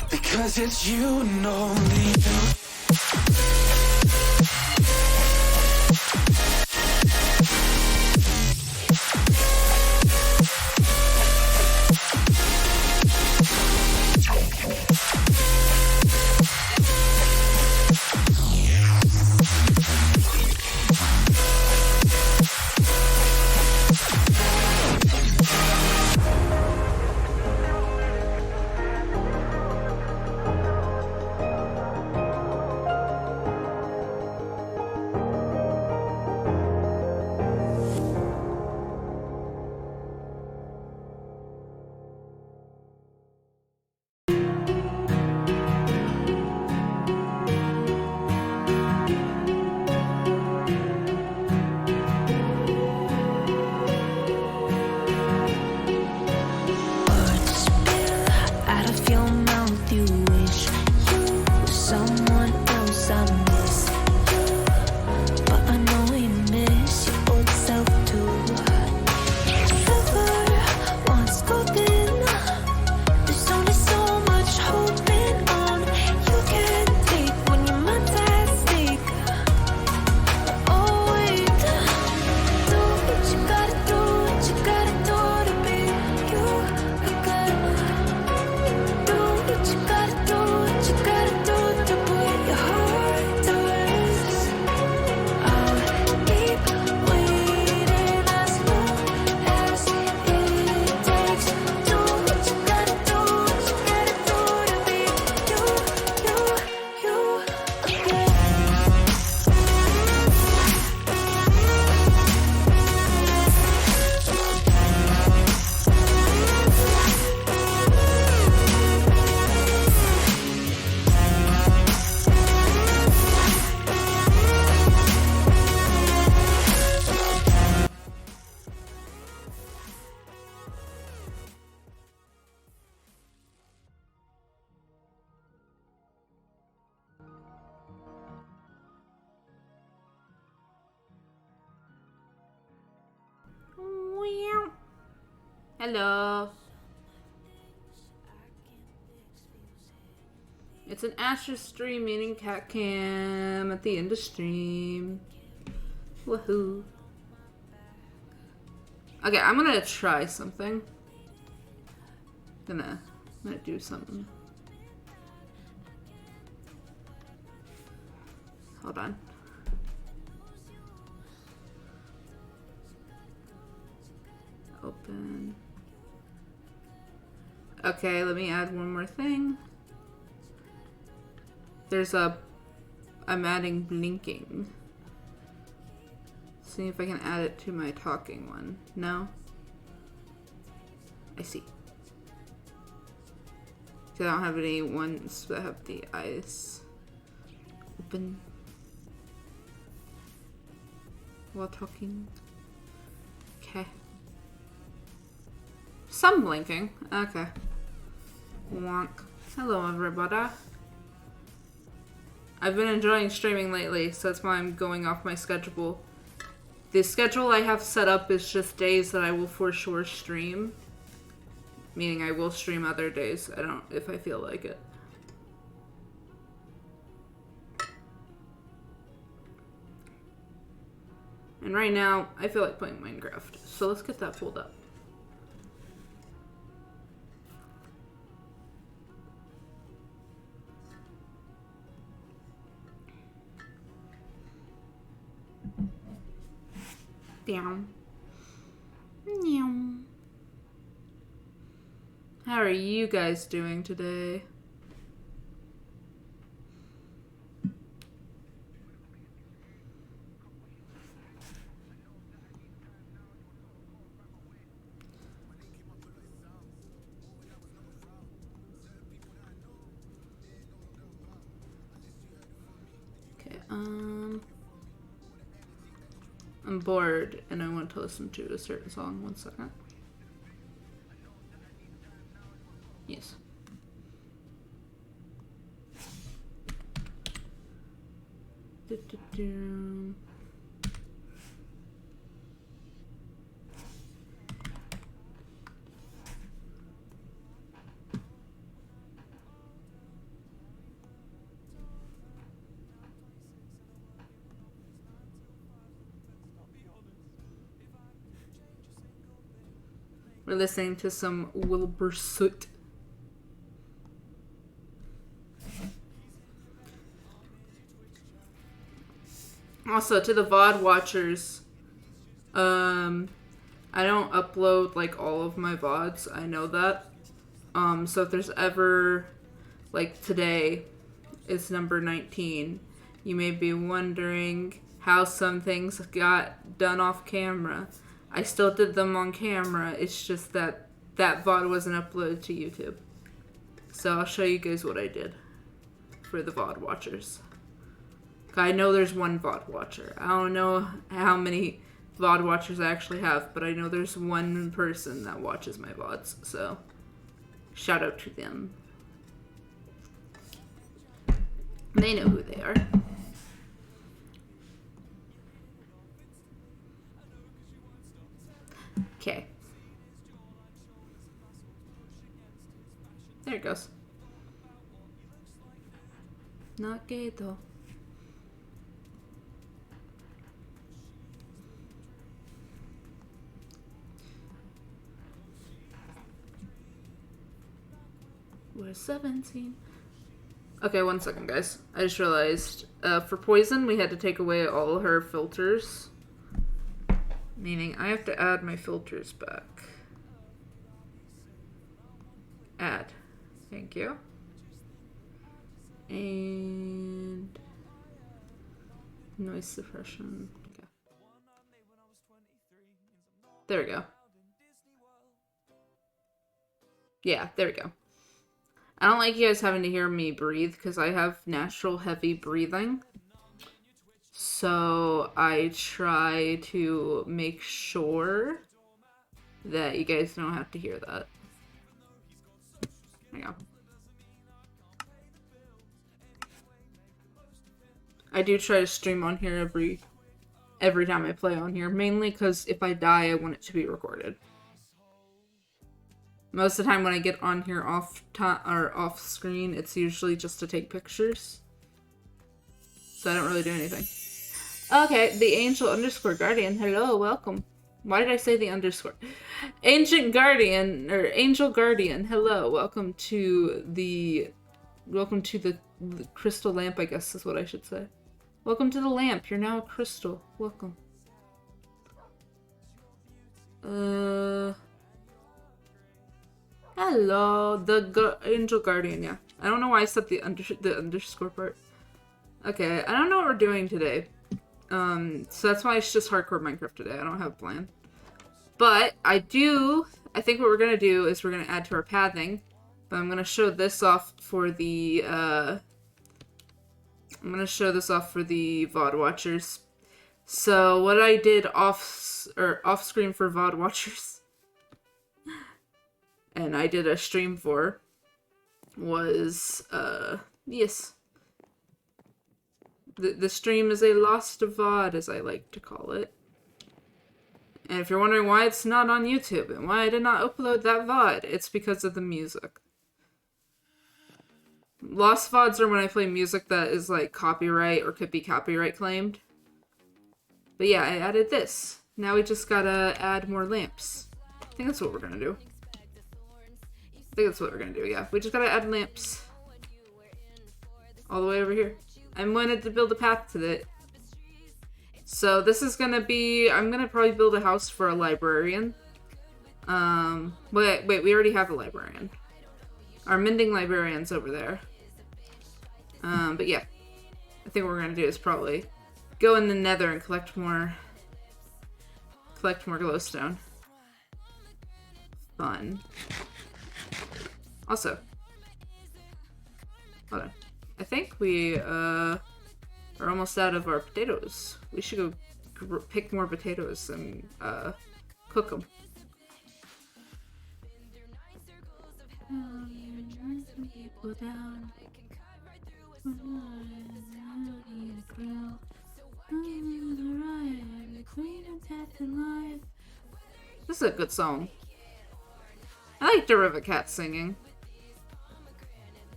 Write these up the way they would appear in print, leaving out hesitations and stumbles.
Because it's you and only you. Hello. It's an Asher stream meeting cat cam at the end of stream. Woohoo. Okay, I'm gonna try something. I'm gonna do something. Hold on. Open. Okay, let me add one more thing. I'm adding blinking. See if I can add it to my talking one. No? I see. I don't have any ones that have the eyes open while talking. Okay. Some blinking. Okay. Wonk. Hello, everybody. I've been enjoying streaming lately, so that's why I'm going off my schedule. The schedule I have set up is just days that I will for sure stream. Meaning I will stream other days. I don't, if I feel like it. And right now, I feel like playing Minecraft. So let's get that pulled up. Down. How are you guys doing today? Okay, I'm bored and I want to listen to a certain song. 1 second. Yes. We're listening to some Wilbur Soot. Also, to the VOD watchers, I don't upload, like, all of my VODs. I know that. So if there's ever, like, today is number 19, you may be wondering how some things got done off camera. I still did them on camera. It's just that that VOD wasn't uploaded to YouTube. So I'll show you guys what I did for the VOD watchers. I know there's one VOD watcher. I don't know how many VOD watchers I actually have, but I know there's one person that watches my VODs. So shout out to them. They know who they are. Okay. There it goes. Not gay though. We're 17. Okay, 1 second, guys. I just realized, for Poison, we had to take away all her filters. Meaning, I have to add my filters back. Add. Thank you. And... noise suppression. Okay. There we go. Yeah, there we go. I don't like you guys having to hear me breathe because I have natural heavy breathing. So I try to make sure that you guys don't have to hear that. There you go. I do try to stream on here every time I play on here, mainly because if I die, I want it to be recorded. Most of the time when I get on here off screen, it's usually just to take pictures. So I don't really do anything. Okay, the Angel _ Guardian. Hello, welcome. Why did I say the underscore? Ancient Guardian, or Angel Guardian. Hello, welcome to the crystal lamp, I guess is what I should say. Welcome to the lamp. You're now a crystal. Welcome. Hello, the Angel Guardian, yeah. I don't know why I said the underscore part. Okay, I don't know what we're doing today. So that's why it's just hardcore Minecraft today. I don't have a plan. But I think what we're gonna do is we're gonna add to our pathing. But I'm gonna show this off for the, VOD watchers. So what I did off screen for VOD watchers, and I did a stream for, was, yes. The stream is a lost VOD, as I like to call it. And if you're wondering why it's not on YouTube and why I did not upload that VOD, it's because of the music. Lost VODs are when I play music that is like copyright or could be copyright claimed. But yeah, I added this. Now we just gotta add more lamps. I think that's what we're gonna do. Yeah. We just gotta add lamps. All the way over here. I wanted to build a path to it. So this is gonna be... I'm gonna probably build a house for a librarian. Wait, we already have a librarian. Our mending librarian's over there. But yeah. I think what we're gonna do is probably go in the nether and collect more glowstone. Fun. Also. Hold on. I think we, are almost out of our potatoes. We should go pick more potatoes and, cook them. This is a good song. I like Deriva Cat singing.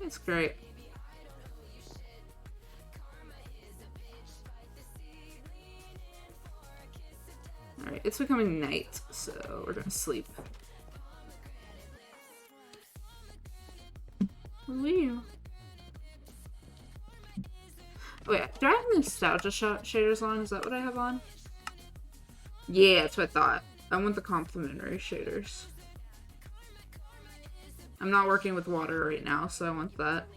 It's great. Alright, it's becoming night, so we're gonna sleep. Wee. Oh yeah, do I have nostalgia shaders on? Is that what I have on? Yeah, that's what I thought. I want the complementary shaders. I'm not working with water right now, so I want that.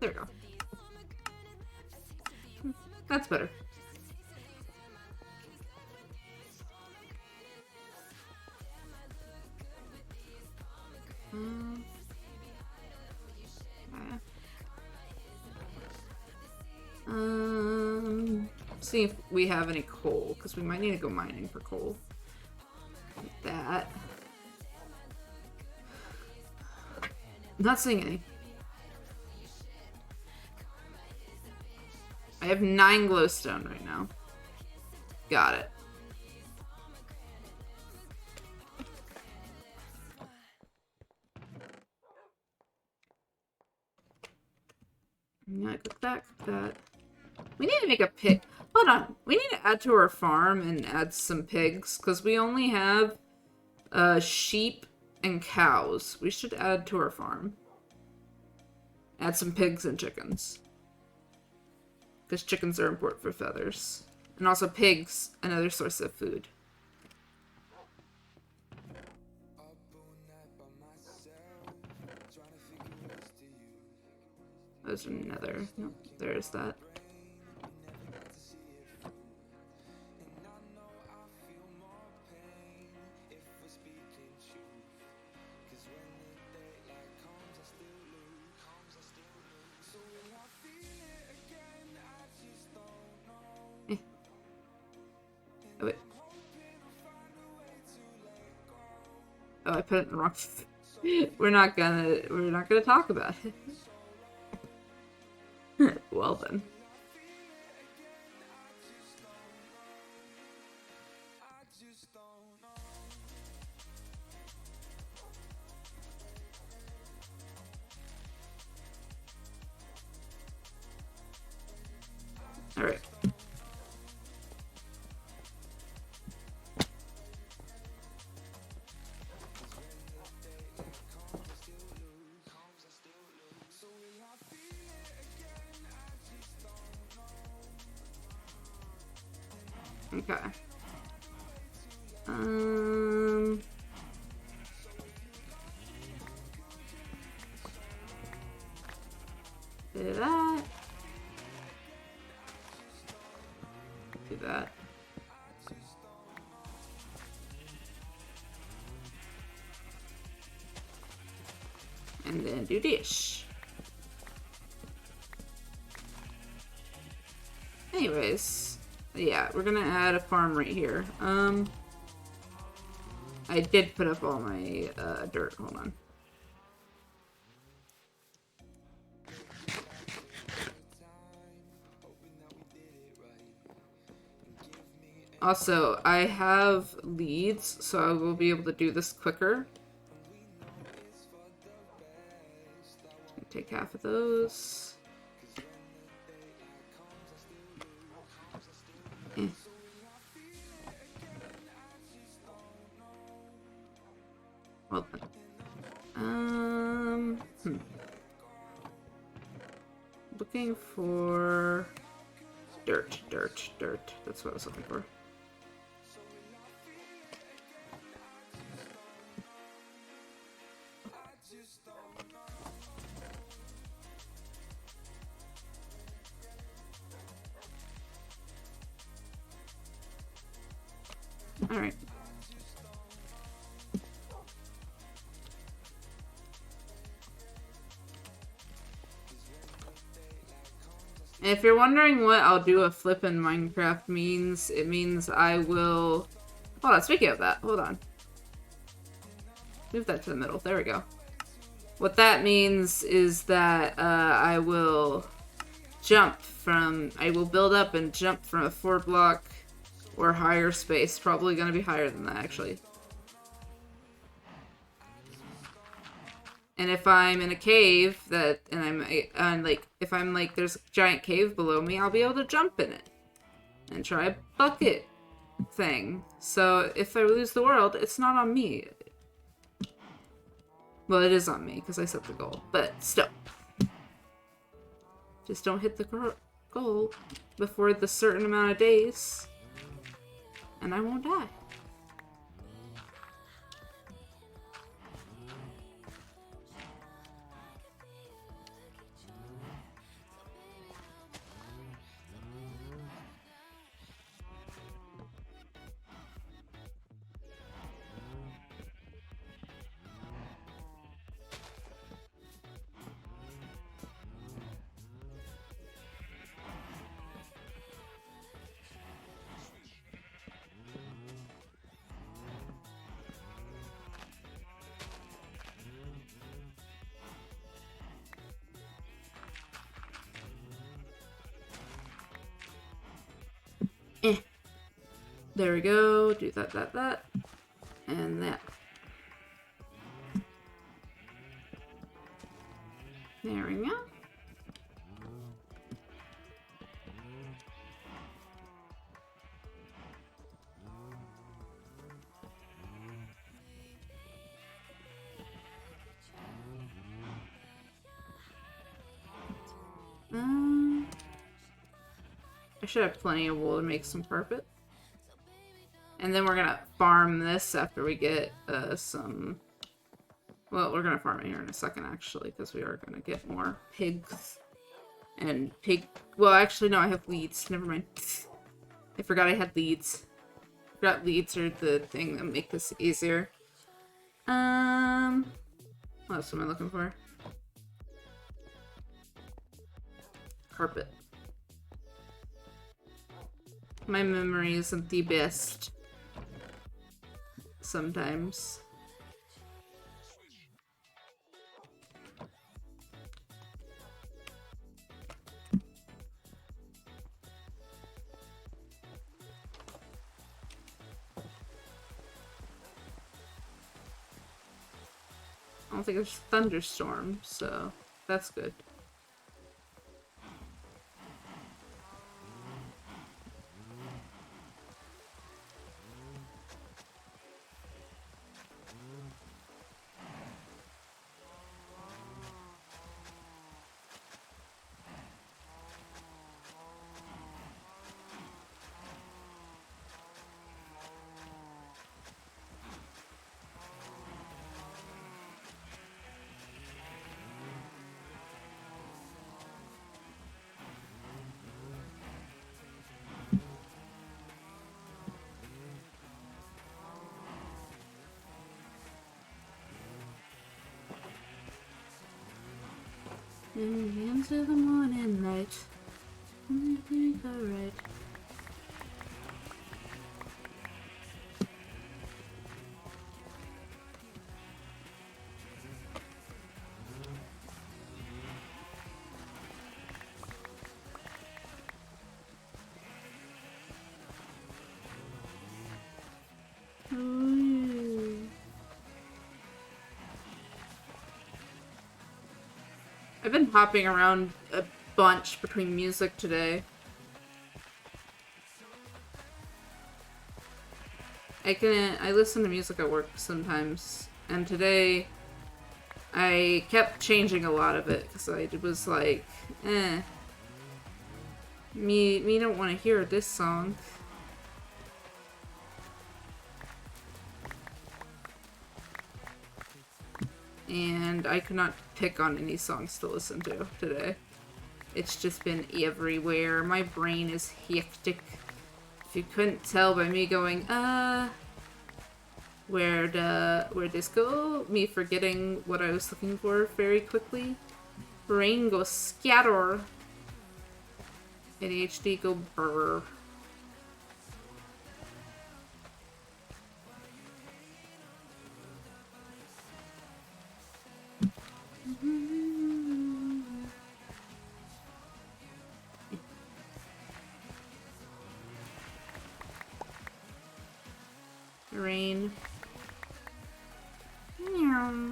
There we go. That's better. See if we have any coal, because we might need to go mining for coal. Like that. I'm not seeing any. I have 9 glowstone right now. Got it. Yeah, cook that, cook that. We need to make a pig. Hold on. We need to add to our farm and add some pigs, because we only have sheep and cows. We should add to our farm. Add some pigs and chickens. Because chickens are important for feathers. And also pigs, another source of food. There's another. Nope, there's that. Oh, wait. Oh, I put it in the wrong. We're not gonna talk about it. Well then. All right. Okay. Do that. Do that. And then do this. Anyways. Yeah, we're gonna add a farm right here. I did put up all my dirt. Hold on. Also, I have leads, so I will be able to do this quicker. Take half of those. Eh. Well then. Looking for dirt. That's what I was looking for. All right. And if you're wondering what I'll do a flip in Minecraft means, it means I will... Hold on, speaking of that, hold on. Move that to the middle, there we go. What that means is that I will build up and jump from a 4-block or higher space. Probably gonna be higher than that, actually. And if I'm in a cave if I'm like, there's a giant cave below me, I'll be able to jump in it. And try a bucket thing. So if I lose the world, it's not on me. Well, it is on me, because I set the goal. But still. Just don't hit the goal before the certain amount of days. And I won't die. There we go. Do that. And that. There we go. I should have plenty of wool to make some carpet. And then we're gonna farm this after we get some... Well, we're gonna farm it here in a second, actually, because we are gonna get more pigs. And Well, actually, no, I have leads. Never mind. I forgot I had leads. I forgot leads are the thing that make this easier. What else am I looking for? Carpet. My memory isn't the best. Sometimes. I don't think there's thunderstorm, so that's good. In the hands of the morning light, everything alright. I've been hopping around a bunch between music today. I listen to music at work sometimes, and today I kept changing a lot of it because I was like, me don't want to hear this song. And I could not pick on any songs to listen to today. It's just been everywhere. My brain is hectic. If you couldn't tell by me going, where'd this go? Me forgetting what I was looking for very quickly. Brain goes scatter. ADHD go brr. Rain. Meow.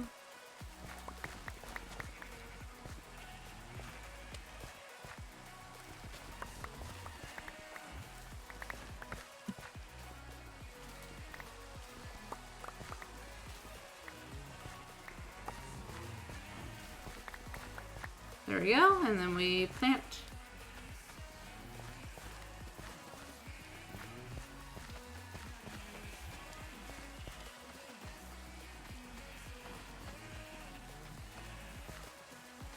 There we go, and then we plant.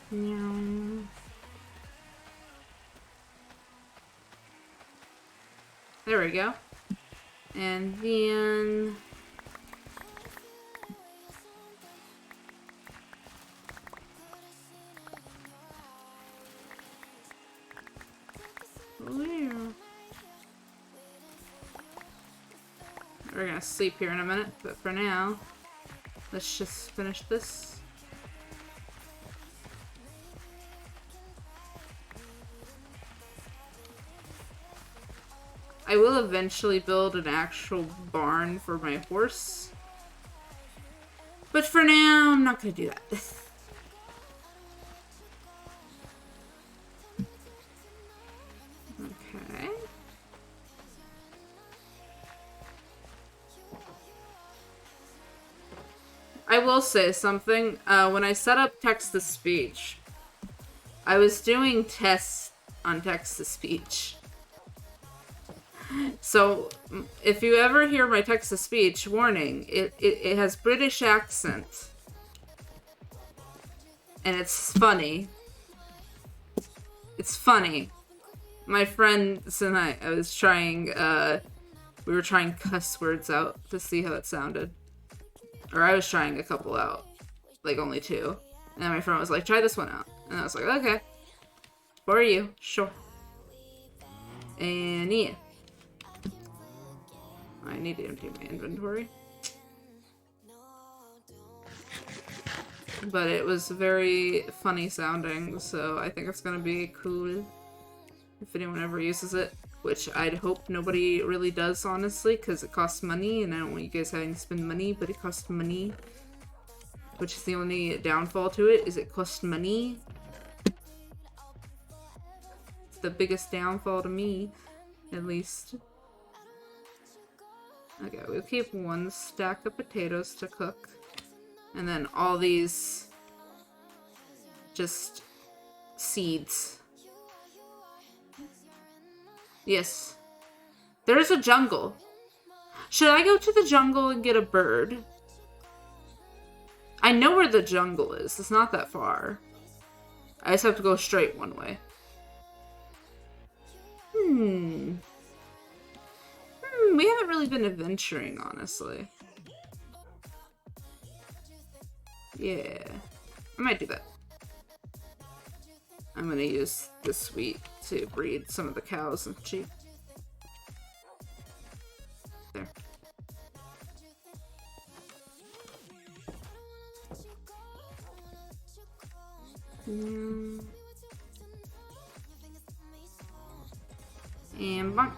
Meow. There we go. And then we're gonna sleep here in a minute, but for now, let's just finish this. I will eventually build an actual barn for my horse. But for now, I'm not gonna do that. Okay. I will say something. When I set up text-to-speech, I was doing tests on text-to-speech. So, if you ever hear my text-to-speech, warning, it has British accent. And it's funny. It's funny. My friends and I was trying, we were trying cuss words out to see how it sounded. Or I was trying a couple out. Like, only 2. And then my friend was like, try this one out. And I was like, okay. For you. Sure. And yeah. I need to empty my inventory. But it was very funny sounding, so I think it's gonna be cool if anyone ever uses it. Which I'd hope nobody really does, honestly, because it costs money, and I don't want you guys having to spend money, but it costs money. Which is the only downfall to it, is it costs money. It's the biggest downfall to me, at least. Okay, we'll keep 1 stack of potatoes to cook. And then all these just seeds. Yes. There's a jungle. Should I go to the jungle and get a bird? I know where the jungle is. It's not that far. I just have to go straight one way. We haven't really been adventuring, honestly. Yeah. I might do that. I'm gonna use this wheat to breed some of the cows and sheep. There. And bonk.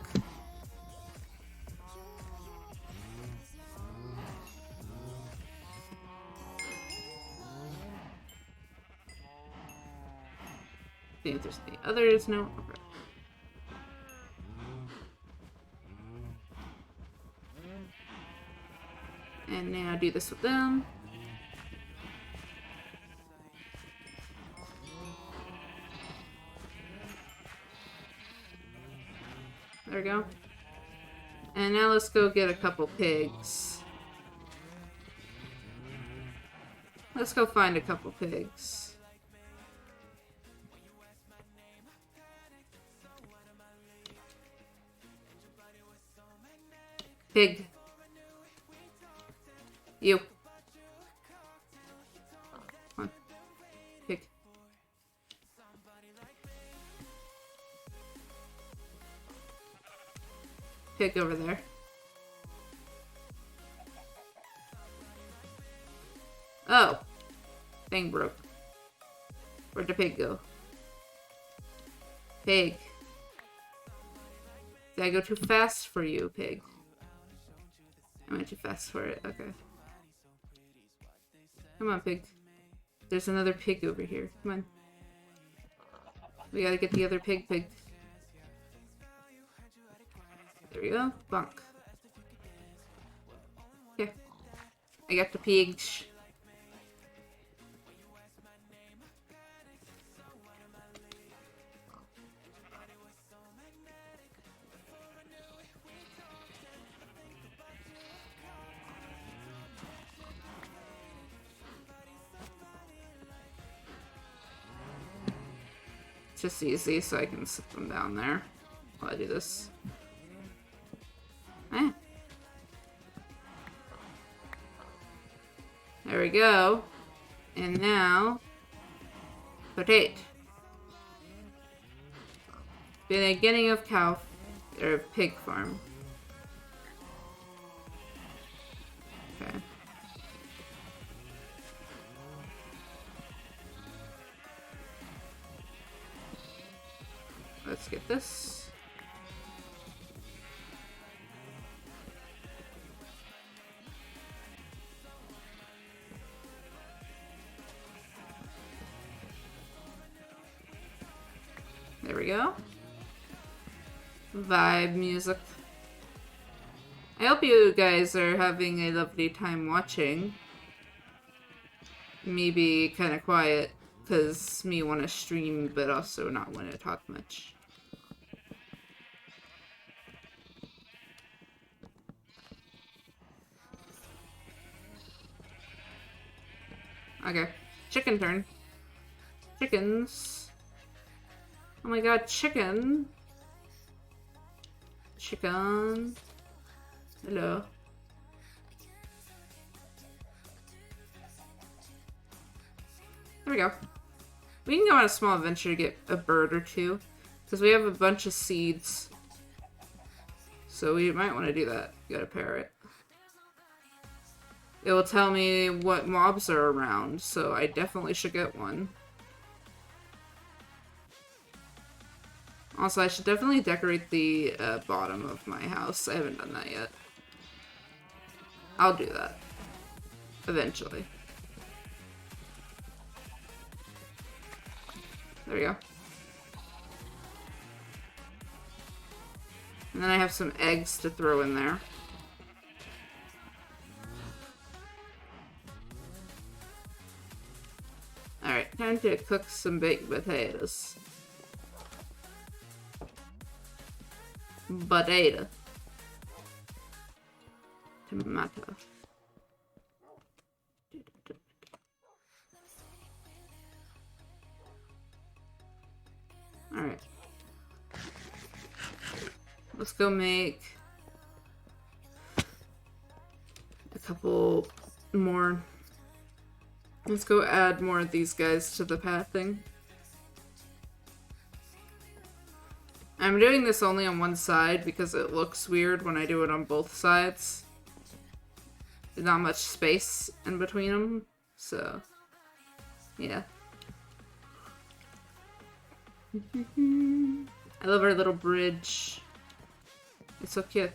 See if there's any others. No. Okay. And now do this with them. There we go. And now let's go get a couple pigs. Let's go find a couple pigs. Pig. You. Come on. Pig. Pig over there. Oh. Thing broke. Where'd the pig go? Pig. Did I go too fast for you, pig? I went too fast for it. Okay. Come on, pig. There's another pig over here. Come on. We gotta get the other pig. There we go. Bonk. Okay. I got the pigs. It's just easy, so I can sit them down there while I do this. Eh. There we go. And now, potato. Beginning of cow or pig farm. Okay. Let's get this. There we go. Vibe music. I hope you guys are having a lovely time watching. Me be kind of quiet, because me want to stream, but also not want to talk much. Okay. Chicken turn. Chickens. Oh my god, chicken. Chicken. Hello. There we go. We can go on a small adventure to get a bird or two. Because we have a bunch of seeds. So we might want to do that. Get a parrot. It will tell me what mobs are around, so I definitely should get one. Also, I should definitely decorate the bottom of my house. I haven't done that yet. I'll do that. Eventually. There we go. And then I have some eggs to throw in there. Alright, time to cook some baked potatoes. Potato. Tomato. Alright. Let's go make a couple more. Let's go add more of these guys to the pathing. I'm doing this only on one side because it looks weird when I do it on both sides. There's not much space in between them, so yeah. I love our little bridge. It's so cute.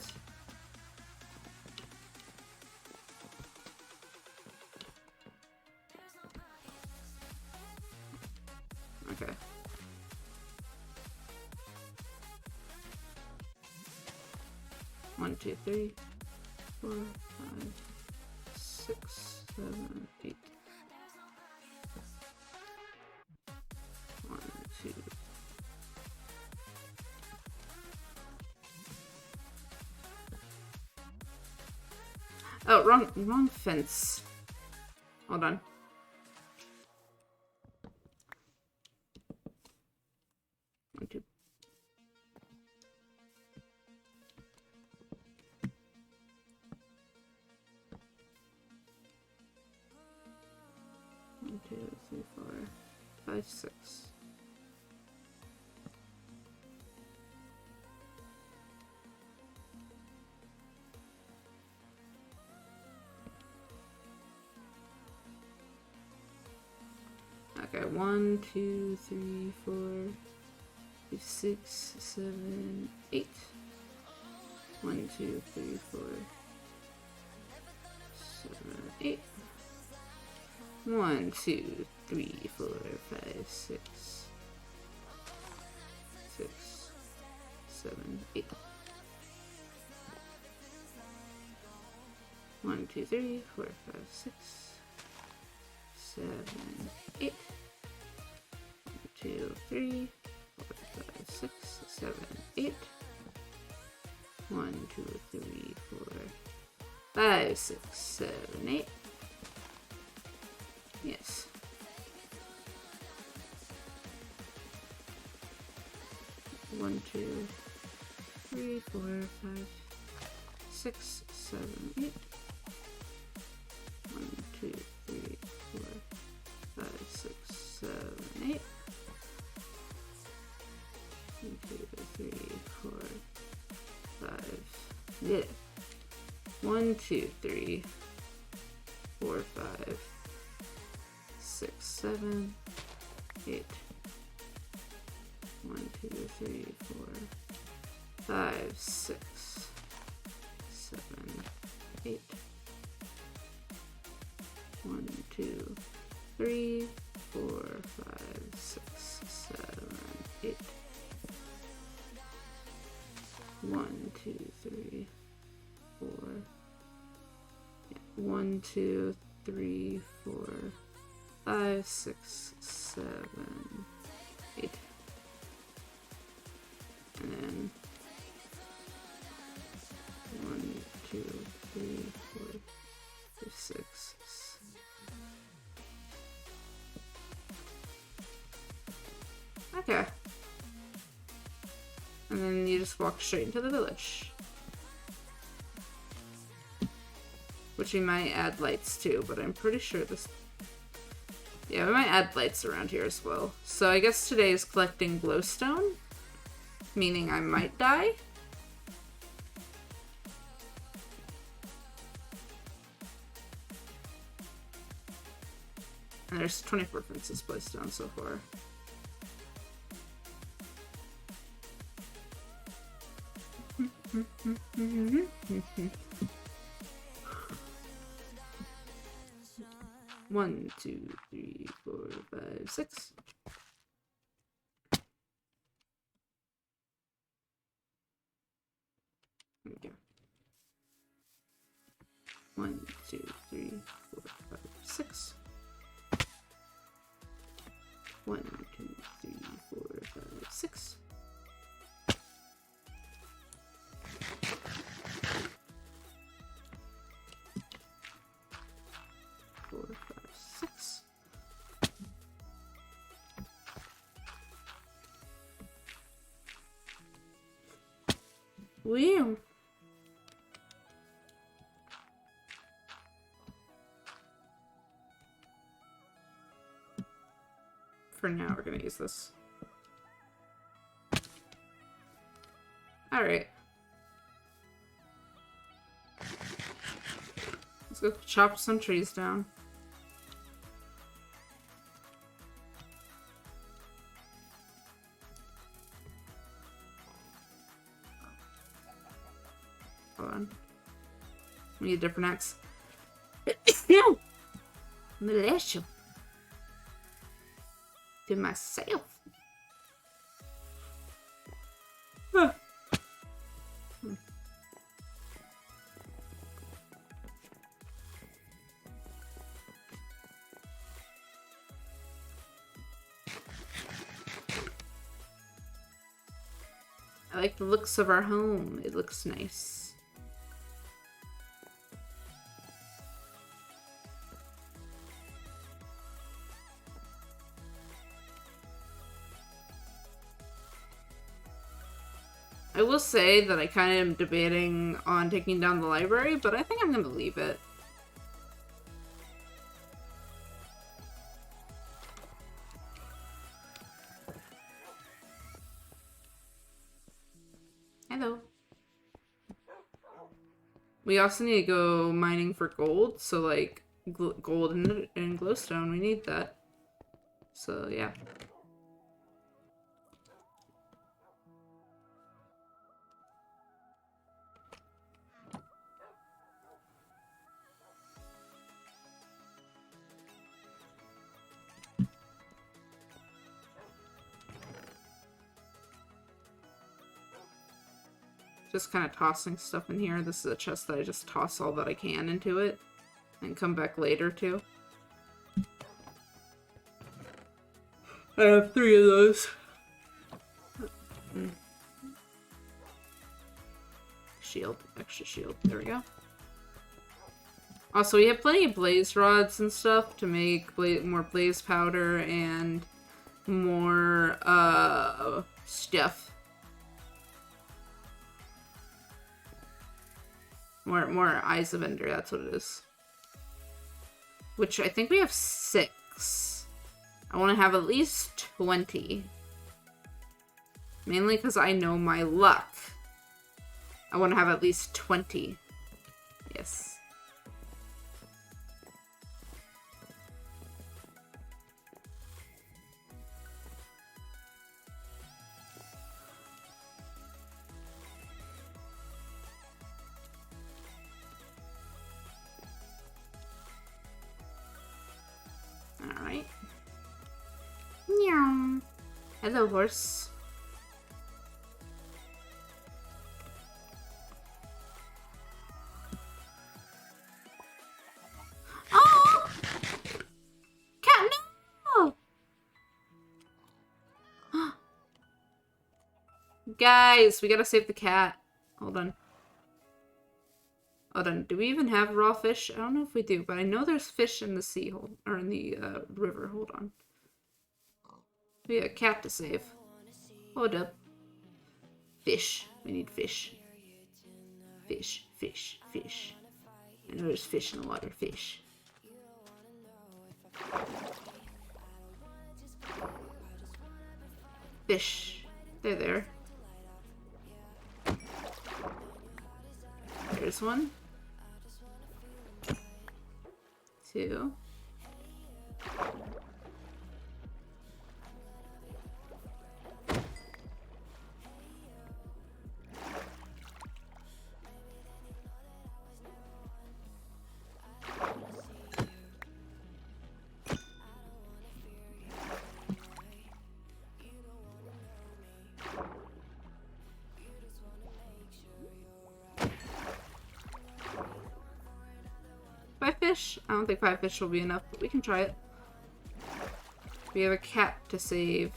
Okay. 2, 3, 4, 5, 6, 7, 8. 1, 2. Oh, wrong fence. Hold on. One, two. One, 2, 3, 4, 5, 6. Okay, 1, 2, 3, 4, 5, 6, 7, 8. 1, 2, 3, 4, 7, 8. 1, 2, 3, 4, 5, 6, 6, 7, 8. 1, 2, 3, 4, 5, 6, 7, 8. 2, 3, 4, 5, 6, 7, 8. 1, 2, 3, 4, 5, 6, 7, 8. Yes. One, 2, 3, 4, 5, 6, 7, 8. 1, 2, 3, 4, 5, 6, 7, 8. 1, 2, 3, 4, 5. Yeah. 1, 2, 3, 4, 5, 6, 7, 8. 1, 2, 3, 4, 5, 6, 7, 8. 1, 2, 3, 4, 5, 6, 7, 8. 1, 2, 3, 4. 1, 2, 3, 4, 5, 6, 7, 8. And then 1, 2, 3, 4, 5, 6. Okay. And then you just walk straight into the village. Which we might add lights to, but I'm pretty sure this... Yeah, we might add lights around here as well. So I guess today is collecting glowstone. Meaning I might die. And there's 24 fences placed down so far. One, 2, 3, 4, 5, 6. Okay. 1, 2, 3, 4, 5, 6. 1, 2, 3, 4, 5, 6. 4, 5, 6. Wow. For now, we're gonna use this. Alright. Let's go chop some trees down. Hold on. We need a different axe. No! Militia. To myself. like the looks of our home. It looks nice. I will say that I kind of am debating on taking down the library, but I think I'm going to leave it. Hello. We also need to go mining for gold, so like gold and glowstone, we need that. So yeah. Just kind of tossing stuff in here. This is a chest that I just toss all that I can into it and come back later to. I have 3 of those. Shield, extra shield. There we go. Also, we have plenty of blaze rods and stuff to make more blaze powder and more stuff. More Eyes of Ender, that's what it is. Which I think we have 6. I want to have at least 20. Mainly because I know my luck. I want to have at least 20. Yes. Alright. Meow. Hello, horse. Oh! Cat, no! Guys, we gotta save the cat. Hold on. Hold on, do we even have raw fish? I don't know if we do, but I know there's fish in the sea, or in the river. Hold on. We have a cat to save. Hold up. Fish. We need fish. Fish, fish, fish. I know there's fish in the water. Fish. Fish. They're there. There's one. 2. Fish? I don't think 5 fish will be enough, but we can try it. We have a cat to save.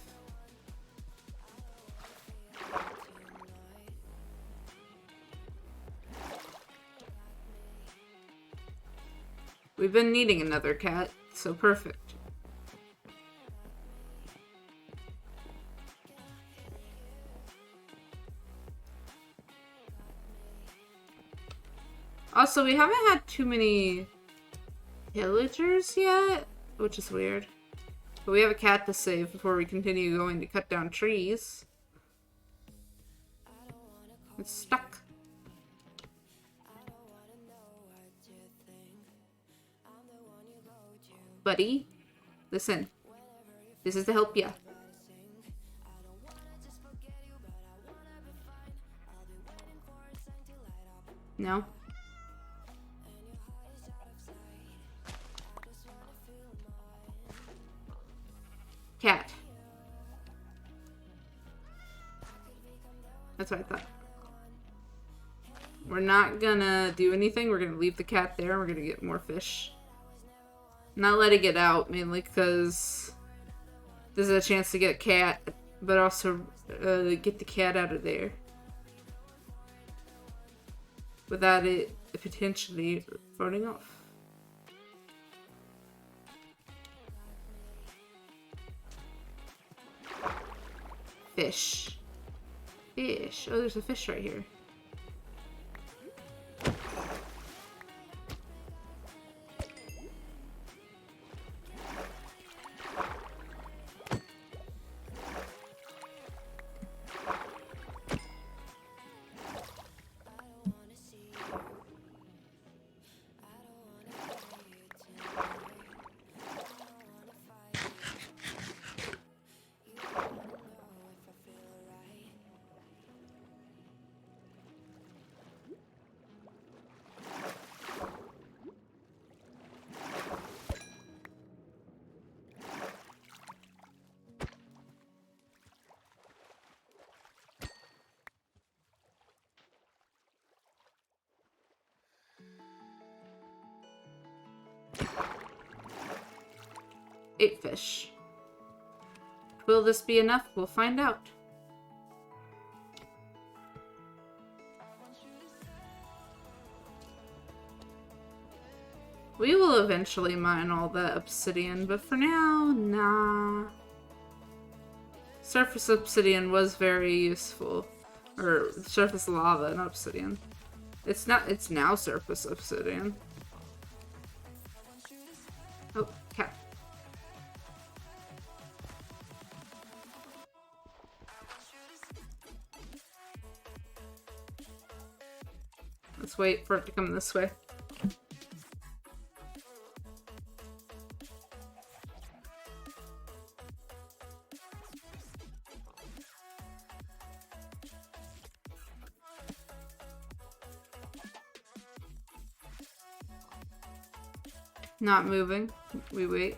We've been needing another cat, so perfect. Also, we haven't had too many villagers yet, which is weird. But we have a cat to save before we continue going to cut down trees. It's stuck. Buddy, listen. This is to help ya. No? Cat. That's what I thought. We're not gonna do anything. We're gonna leave the cat there. We're gonna get more fish. Not let it get out, mainly because this is a chance to get a cat, but also get the cat out of there. without it potentially floating off. Fish. Fish. Oh, there's a fish right here. Eight fish. Will this be enough? We'll find out. We will eventually mine all that obsidian, but for now, nah. Surface obsidian was very useful. Or surface lava, not obsidian. It's now surface obsidian. Oh, cat. Let's wait for it to come this way. Not moving. We wait.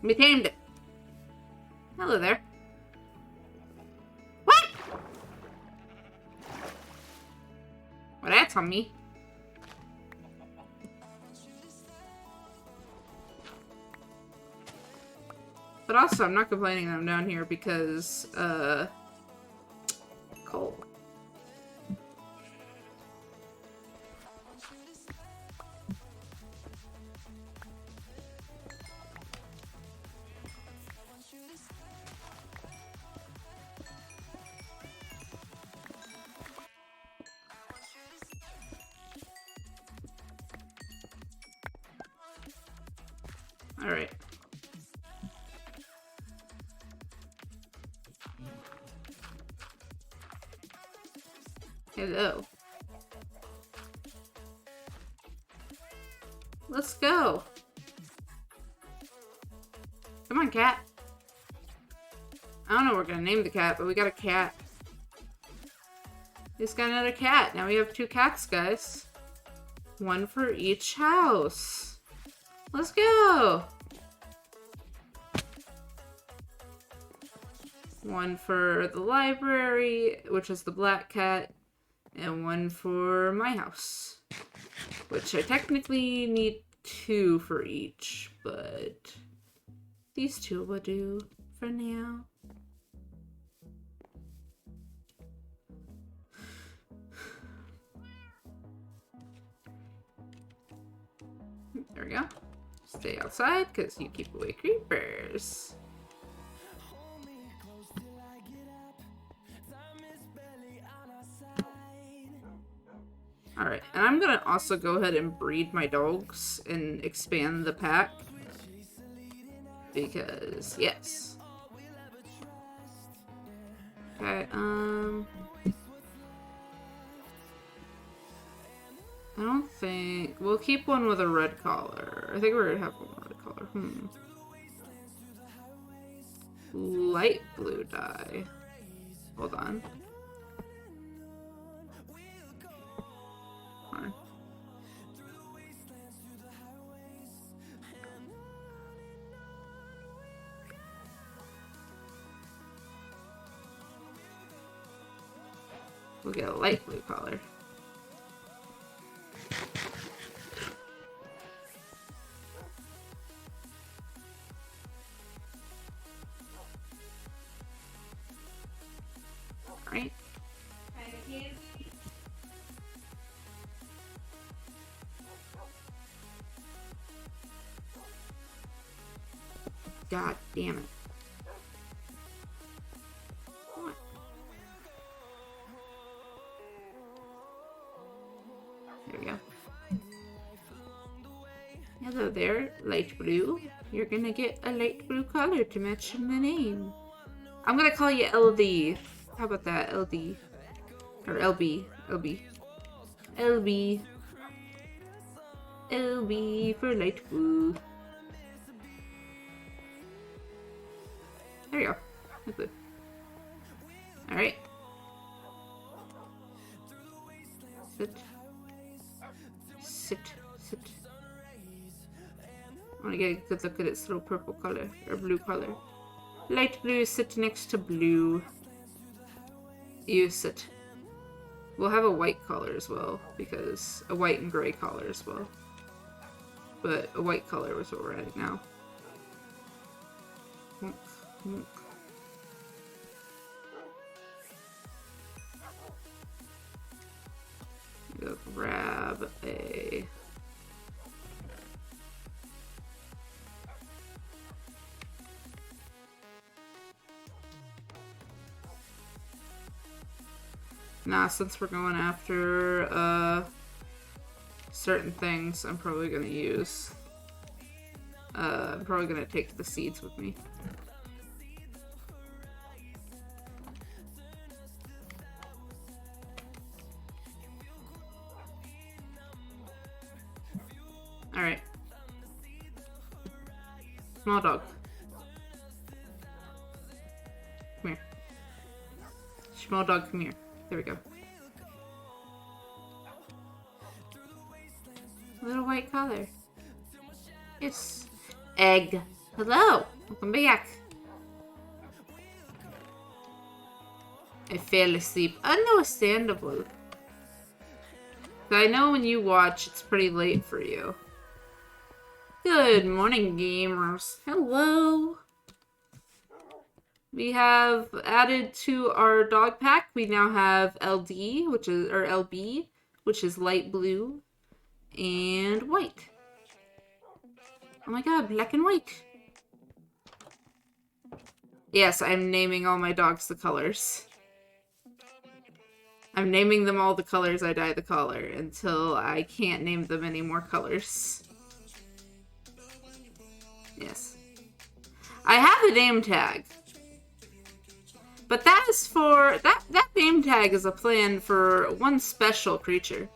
We tamed it. Hello there. What? Well, that's on me. But also, I'm not complaining that I'm down here because, coal. Alright. Hello. Let's go. Come on, cat. I don't know what we're gonna name the cat, but we got a cat. He's got another cat. Now we have 2 cats, guys. 1 for each house. Let's go! 1 for the library, which is the black cat, and 1 for my house. Which I technically need 2 for each, but these 2 will do for now. There we go. Stay outside, because you keep away creepers. Alright, and I'm gonna also go ahead and breed my dogs and expand the pack. Because, yes. Okay, I don't think... We'll keep one with a red collar. I think we're gonna have one with a red collar. Light blue dye. Hold on. Fine. We'll get a light blue color. Right? God damn it. What? There we go. Hello there, light blue. You're gonna get a light blue color to match the name. I'm gonna call you LD. How about that, LD? Or LB. LB. LB. LB for light blue. There we go. That's good. Alright. Sit. Sit. Sit. I want to get a good look at its little purple color. Or blue color. Light blue, sit next to blue. You sit. We'll have a white color as well. Because a white and gray color as well. But a white color is what we're at now. Go grab a since we're going after certain things, I'm probably gonna use I'm probably gonna take the seeds with me. Alright. Small dog. Come here. Small dog, come here. There we go. Little white collar. Yes. Egg. Hello. Welcome back. I fell asleep. Understandable. I know when you watch, it's pretty late for you. Good morning, gamers. Hello. We have added to our dog pack. We now have LD, which is LB, which is light blue, and white. Oh my god, black and white. Yes, I'm naming all my dogs the colors. I'm naming them all the colors I dye the collar until I can't name them any more colors. Yes. I have a name tag. But that is for... That name tag is a plan for one special creature.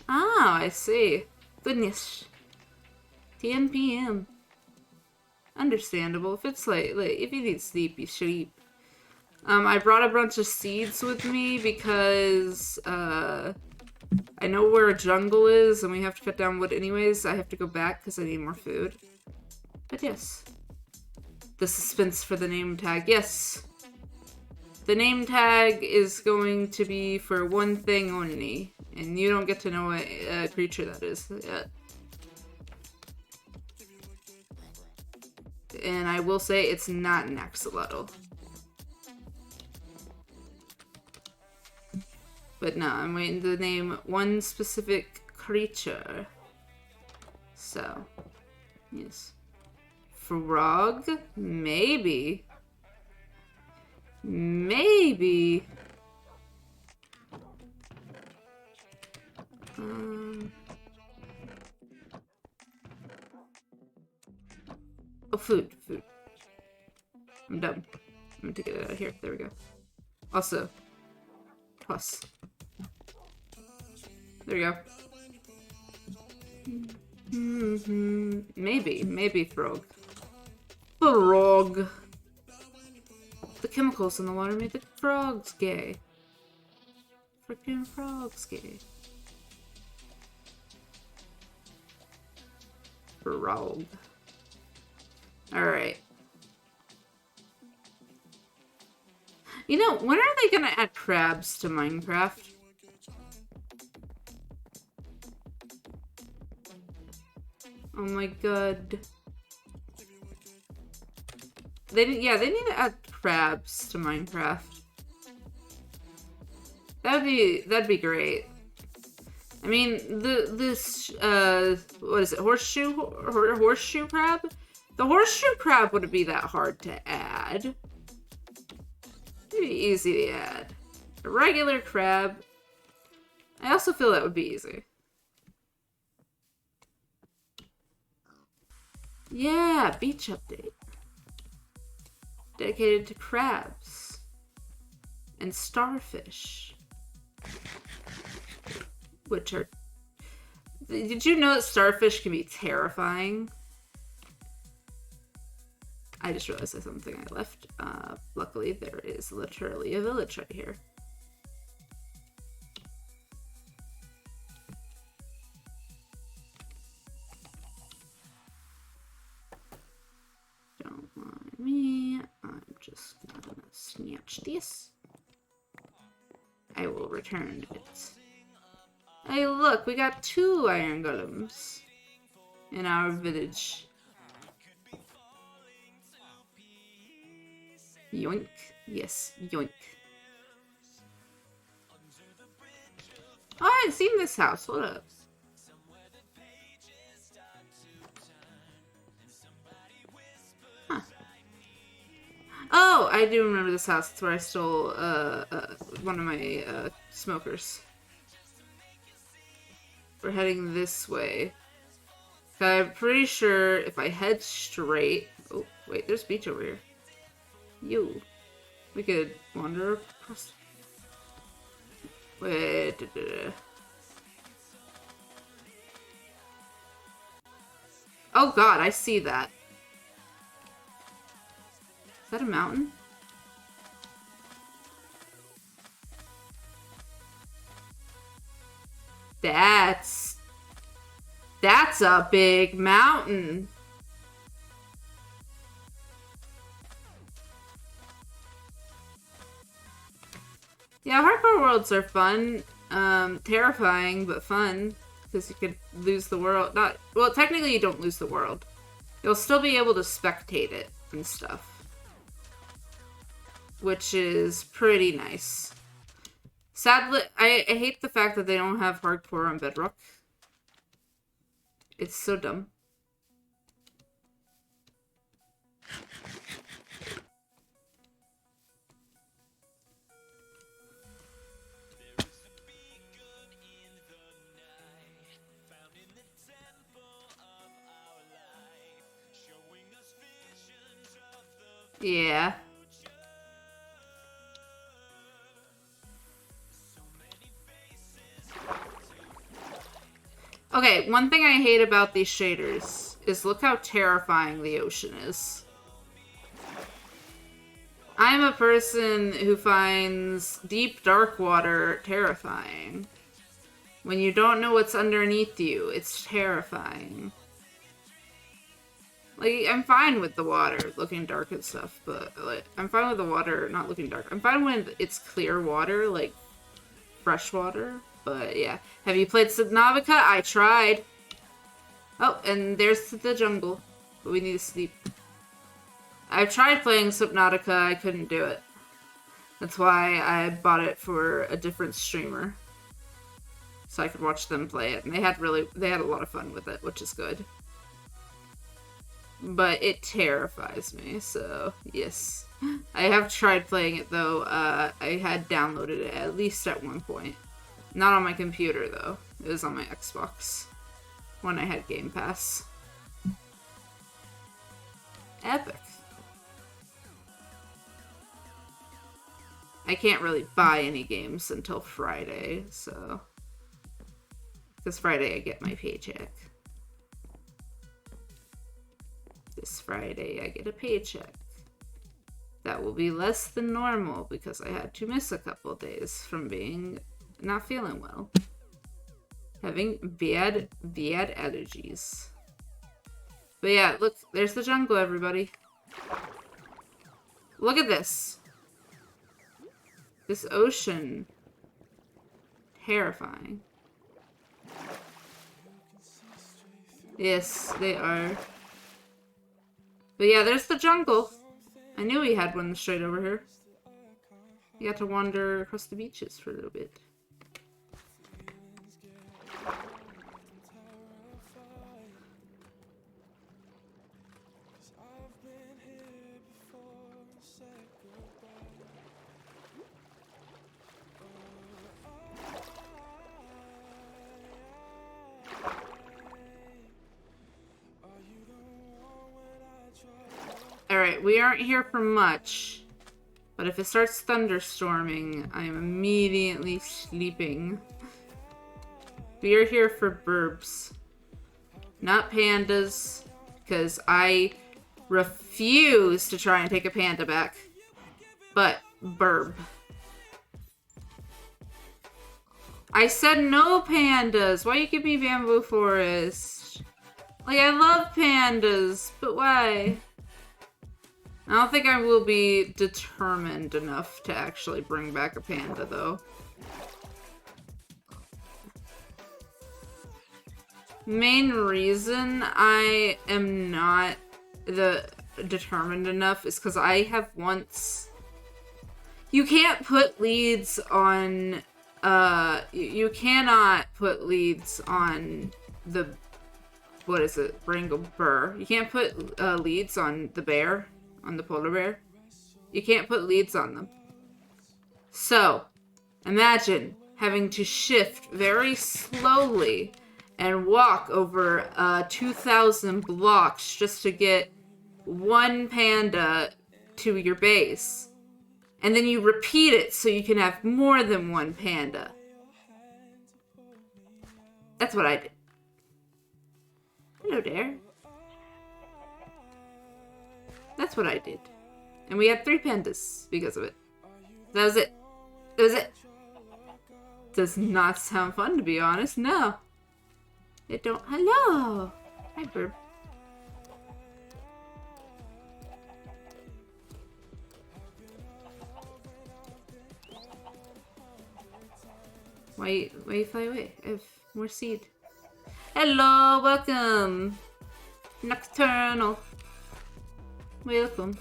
Ah, I see. Goodness. 10 p.m. Understandable. If it's like if you need sleep, you sleep. I brought a bunch of seeds with me because I know where a jungle is and we have to cut down wood anyways. I have to go back because I need more food. But yes. The suspense for the name tag. Yes. The name tag is going to be for one thing only. And you don't get to know what creature that is yet. And I will say it's not an axolotl. But no, I'm waiting to name one specific creature. So, yes. Frog? Maybe. Maybe. Oh, food. Food. I'm dumb. I'm gonna take it out of here. There we go. Also, plus. There we go. Maybe frog. Frog. The chemicals in the water made the frogs gay. Freaking frogs gay. Frog. Alright. You know, when are they gonna add crabs to Minecraft? Oh my god. They need to add crabs to Minecraft. That'd be great. I mean, this what is it? Horseshoe crab? The horseshoe crab wouldn't be that hard to add. It'd be easy to add. A regular crab. I also feel that would be easy. Yeah, beach update. Dedicated to crabs and starfish, which are... Did you know that starfish can be terrifying? I just realized there's something I left. Luckily, there is literally a village right here. Don't mind me. I'm just gonna snatch this. I will return it. Hey, look, we got 2 iron golems in our village. Yoink. Yes, yoink. Oh, I hadn't seen this house. Hold up. Huh. Oh, I do remember this house. It's where I stole one of my smokers. We're heading this way. I'm pretty sure if I head straight... Oh, wait, there's beach over here. You. We could wander across... Wait... Oh god, I see that. Is that a mountain? That's a big mountain. Yeah, hardcore worlds are fun. Terrifying, but fun. Because you could lose the world. Well, technically you don't lose the world. You'll still be able to spectate it and stuff. Which is pretty nice. Sadly, I hate the fact that they don't have hardcore on Bedrock. It's so dumb. Yeah. Okay, one thing I hate about these shaders is look how terrifying the ocean is. I'm a person who finds deep, dark water terrifying. When you don't know what's underneath you, it's terrifying. Like, I'm fine with the water looking dark and stuff, but, like, I'm fine with the water not looking dark. I'm fine when it's clear water, like, fresh water. But yeah, have you played Subnautica? I tried. Oh, and there's the jungle. But we need to sleep. I've tried playing Subnautica, I couldn't do it. That's why I bought it for a different streamer. So I could watch them play it. And they had a lot of fun with it, which is good. But it terrifies me, so yes. I have tried playing it though. I had downloaded it at least at one point. Not on my computer, though. It was on my Xbox. When I had Game Pass. Epic. I can't really buy any games until Friday, so... Because Friday I get my paycheck. This Friday I get a paycheck. That will be less than normal, because I had to miss a couple days from being... not feeling well. Having bad allergies. But yeah, look, there's the jungle, everybody. Look at this. This ocean. Terrifying. Yes, they are. But yeah, there's the jungle. I knew we had one straight over here. You got to wander across the beaches for a little bit. Alright, we aren't here for much. But if it starts thunderstorming, I am immediately sleeping. We are here for burbs. Not pandas. Because I refuse to try and take a panda back. But burb. I said no pandas! Why you give me bamboo forest? Like, I love pandas, but why? I don't think I will be determined enough to actually bring back a panda, though. Main reason I am not determined enough is because I have once... You can't put leads on... you cannot put leads on the... What is it? Wrangle Burr. You can't put leads on the bear. On the polar bear. You can't put leads on them. So, imagine having to shift very slowly and walk over 2,000 blocks just to get one panda to your base. And then you repeat it so you can have more than one panda. That's what I did. Hello there. That's what I did. And we had 3 pandas because of it. That was it. That was it. Does not sound fun, to be honest. No. It don't. Hello. Hi, burb. Why you fly away? I have more seed. Hello, welcome. Nocturnal. Welcome.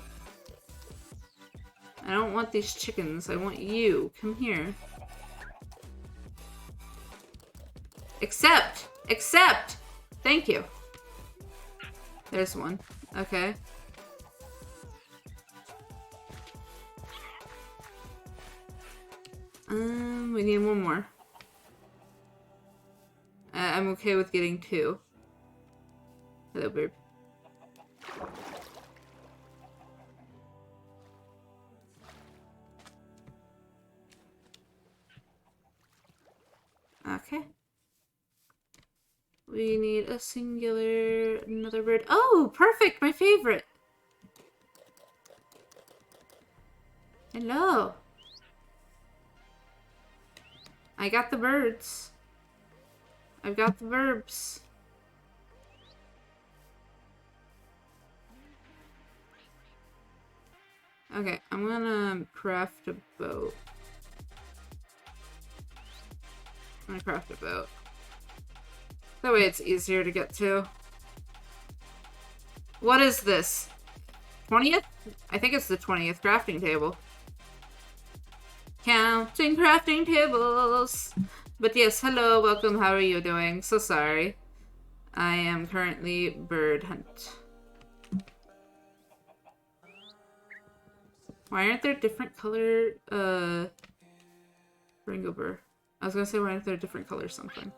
I don't want these chickens. I want you. Come here. Accept! Accept! Thank you. There's one. Okay. We need one more. I'm okay with getting 2. Hello, burb. Okay. We need a singular, another bird. Oh, perfect! My favorite! Hello. I got the birds. I've got the verbs. Okay, I'm gonna craft a boat. I'm gonna craft a boat. That way it's easier to get to. What is this? 20th? I think it's the 20th crafting table. Counting crafting tables. But yes, hello, welcome, how are you doing? So sorry. I am currently bird hunt. Why aren't there different color, Ringo Burr? I was gonna say, why aren't there different colors something?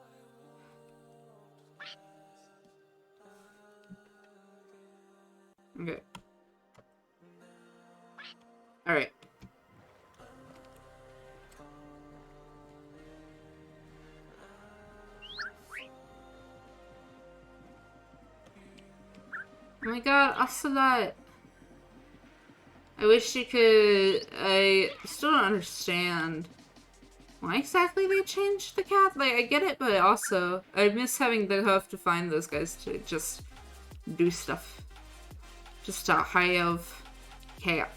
Okay. Alright. Oh my god, Ocelot! I wish you could... I still don't understand why exactly they changed the cat. Like, I get it, but also, I miss having the hoof to find those guys to just do stuff. Just to have cat.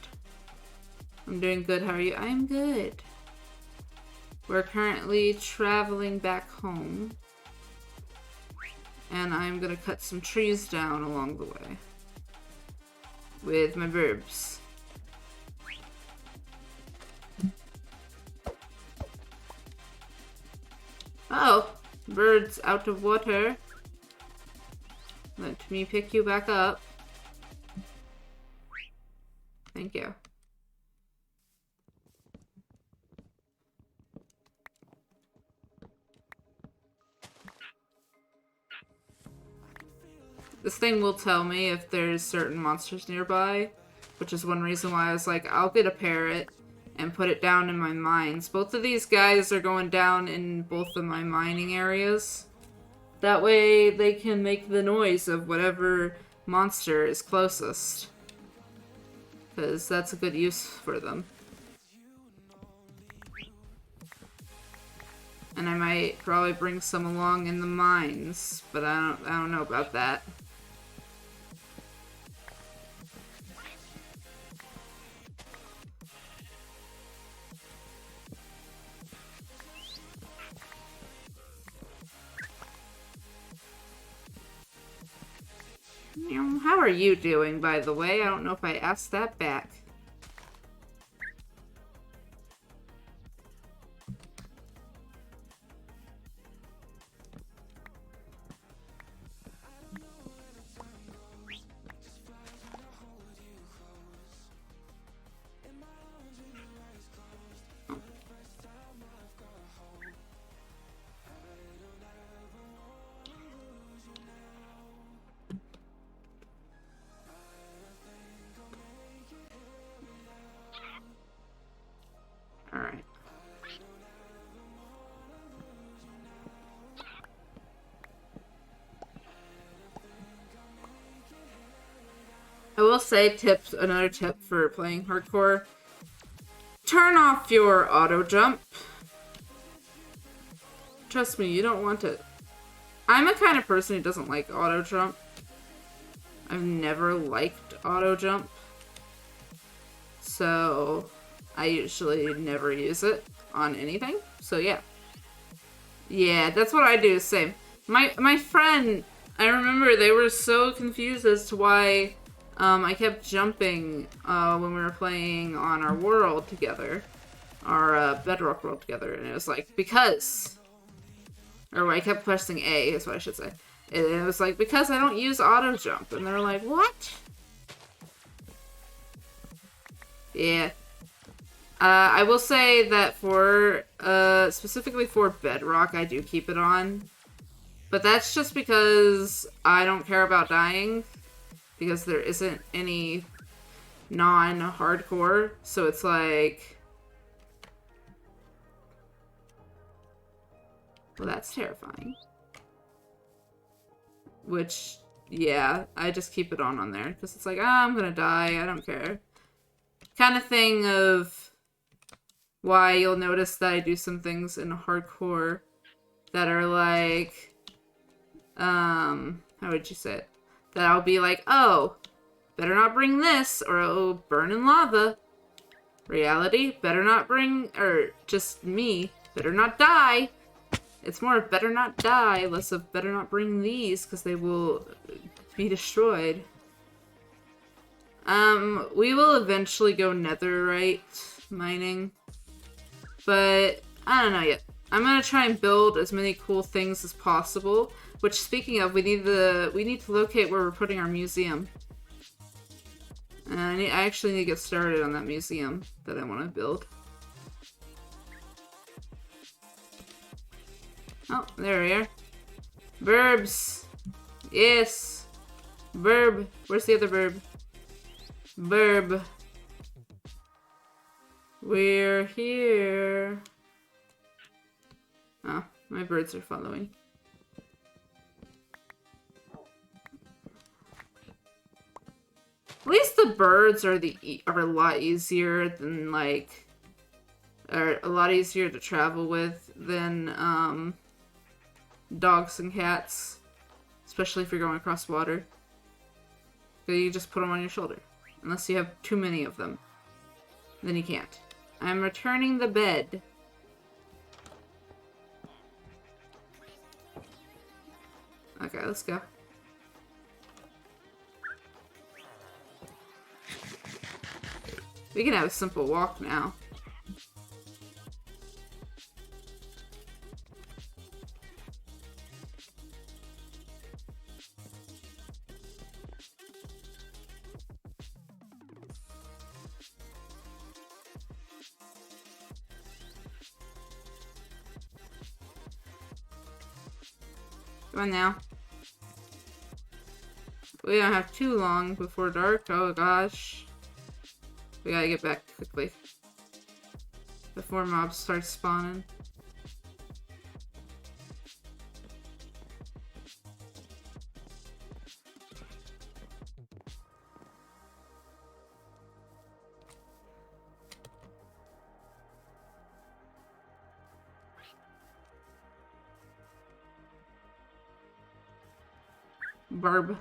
I'm doing good, how are you? I'm good. We're currently traveling back home. And I'm gonna cut some trees down along the way. With my verbs. Oh, bird's out of water. Let me pick you back up. Thank you. This thing will tell me if there's certain monsters nearby, which is one reason why I was like, I'll get a parrot and put it down in my mines. Both of these guys are going down in both of my mining areas. That way they can make the noise of whatever monster is closest. Because that's a good use for them. And I might probably bring some along in the mines, but I don't know about that. How are you doing, by the way? I don't know if I asked that back. Alright. I will say another tip for playing hardcore. Turn off your auto jump. Trust me, you don't want it. I'm a kind of person who doesn't like auto jump. I've never liked auto jump. So I usually never use it on anything. So yeah. Yeah, that's what I do, same. My friend, I remember they were so confused as to why I kept jumping when we were playing on our world together. Our Bedrock world together. And it was like, because... Or I kept pressing A, is what I should say. And it was like, because I don't use auto jump. And they're like, what? Yeah. I will say that for, specifically for Bedrock, I do keep it on. But that's just because I don't care about dying. Because there isn't any non-hardcore. So it's like... Well, that's terrifying. Which, yeah, I just keep it on there. Because it's like, I'm gonna die, I don't care. Kind of thing of why you'll notice that I do some things in hardcore that are like, how would you say it? That I'll be like, oh, better not bring this, or it'll burn in lava. Reality, better not bring, or just me, better not die. It's more of better not die, less of better not bring these, because they will be destroyed. We will eventually go netherite mining. But, I don't know yet. I'm gonna try and build as many cool things as possible. Which, speaking of, we need to locate where we're putting our museum. I actually need to get started on that museum that I want to build. Oh, there we are. Verbs. Yes. Verb. Where's the other verb? Verb. We're here. Oh, my birds are following. At least the birds are a lot easier than like, are a lot easier to travel with than dogs and cats, especially if you're going across water. So you just put them on your shoulder, unless you have too many of them. Then you can't. I'm returning the bed. Okay, let's go. We can have a simple walk now. Come on now. We don't have too long before dark. Oh gosh. We gotta get back quickly. Before mobs start spawning. Barb.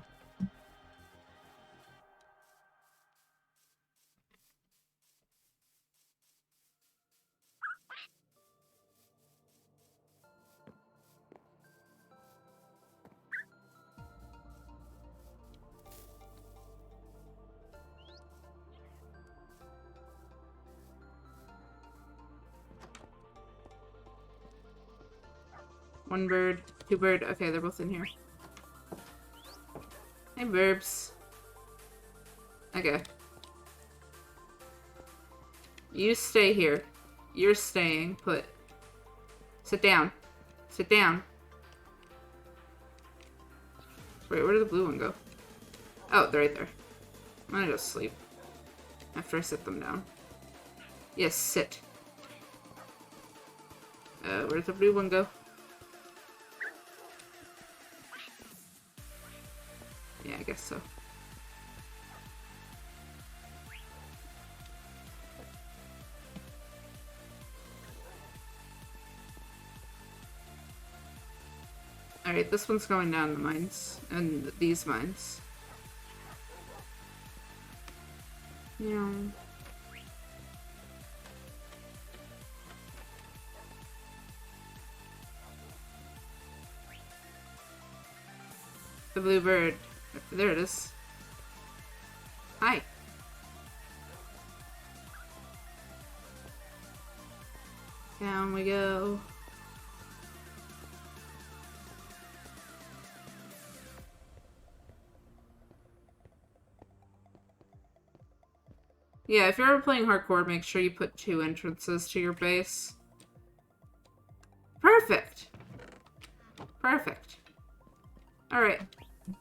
One bird, two bird. Okay, they're both in here. Hey, burbs. Okay. You stay here. You're staying put. Sit down. Sit down. Wait, where did the blue one go? Oh, they're right there. I'm gonna go sleep. After I sit them down. Yes, sit. Where'd the blue one go? Yeah, I guess so. Alright, this one's going down the mines. And these mines. Yeah. The blue bird. There it is. Hi. Down we go. Yeah, if you're ever playing hardcore, make sure you put 2 entrances to your base. Perfect! Perfect. Alright.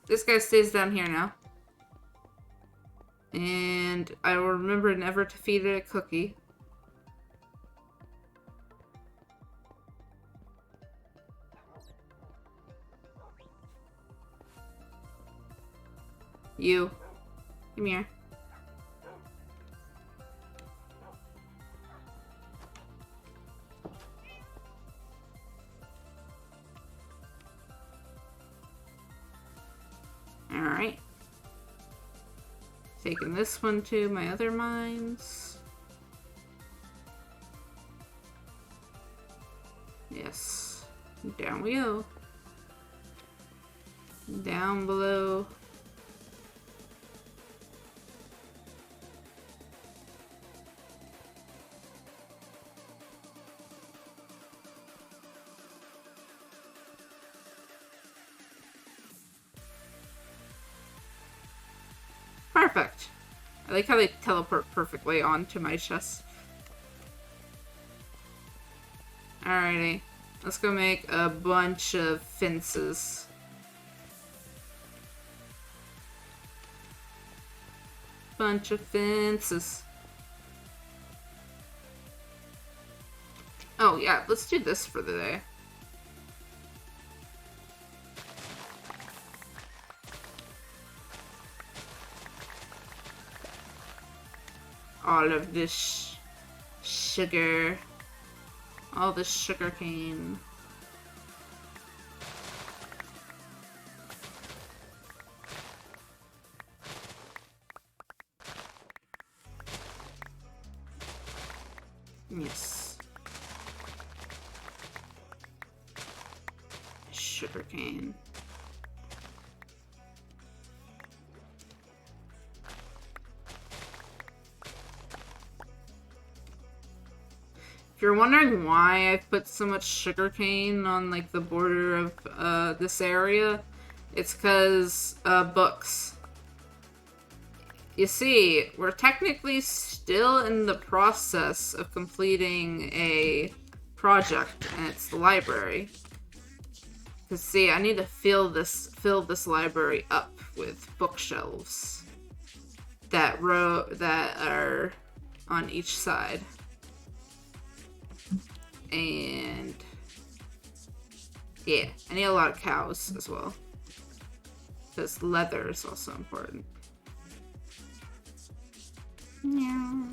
This guy stays down here now. And I will remember never to feed it a cookie. You. Come here. Alright. Taking this one to my other mines. Yes. Down we go. Down below. Perfect. I like how they teleport perfectly onto my chest. Alrighty. Let's go make a bunch of fences. Bunch of fences. Oh yeah, let's do this for the day. All of this sugar. All this sugar cane. Yes. Sugar cane. If you're wondering why I've put so much sugarcane on like the border of this area, it's because books. You see, we're technically still in the process of completing a project, and it's the library. Cause see, I need to fill this library up with bookshelves that are on each side. And yeah, I need a lot of cows as well. Because leather is also important. Yeah.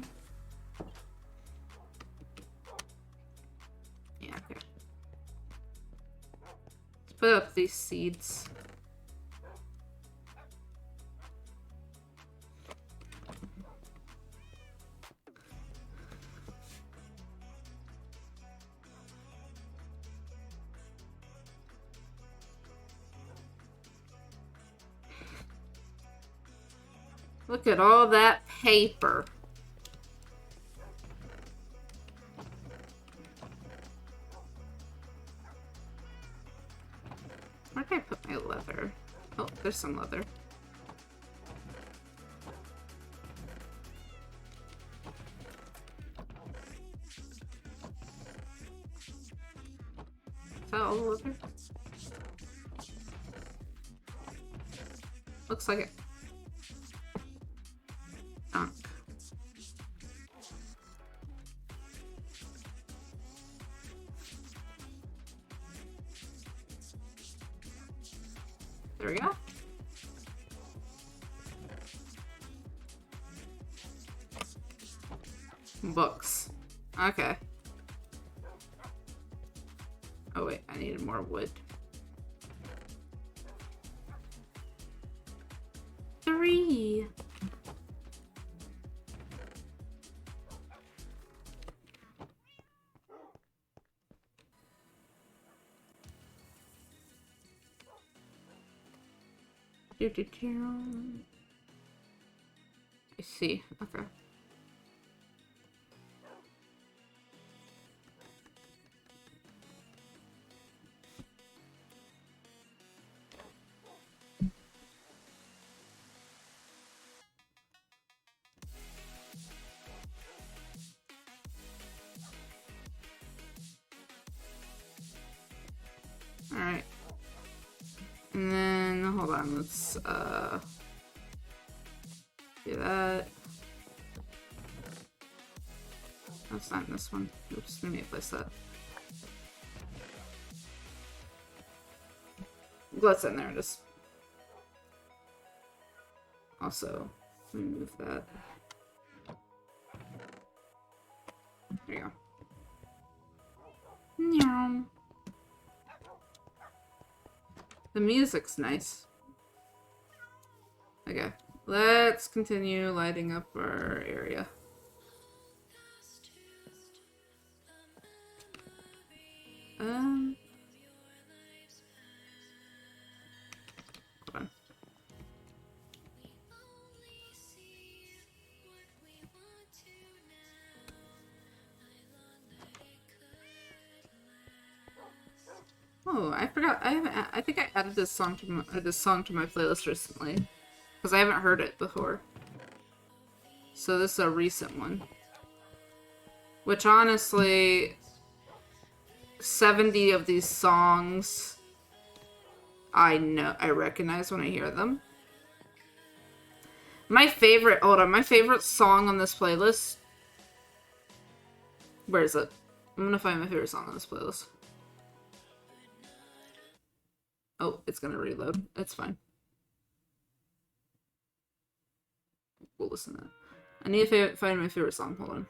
Yeah, okay. Let's put up these seeds. Look at all that paper. Where did I put my leather? Oh, there's some leather. Is that all the leather? Looks like it. Junk. There we go. Books. Okay. Oh wait, I needed more wood. 3. I see. Okay. Alright. And then, hold on, let's, do that. That's not in this one. Oops, let me place that. What's in there? Just also remove that. There you go. Meow. The music's nice. Okay, let's continue lighting up our area. Hold on. Oh, I forgot. I think I added this song to my playlist recently, because I haven't heard it before. So this is a recent one. Which honestly, 70 of these songs I recognize when I hear them. My favorite song on this playlist. Where is it? I'm gonna find my favorite song on this playlist. Oh, it's gonna reload. It's fine. We'll listen to that. I need to find my favorite song. Hold on.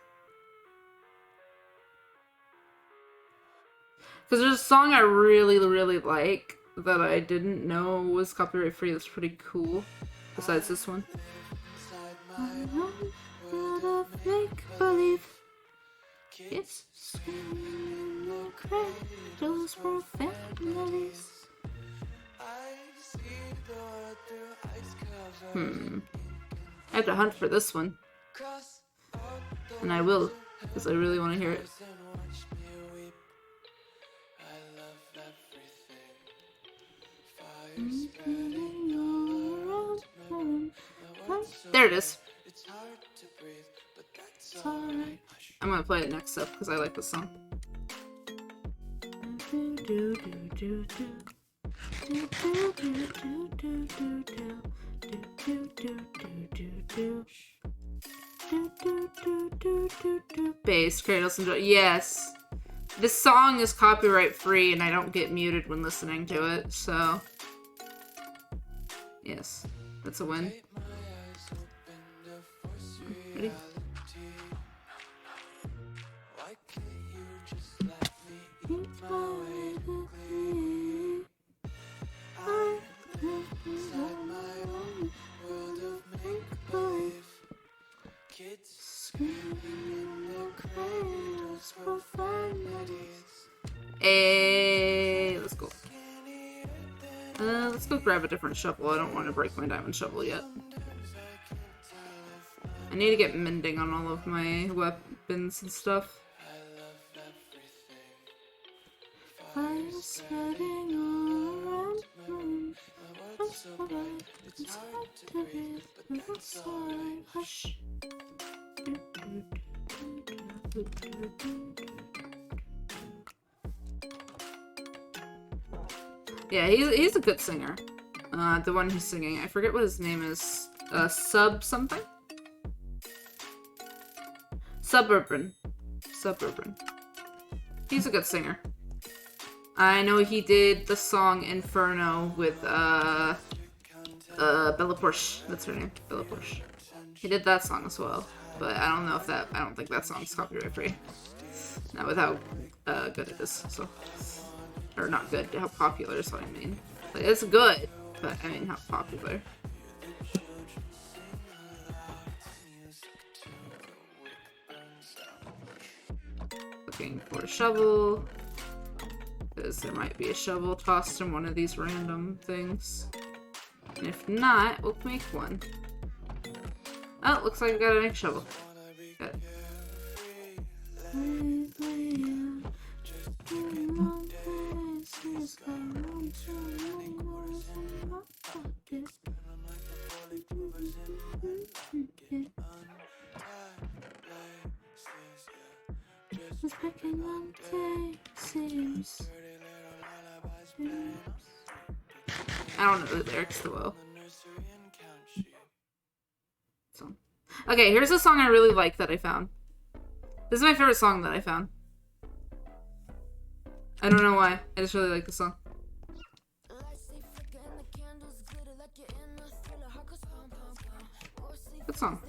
Because there's a song I really, really like that I didn't know was copyright free. That's pretty cool. Besides this one. Make believe it's those profanities. I have to hunt for this one. And I will. because I really want to hear it. There it is. I'm gonna play it next up because I like this song. Bass, Kratos, and yes. This song is copyright free and I don't get muted when listening to it, so yes, that's a win. Ready? Hey, let's go. Let's go grab a different shovel. I don't want to break my diamond shovel yet. I need to get mending on all of my weapons and stuff. I'm spreading around the room. It's hard to breathe, but that's alright. Hush. Yeah, he's a good singer. The one who's singing, I forget what his name is. Sub something? Suburban. He's a good singer. I know he did the song Inferno with Bella Porsche. That's her name, Bella Porsche. He did that song as well, but I don't think that song's copyright free. Not with how good it is. So, or not good, how popular is what I mean. Like, it's good, but I mean how popular. Looking for a shovel, because there might be a shovel tossed in one of these random things. And if not, we'll make one. Oh, looks like I gotta make a shovel. Got it. I don't know the lyrics too well. So. Okay, here's a song I really like that I found. This is my favorite song that I found. I don't know why. I just really like the song. Good song.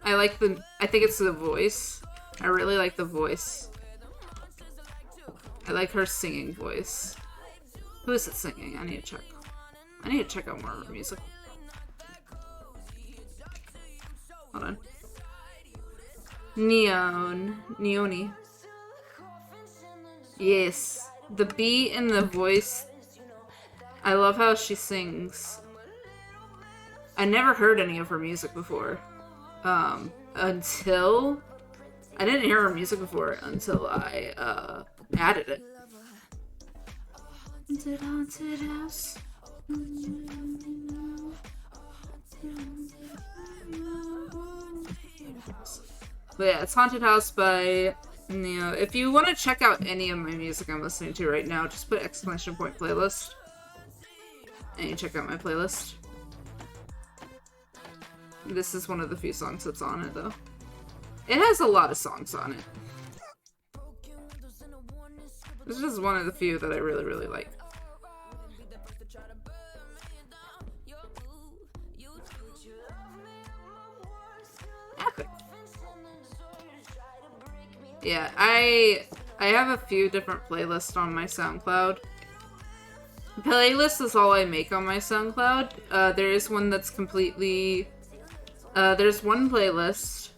I think it's the voice. I really like the voice. I like her singing voice. Who is it singing? I need to check. I need to check out more of her music. Hold on. Neoni. Yes. The beat and the voice. I love how she sings. I never heard any of her music before. Until... I didn't hear her music before until I, added it. Haunted house. But yeah, it's Haunted House by Neo. If you want to check out any of my music I'm listening to right now, just put ! Playlist. And you check out my playlist. This is one of the few songs that's on it, though. It has a lot of songs on it. This is one of the few that I really, really like. Epic. Yeah, I have a few different playlists on my SoundCloud. Playlist is all I make on my SoundCloud. There is one that's completely... there's one playlist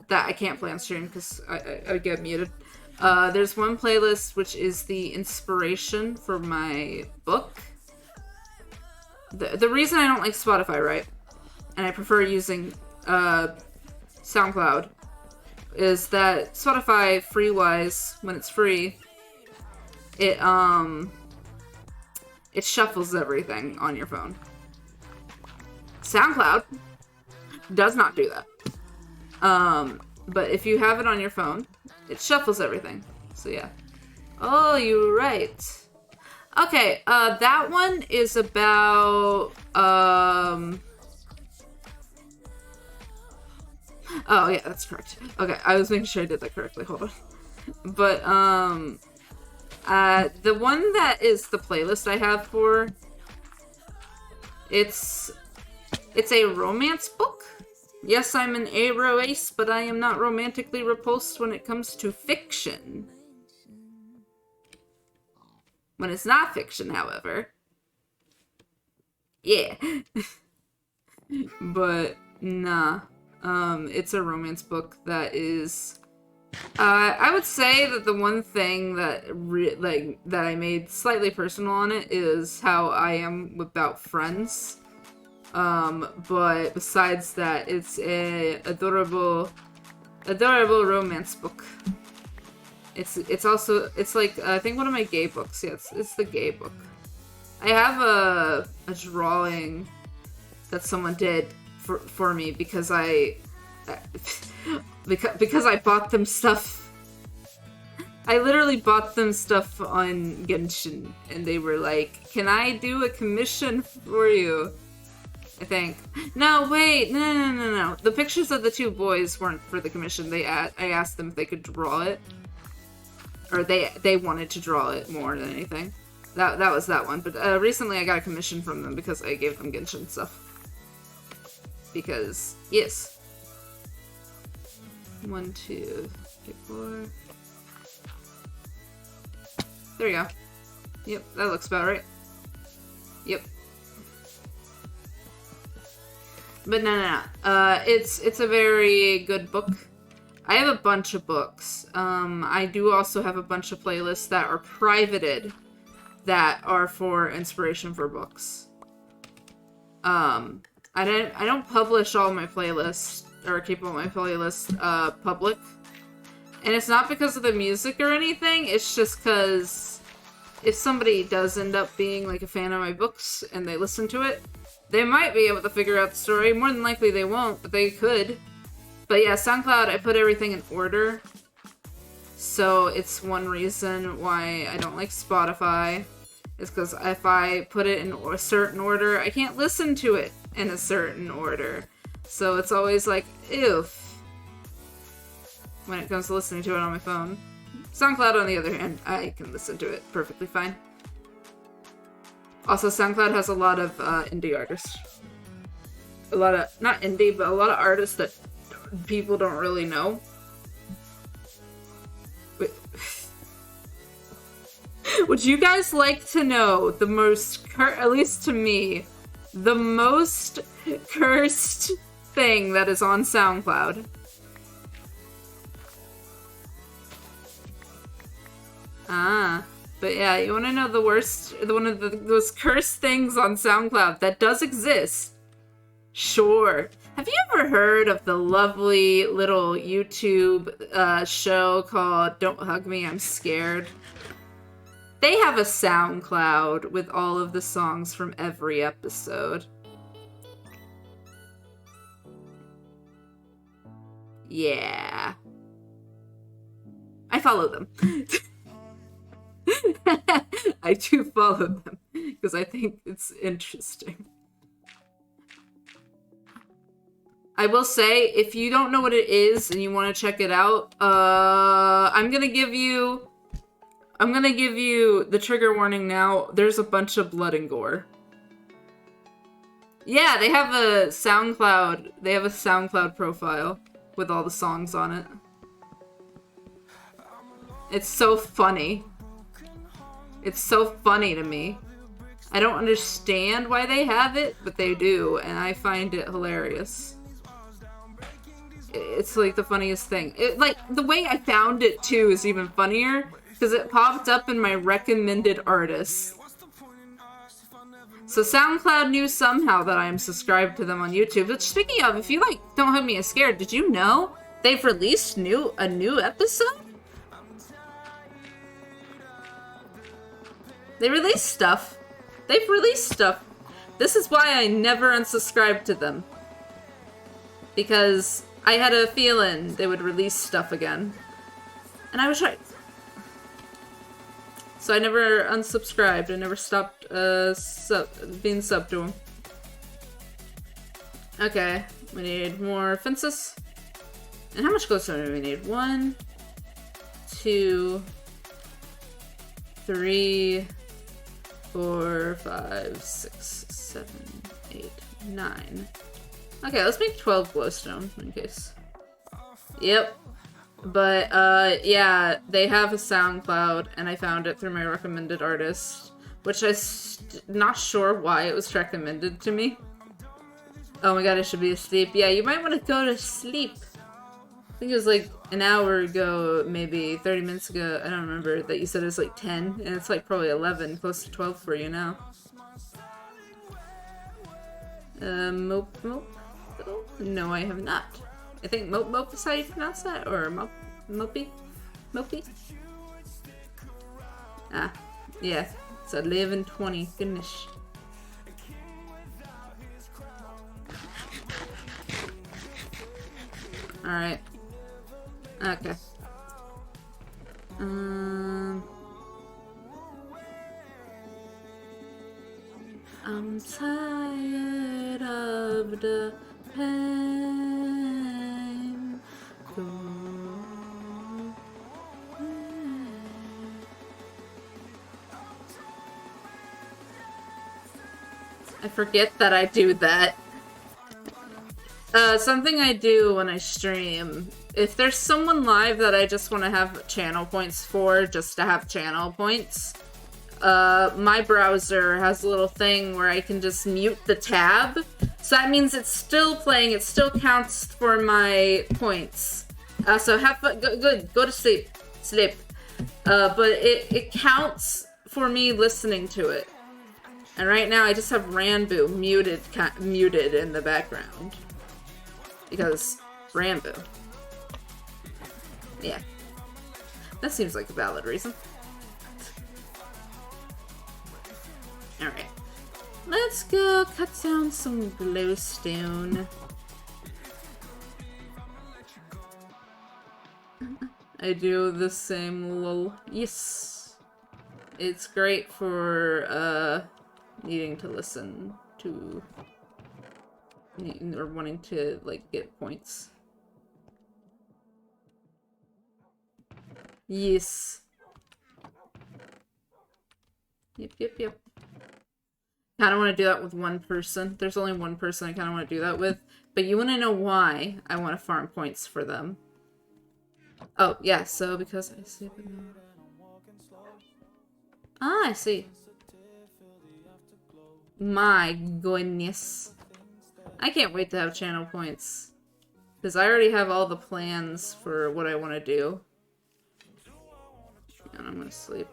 that I can't play on stream because I get muted. There's one playlist which is the inspiration for my book. The reason I don't like Spotify, right, and I prefer using SoundCloud, is that Spotify free-wise, when it's free, it shuffles everything on your phone. SoundCloud does not do that. But if you have it on your phone, it shuffles everything. So yeah. Oh, you're right. Okay, that one is about, oh yeah, that's correct. Okay, I was making sure I did that correctly, hold on. But, the one that is the playlist I have for, it's a romance book. Yes, I'm an aro ace, but I am not romantically repulsed when it comes to fiction. When it's not fiction, however. Yeah. But, nah. It's a romance book that is... I would say that the one thing that that I made slightly personal on it is how I am about friends. But besides that, it's a adorable romance book. It's also, it's like, I think one of my gay books. Yeah, it's the gay book. I have a drawing that someone did for me because because I bought them stuff. I literally bought them stuff on Genshin, and they were like, "Can I do a commission for you?" I think. No, wait, no. The pictures of the two boys weren't for the commission. I asked them if they could draw it, or they wanted to draw it more than anything. That was that one. But recently, I got a commission from them because I gave them Genshin stuff. Because yes. 1, 2, 3, 4. There you go. Yep, that looks about right. Yep. But no. It's a very good book. I have a bunch of books. I do also have a bunch of playlists that are privated that are for inspiration for books. I don't publish all my playlists or keep all my playlists public. And it's not because of the music or anything, it's just because if somebody does end up being like a fan of my books and they listen to it, they might be able to figure out the story. More than likely they won't, but they could. But yeah, SoundCloud, I put everything in order. So it's one reason why I don't like Spotify. Is because if I put it in a certain order, I can't listen to it in a certain order. So it's always like, ew, when it comes to listening to it on my phone. SoundCloud, on the other hand, I can listen to it perfectly fine. Also, SoundCloud has a lot of indie artists. A lot of, not indie, but a lot of artists that people don't really know. Would you guys like to know the most, at least to me, the most cursed thing that is on SoundCloud? But yeah, you want to know the worst, one of those cursed things on SoundCloud that does exist? Sure. Have you ever heard of the lovely little YouTube show called Don't Hug Me, I'm Scared? They have a SoundCloud with all of the songs from every episode. Yeah. I follow them. I do follow them because I think it's interesting. I will say, if you don't know what it is and you want to check it out, I'm gonna give you the trigger warning now. There's a bunch of blood and gore. Yeah, they have a SoundCloud profile with all the songs on it. It's so funny. It's so funny to me. I don't understand why they have it, but they do, and I find it hilarious. It's like the funniest thing. Like, the way I found it too is even funnier, because it popped up in my recommended artists. So SoundCloud knew somehow that I am subscribed to them on YouTube. But speaking of, if you like Don't Hug Me As Scared, did you know they've released a new episode? They release stuff. They've released stuff. This is why I never unsubscribed to them. Because I had a feeling they would release stuff again. And I was right. So I never unsubscribed. I never stopped being sub to them. Okay, we need more fences. And how much glowstone do we need? 1, 2, 3, 4, 5, 6, 7, 8, 9. Okay, let's make 12 glowstone in case. Yep. But, yeah, they have a SoundCloud, and I found it through my recommended artist, which I'm not sure why it was recommended to me. Oh my god, I should be asleep. Yeah, you might want to go to sleep. I think it was like an hour ago, maybe 30 minutes ago, I don't remember, that you said it was like 10, and it's like probably 11, close to 12 for you now. Mope. Oh, no, I have not. I think Mope is how you pronounce that? Or Mopey? Ah, yeah. It's 11:20. Goodness. Alright. Okay. I'm tired of the pain. I forget that I do that. Something I do when I stream, if there's someone live that I just want to have channel points for, just to have channel points, my browser has a little thing where I can just mute the tab. So that means it's still playing, it still counts for my points. So have fun, go to sleep. But it counts for me listening to it. And right now I just have Ranboo muted in the background. Because Ranboo. Yeah. That seems like a valid reason. Alright. Let's go cut down some glowstone. I do the same lol. Yes. It's great for needing to listen to or wanting to like get points. Yes. Yep. Kind of want to do that with one person. There's only one person I kind of want to do that with. But you want to know why I want to farm points for them. Oh, yeah, so because I see... Ah, I see. My goodness. I can't wait to have channel points. Because I already have all the plans for what I want to do. And I'm going to sleep.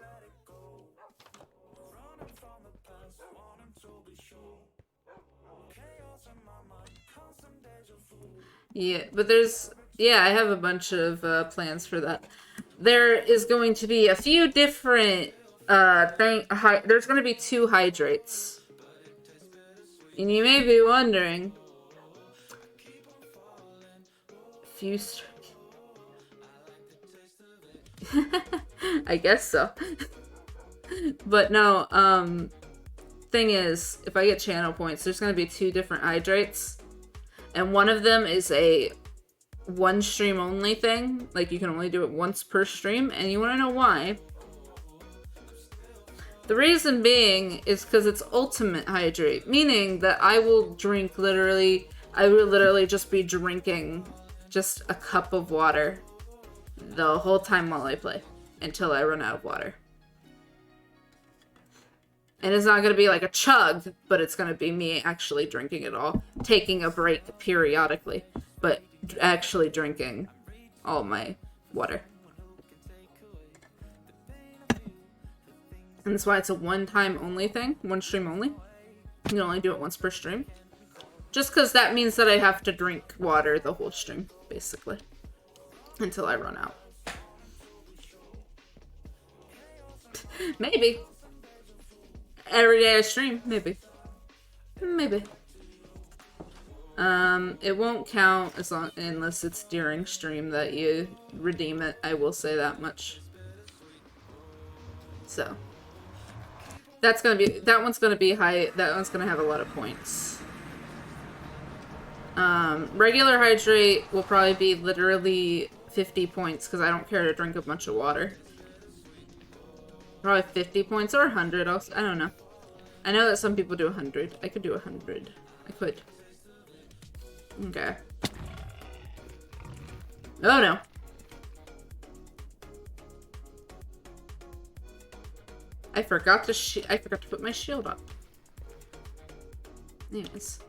Yeah, but there's... Yeah, I have a bunch of plans for that. There is going to be a few different there's going to be 2 hydrates. And you may be wondering... I guess so. But no, thing is, if I get channel points, there's going to be 2 different hydrates. And one of them is a 1 stream only thing. Like, you can only do it once per stream. And you want to know why? The reason being is because it's ultimate hydrate. Meaning that I will literally just be drinking just a cup of water the whole time while I play. Until I run out of water. And it's not going to be like a chug, but it's going to be me actually drinking it all. Taking a break periodically, but actually drinking all my water. And that's why it's a one-time only thing, 1 stream only. You can only do it once per stream. Just because that means that I have to drink water the whole stream, basically. Until I run out. Maybe. Every day I stream, maybe. Maybe. It won't count unless it's during stream that you redeem it. I will say that much. So. That one's gonna be high, that one's gonna have a lot of points. Regular hydrate will probably be literally 50 points because I don't care to drink a bunch of water. Probably 50 points or 100. I don't know. I know that some people do 100. I could do 100. I could. Okay. Oh no. I forgot to put my shield up. Anyways.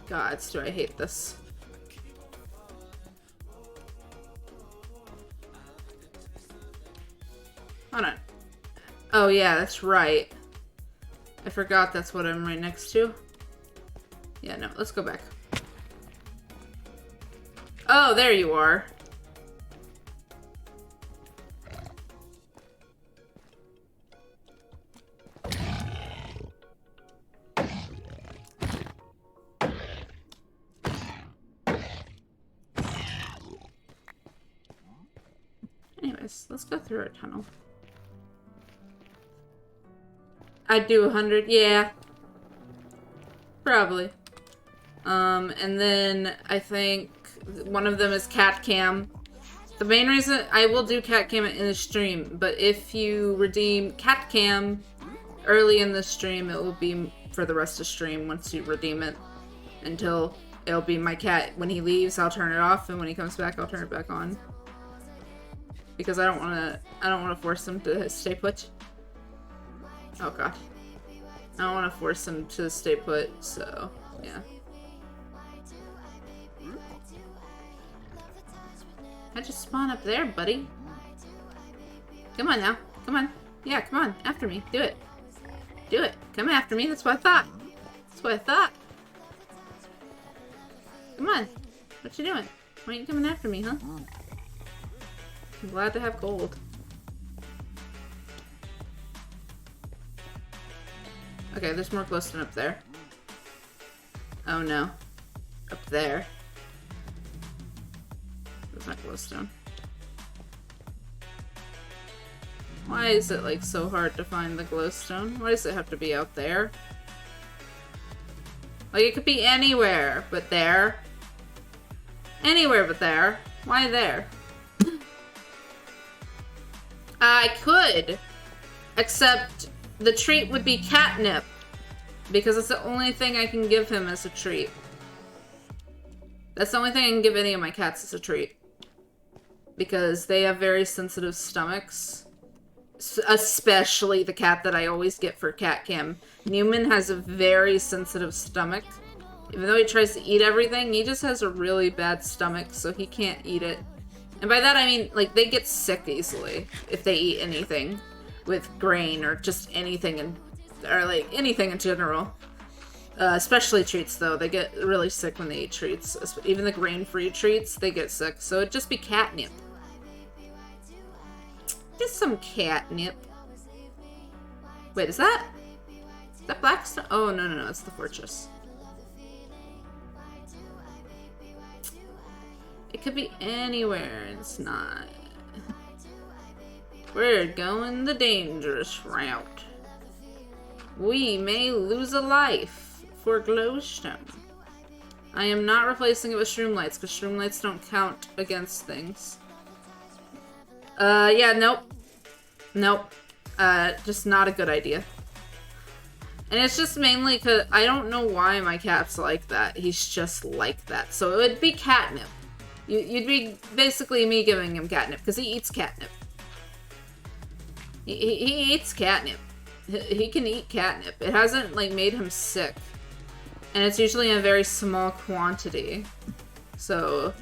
Gods, do I hate this. Hold on. Oh yeah, that's right. I forgot that's what I'm right next to. Yeah, no, let's go back. Oh, there you are. Anyways, let's go through our tunnel. I'd do 100, yeah. Probably. And then I think one of them is cat cam. The main reason I will do cat cam in the stream, but if you redeem cat cam early in the stream, it will be for the rest of stream once you redeem it. Until it'll be my cat. When he leaves, I'll turn it off, and when he comes back, I'll turn it back on. Because I don't wanna force him to stay put. Oh god. I don't want to force him to stay put, so, yeah. I just spawn up there, buddy. Come on now. Come on. Yeah, come on. After me. Do it. Do it. Come after me. That's what I thought. That's what I thought. Come on. What you doing? Why ain't you coming after me, huh? I'm glad to have gold. Okay, there's more glowstone up there. Oh no. Up there. There's not glowstone. Why is it like so hard to find the glowstone? Why does it have to be out there? Like it could be anywhere but there. Anywhere but there. Why there? I could. Except the treat would be catnip. Because it's the only thing I can give him as a treat. That's the only thing I can give any of my cats as a treat. Because they have very sensitive stomachs. Especially the cat that I always get for cat cam. Newman has a very sensitive stomach. Even though he tries to eat everything, he just has a really bad stomach, so he can't eat it. And by that I mean, like, they get sick easily if they eat anything with grain or just anything, or like anything in general. Especially treats, though. They get really sick when they eat treats. Even the grain-free treats, they get sick. So it'd just be catnip. Just some catnip. Wait, is that Blackstone? Oh, no, no, no. It's the fortress. It could be anywhere, and it's not. We're going the dangerous route. We may lose a life for glowstone. I am not replacing it with shroomlights, because shroomlights don't count against things. Yeah, nope. Nope. Just not a good idea. And it's just mainly because I don't know why my cat's like that. He's just like that. So it would be catnip. You'd be basically me giving him catnip, because he eats catnip. He eats catnip. He can eat catnip. It hasn't, like, made him sick. And it's usually in a very small quantity. So,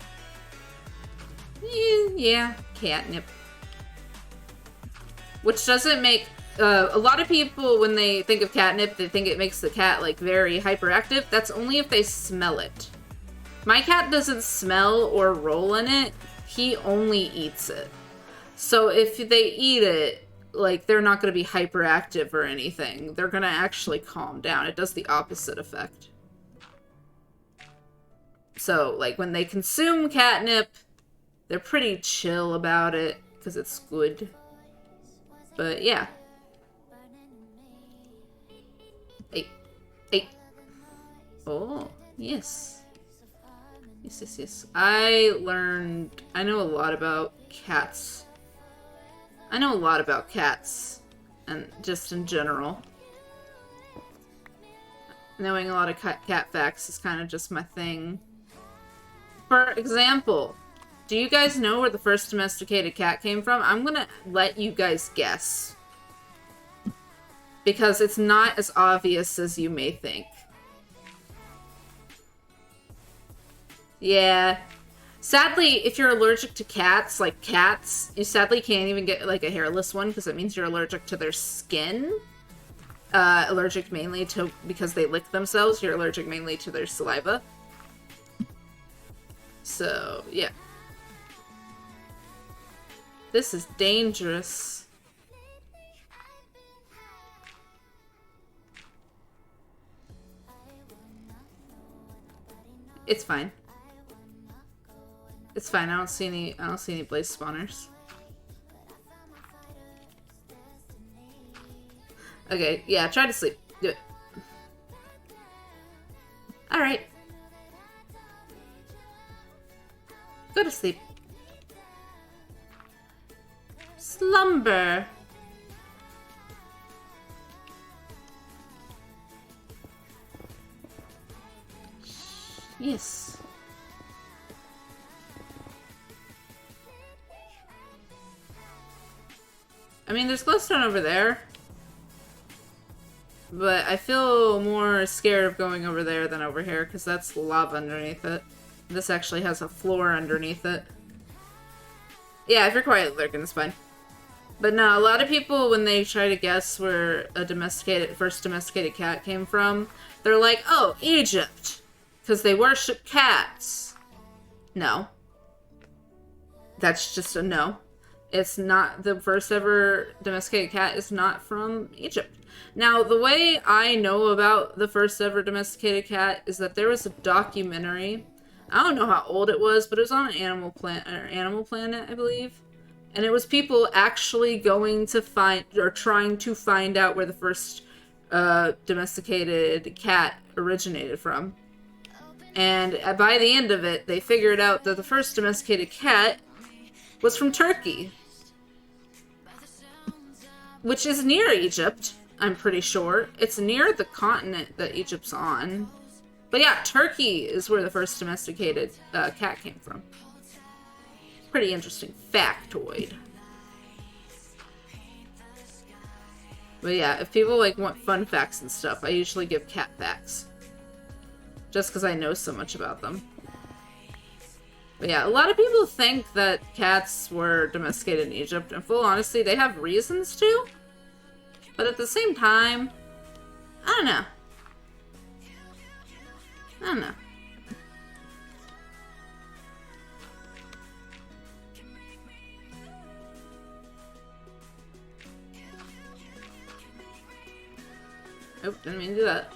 Yeah, catnip. Which doesn't make... a lot of people, when they think of catnip, they think it makes the cat, like, very hyperactive. That's only if they smell it. My cat doesn't smell or roll in it. He only eats it. So if they eat it, like, they're not going to be hyperactive or anything. They're going to actually calm down. It does the opposite effect. So, like, when they consume catnip, they're pretty chill about it, because it's good. But, yeah. Hey. Oh, yes. Yes. I know a lot about cats. I know a lot about cats, and just in general. Knowing a lot of cat facts is kind of just my thing. For example, do you guys know where the first domesticated cat came from? I'm gonna let you guys guess. Because it's not as obvious as you may think. Yeah. Sadly, if you're allergic to cats, like cats, you sadly can't even get like a hairless one because it means you're allergic to their skin. Allergic mainly to, because they lick themselves, you're allergic mainly to their saliva. So, yeah. This is dangerous. It's fine. It's fine. I don't see any blaze spawners. Okay, yeah, try to sleep. Do it. Alright. Go to sleep. Slumber. Yes. I mean, there's glowstone over there. But I feel more scared of going over there than over here, because that's lava underneath it. This actually has a floor underneath it. Yeah, if you're quiet lurking, it's fine. But no, a lot of people, when they try to guess where a first domesticated cat came from, they're like, oh, Egypt! Because they worship cats. No. That's just a no. It's not, the first ever domesticated cat is not from Egypt. Now, the way I know about the first ever domesticated cat is that there was a documentary. I don't know how old it was, but it was on Animal Planet, I believe. And it was people actually going to find, or trying to find out where the first domesticated cat originated from. And by the end of it, they figured out that the first domesticated cat was from Turkey. Which is near Egypt, I'm pretty sure. It's near the continent that Egypt's on. But yeah, Turkey is where the first domesticated cat came from. Pretty interesting factoid. But yeah, if people like want fun facts and stuff, I usually give cat facts. Just because I know so much about them. But yeah, a lot of people think that cats were domesticated in Egypt, and full honesty, they have reasons to. But at the same time, I don't know. Oh, didn't mean to do that.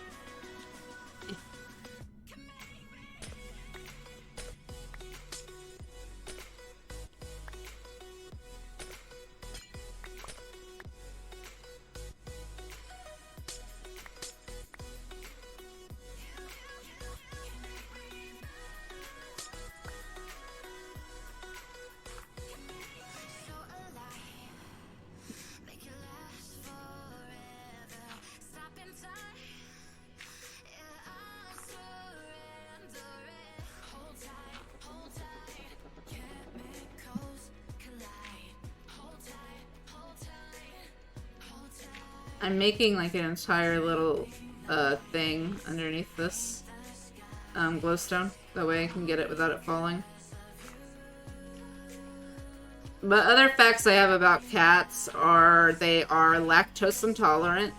I'm making like an entire little thing underneath this glowstone. That way I can get it without it falling. But other facts I have about cats are they are lactose intolerant.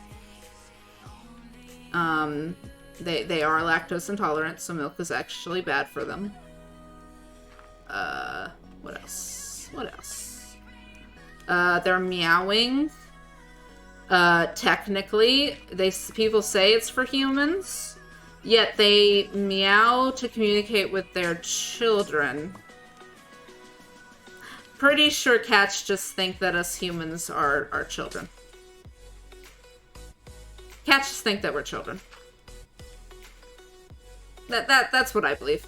They are lactose intolerant, so milk is actually bad for them. What else? What else? They're meowing. Technically, people say it's for humans, yet they meow to communicate with their children. Pretty sure cats just think that us humans are our children. Cats just think that we're children. That's what I believe.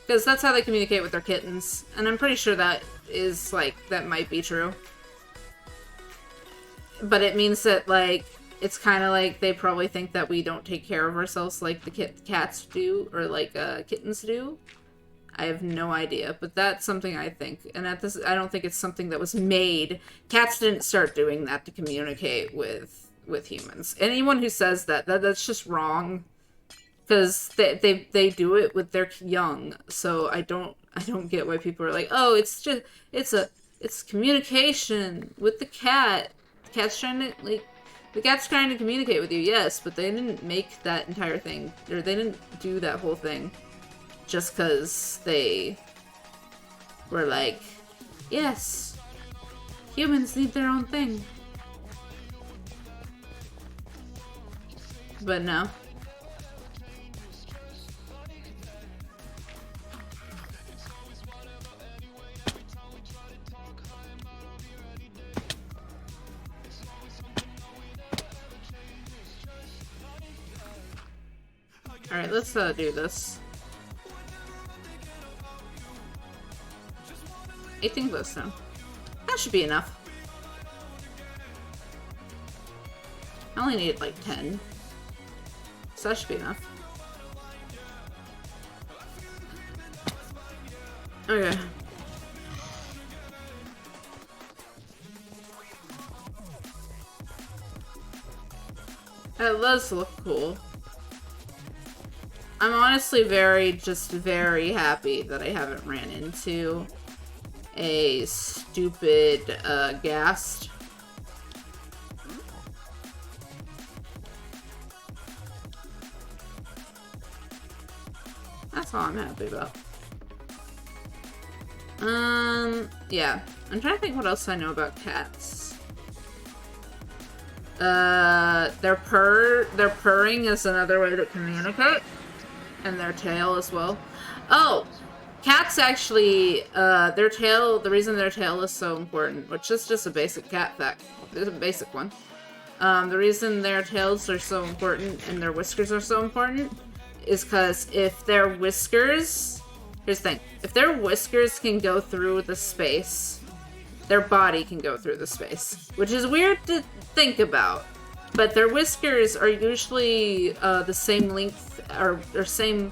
Because that's how they communicate with their kittens. And I'm pretty sure that is, like, that might be true. But it means that, like, it's kind of like they probably think that we don't take care of ourselves like the cats do, or like kittens do. I have no idea, but that's something I think. And at this, I don't think it's something that was made. Cats didn't start doing that to communicate with humans. Anyone who says that's just wrong. Because they do it with their young, so I don't get why people are like, oh, it's communication with the cat. The cat's trying to communicate with you, yes, but they didn't make that entire thing, or they didn't do that whole thing just because they were like, yes, humans need their own thing. But no. Alright, let's do this. 18 glowstone. That should be enough. I only need like 10. So that should be enough. Okay. That does look cool. I'm honestly just very happy that I haven't ran into a stupid ghast. That's all I'm happy about. Yeah. I'm trying to think what else I know about cats. Their purring is another way to communicate. And their tail as well. Oh! Cats actually, their tail, the reason their tail is so important, which is just a basic cat fact. It's a basic one. The reason their tails are so important and their whiskers are so important is because if their whiskers... Here's the thing. If their whiskers can go through the space, their body can go through the space. Which is weird to think about. But their whiskers are usually the same length, or the same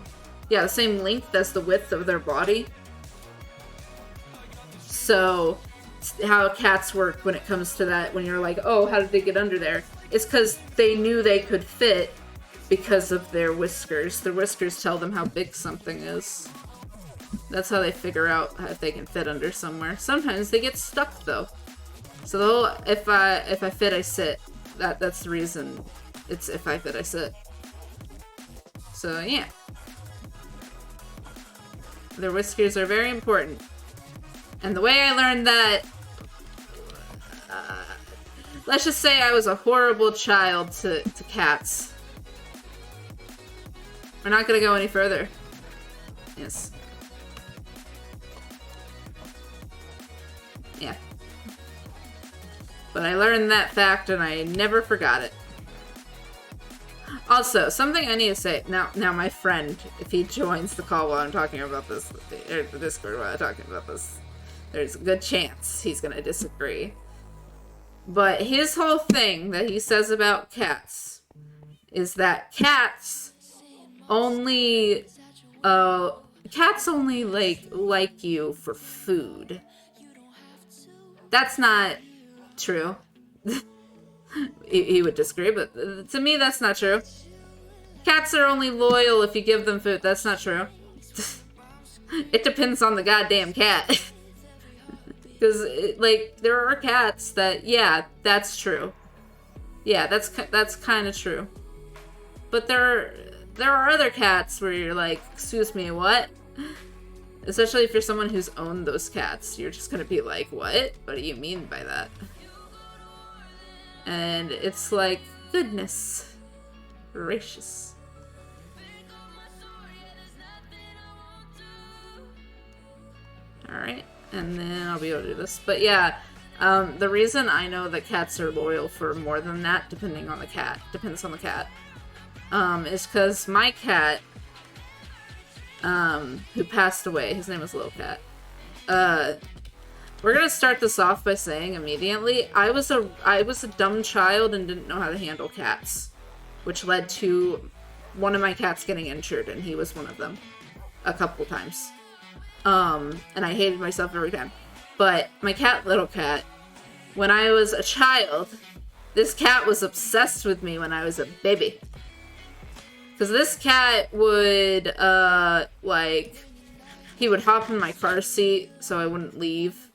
length as the width of their body. So, how cats work when it comes to that, when you're like, oh, how did they get under there? It's because they knew they could fit because of their whiskers. Their whiskers tell them how big something is. That's how they figure out if they can fit under somewhere. Sometimes they get stuck, though. So the whole, if I fit, I sit. That's the reason. It's if I fit, I sit. So, yeah. Their whiskers are very important. And the way I learned that... let's just say I was a horrible child to cats. We're not gonna go any further. Yes. Yeah. But I learned that fact and I never forgot it. Also, something I need to say. Now my friend, if he joins the call while I'm talking about this, or the Discord while I'm talking about this, there's a good chance he's gonna disagree. But his whole thing that he says about cats is that cats only like you for food. That's not true. He would disagree, but to me that's not true. Cats are only loyal if you give them food. That's not true. It depends on the goddamn cat. Because, like, there are cats that, yeah, that's true. Yeah, that's kind of true. But there are other cats where you're like, excuse me, what? Especially if you're someone who's owned those cats. You're just gonna be like, what? What do you mean by that? And it's like, goodness gracious. Alright, and then I'll be able to do this. But yeah, the reason I know that cats are loyal for more than that, depends on the cat, is because my cat, who passed away, his name was Lil Cat, we're gonna start this off by saying immediately, I was a dumb child and didn't know how to handle cats, which led to one of my cats getting injured, and he was one of them, a couple times. And I hated myself every time. But my cat, Little Cat, when I was a child, this cat was obsessed with me when I was a baby. Because this cat would, he would hop in my car seat so I wouldn't leave.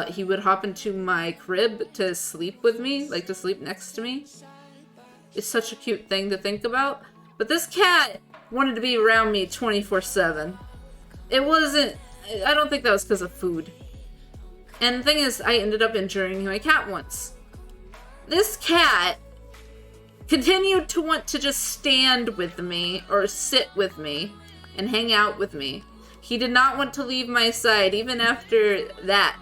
He would hop into my crib to sleep with me, like to sleep next to me. It's such a cute thing to think about. But this cat wanted to be around me 24/7. It wasn't, I don't think that was because of food. And the thing is, I ended up injuring my cat once. This cat continued to want to just stand with me or sit with me and hang out with me. He did not want to leave my side even after that.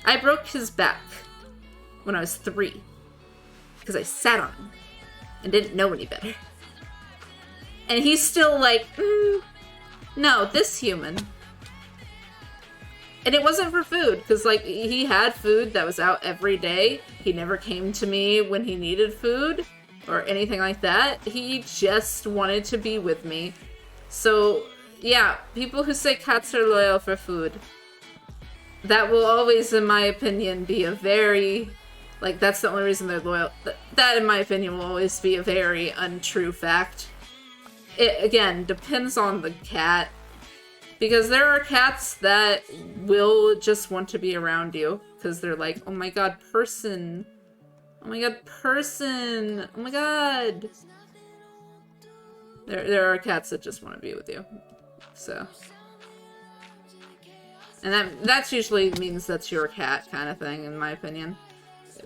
I broke his back when I was 3 because I sat on him and didn't know any better. And he's still like, no, this human. And it wasn't for food, because, like, he had food that was out every day. He never came to me when he needed food or anything like that. He just wanted to be with me. So, yeah, people who say cats are loyal for food, that will always, in my opinion, be a very, like, that's the only reason they're loyal. That, in my opinion, will always be a very untrue fact. It, again, depends on the cat. Because there are cats that will just want to be around you. Because they're like, oh my god, person. Oh my god, person. Oh my god. There are cats that just want to be with you. So. And that usually means that's your cat kind of thing, in my opinion.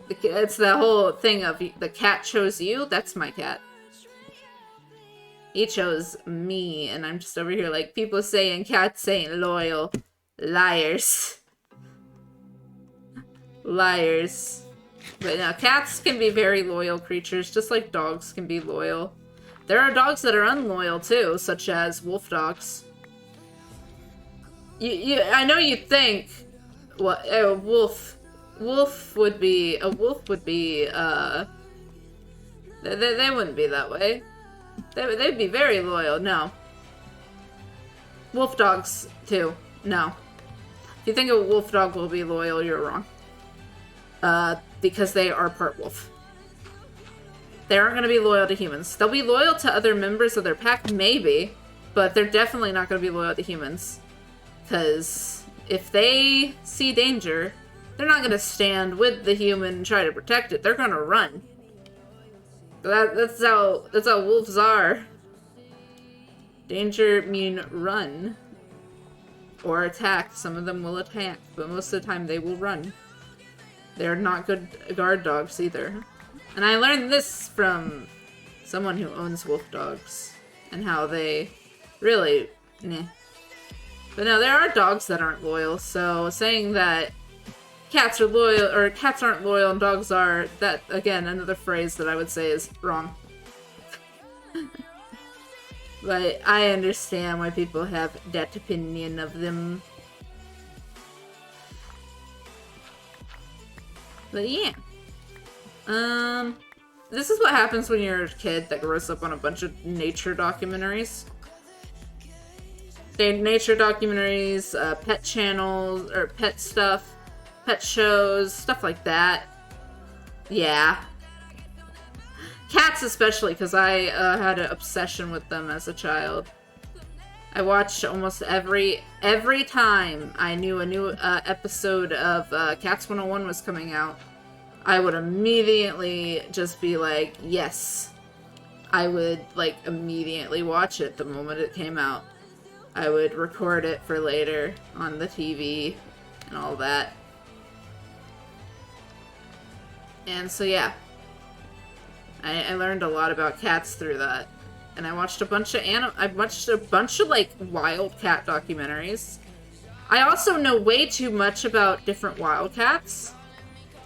It's the whole thing of the cat chose you, that's my cat. He chose me, and I'm just over here like, people saying cats ain't loyal. Liars. Liars. But no, cats can be very loyal creatures, just like dogs can be loyal. There are dogs that are unloyal too, such as wolf dogs. I know you think, what, a wolf would be, they wouldn't be that way. They'd be very loyal. No. Wolf dogs, too. No. If you think a wolf dog will be loyal, you're wrong. Because they are part wolf. They aren't going to be loyal to humans. They'll be loyal to other members of their pack, maybe. But they're definitely not going to be loyal to humans. Because if they see danger, they're not going to stand with the human and try to protect it. They're going to run. That's how wolves are. Danger mean run. Or attack. Some of them will attack, but most of the time they will run. They're not good guard dogs either. And I learned this from someone who owns wolf dogs. And how they really, meh. But no, there are dogs that aren't loyal, so saying that cats are loyal, or cats aren't loyal and dogs are, that, again, another phrase that I would say is wrong. But I understand why people have that opinion of them. But yeah. This is what happens when you're a kid that grows up on a bunch of nature documentaries. Nature documentaries, pet channels, or pet stuff, pet shows, stuff like that. Yeah. Cats especially, because I had an obsession with them as a child. I watched almost every time I knew a new episode of Cats 101 was coming out. I would immediately just be like, yes. I would, like, immediately watch it the moment it came out. I would record it for later on the TV and all that. And so, yeah. I learned a lot about cats through that. And I watched a bunch of, like, wild cat documentaries. I also know way too much about different wild cats.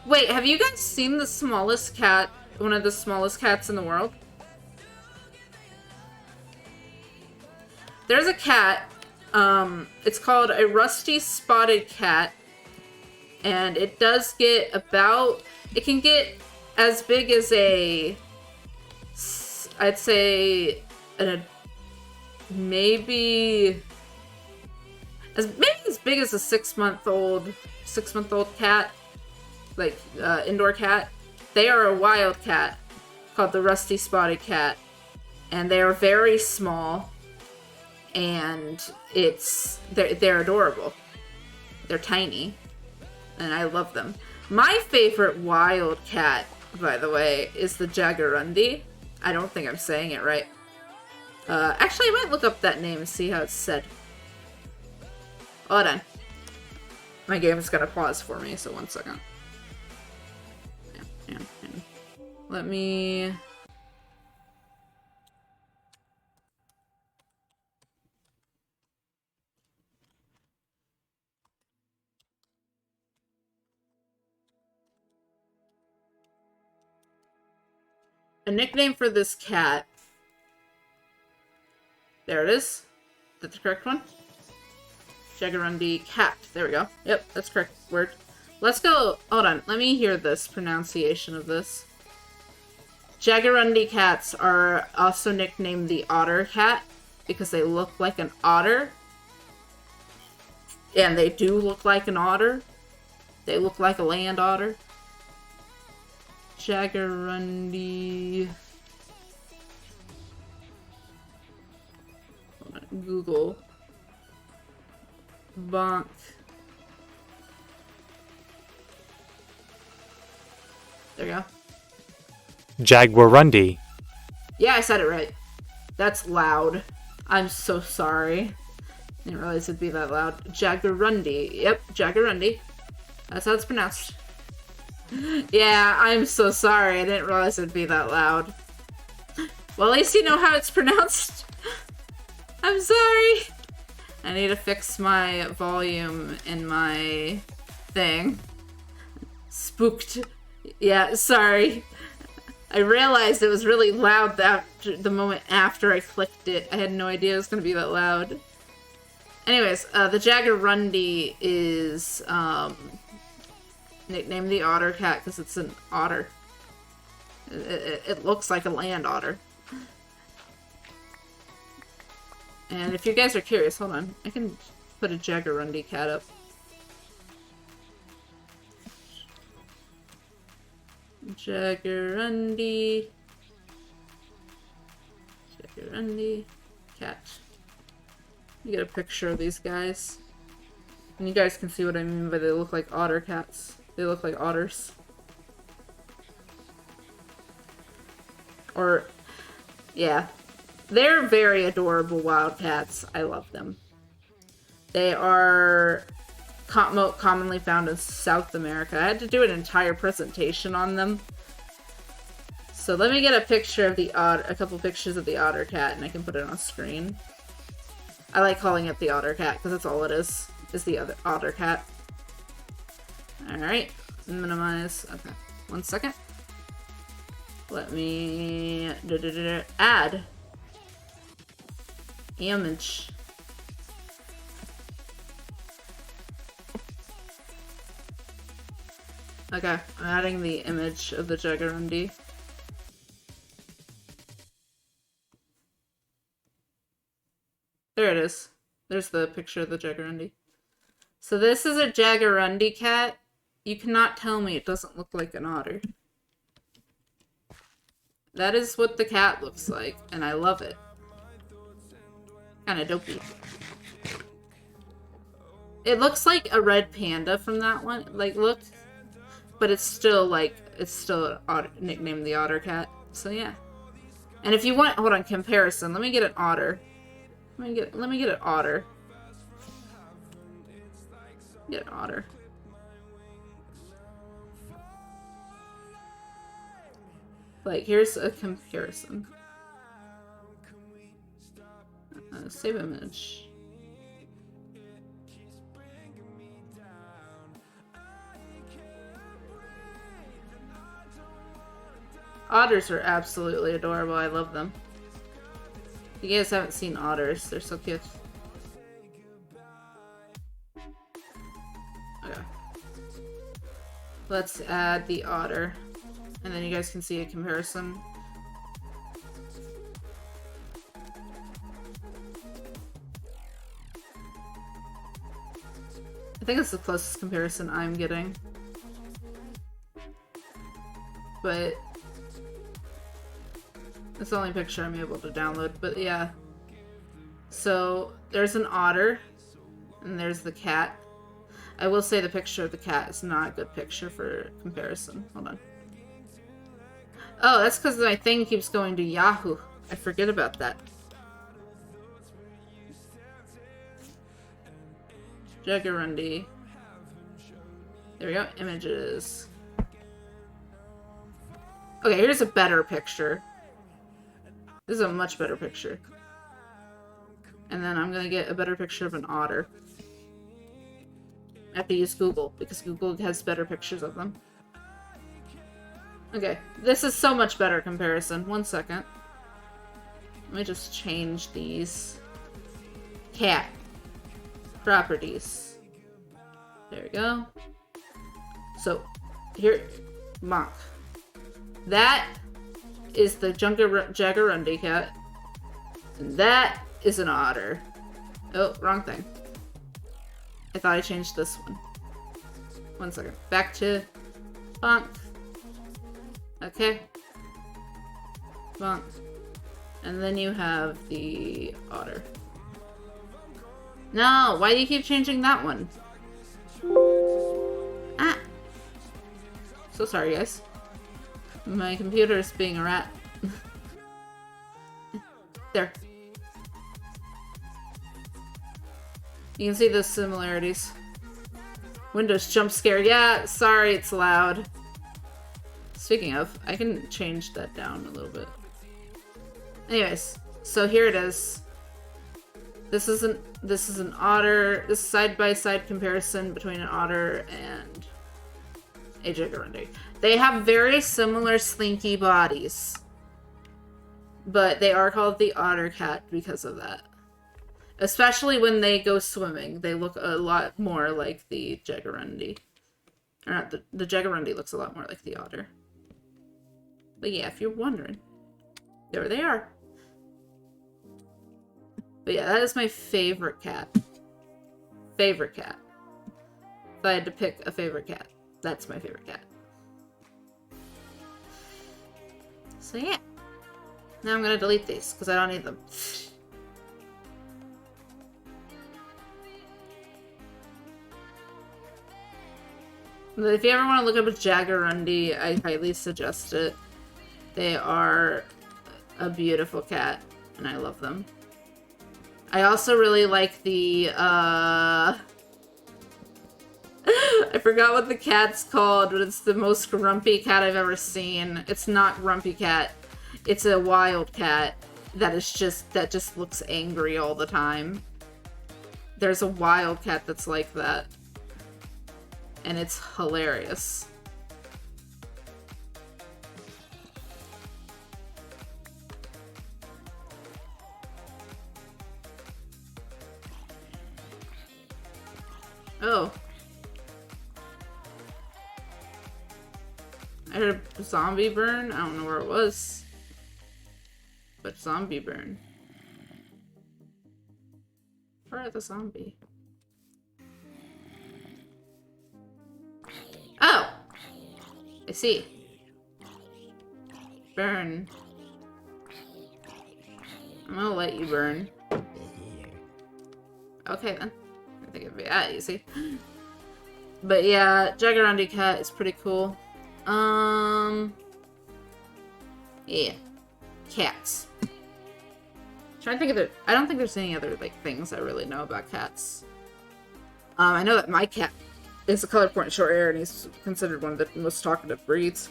Wait, have you guys seen the smallest cat, one of the smallest cats in the world? There's a cat, it's called a rusty spotted cat, and it does get about, it can get as big as a, I'd say, maybe as big as a 6-month-old cat, like, indoor cat. They are a wild cat called the rusty spotted cat, and they are very small. And they're adorable. They're tiny. And I love them. My favorite wild cat, by the way, is the Jaguarundi. I don't think I'm saying it right. Actually, I might look up that name and see how it's said. Hold on. My game is gonna pause for me, so 1 second. Yeah. Let me... A nickname for this cat. There it is. That's the correct one. Jaguarundi cat. There we go. Yep, that's correct word. Let's go. Hold on. Let me hear this pronunciation of this. Jaguarundi cats are also nicknamed the otter cat because they look like an otter. And they do look like an otter. They look like a land otter. Jaguarundi. Google. Bonk. There you go. Jaguarundi. Yeah, I said it right. That's loud. I'm so sorry. Didn't realize it'd be that loud. Jaguarundi. Yep, Jaguarundi. That's how it's pronounced. Yeah, I'm so sorry. I didn't realize it'd be that loud. Well, at least you know how it's pronounced. I'm sorry. I need to fix my volume in my thing. Spooked. Yeah, sorry. I realized it was really loud the moment after I clicked it. I had no idea it was going to be that loud. Anyways, the Jaguarundi is nicknamed the otter cat because it's an otter. It looks like a land otter. And if you guys are curious, hold on. I can put a Jaguarundi cat up. Jaguarundi cat. You get a picture of these guys. And you guys can see what I mean by they look like otter cats. They look like otters. Or, yeah. They're very adorable wild cats. I love them. They are commonly found in South America. I had to do an entire presentation on them. So let me get a picture of a couple pictures of the otter cat, and I can put it on screen. I like calling it the otter cat because that's all it is the otter cat. Alright, minimize. Okay, 1 second. Let me add image. Okay, I'm adding the image of the Jaguarundi. There it is. There's the picture of the Jaguarundi. So this is a Jaguarundi cat. You cannot tell me it doesn't look like an otter. That is what the cat looks like, and I love it. Kind of dopey. It looks like a red panda from that one. Like, look. But it's still, like, it's still nicknamed the Otter Cat. So, yeah. And if you want, hold on, comparison. Let me get an otter. Let me get an otter. Get an otter. Like, here's a comparison. Save image. Otters are absolutely adorable. I love them. You guys haven't seen otters. They're so cute. Okay. Let's add the otter. And then you guys can see a comparison. I think it's the closest comparison I'm getting. But it's the only picture I'm able to download, but yeah. So there's an otter, and there's the cat. I will say the picture of the cat is not a good picture for comparison. Hold on. Oh, that's because my thing keeps going to Yahoo. I forget about that. Jagarundi. There we go. Images. Okay, here's a better picture. This is a much better picture. And then I'm gonna get a better picture of an otter. I have to use Google, because Google has better pictures of them. Okay, this is so much better comparison. 1 second. Let me just change these. Cat. Properties. There we go. So, here, Monk. That is the Jagarundi cat. And that is an otter. Oh, wrong thing. I thought I changed this one. 1 second. Back to Bonk. Okay. Bonk. And then you have the otter. No, why do you keep changing that one? Ah. So sorry, guys. My computer is being a rat. There. You can see the similarities. Windows jump scare. Yeah, sorry, it's loud. Speaking of, I can change that down a little bit. Anyways, so here it is. This is an otter. This side-by-side comparison between an otter and a Jagarundi. They have very similar slinky bodies, but they are called the otter cat because of that. Especially when they go swimming, they look a lot more like the Jagarundi. Or not, the Jagarundi looks a lot more like the otter. But yeah, if you're wondering, there they are. But yeah, that is my favorite cat. Favorite cat. If I had to pick a favorite cat, that's my favorite cat. So yeah. Now I'm gonna delete these, because I don't need them. But if you ever want to look up a Jagarundi, I highly suggest it. They are a beautiful cat, and I love them. I also really like the, I forgot what the cat's called, but it's the most grumpy cat I've ever seen. It's not Grumpy Cat. It's a wild cat that just looks angry all the time. There's a wild cat that's like that. And it's hilarious. Oh. I heard a zombie burn. I don't know where it was. But zombie burn. Where are the zombie? Oh! I see. Burn. I'm gonna let you burn. Okay then. I think it'd be that easy. But yeah, Jaguarundi cat is pretty cool. Yeah. Cats. Trying to think of it. I don't think there's any other like things I really know about cats. I know that my cat is a color point short hair and he's considered one of the most talkative breeds.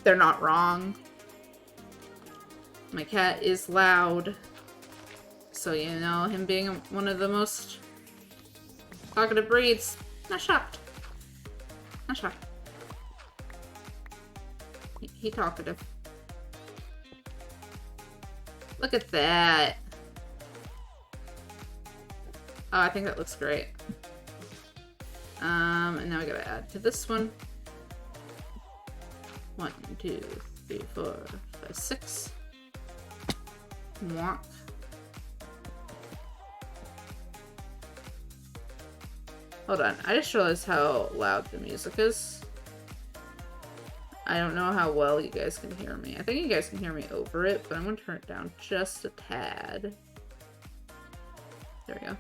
They're not wrong. My cat is loud. So, you know, him being one of the most talkative breeds, not shocked. Not shocked. He talkative. Look at that. Oh, I think that looks great. And now we gotta add to this one. 1, 2, 3, 4, 5, 6. Walk. Hold on, I just realized how loud the music is. I don't know how well you guys can hear me. I think you guys can hear me over it, but I'm gonna turn it down just a tad. There we go.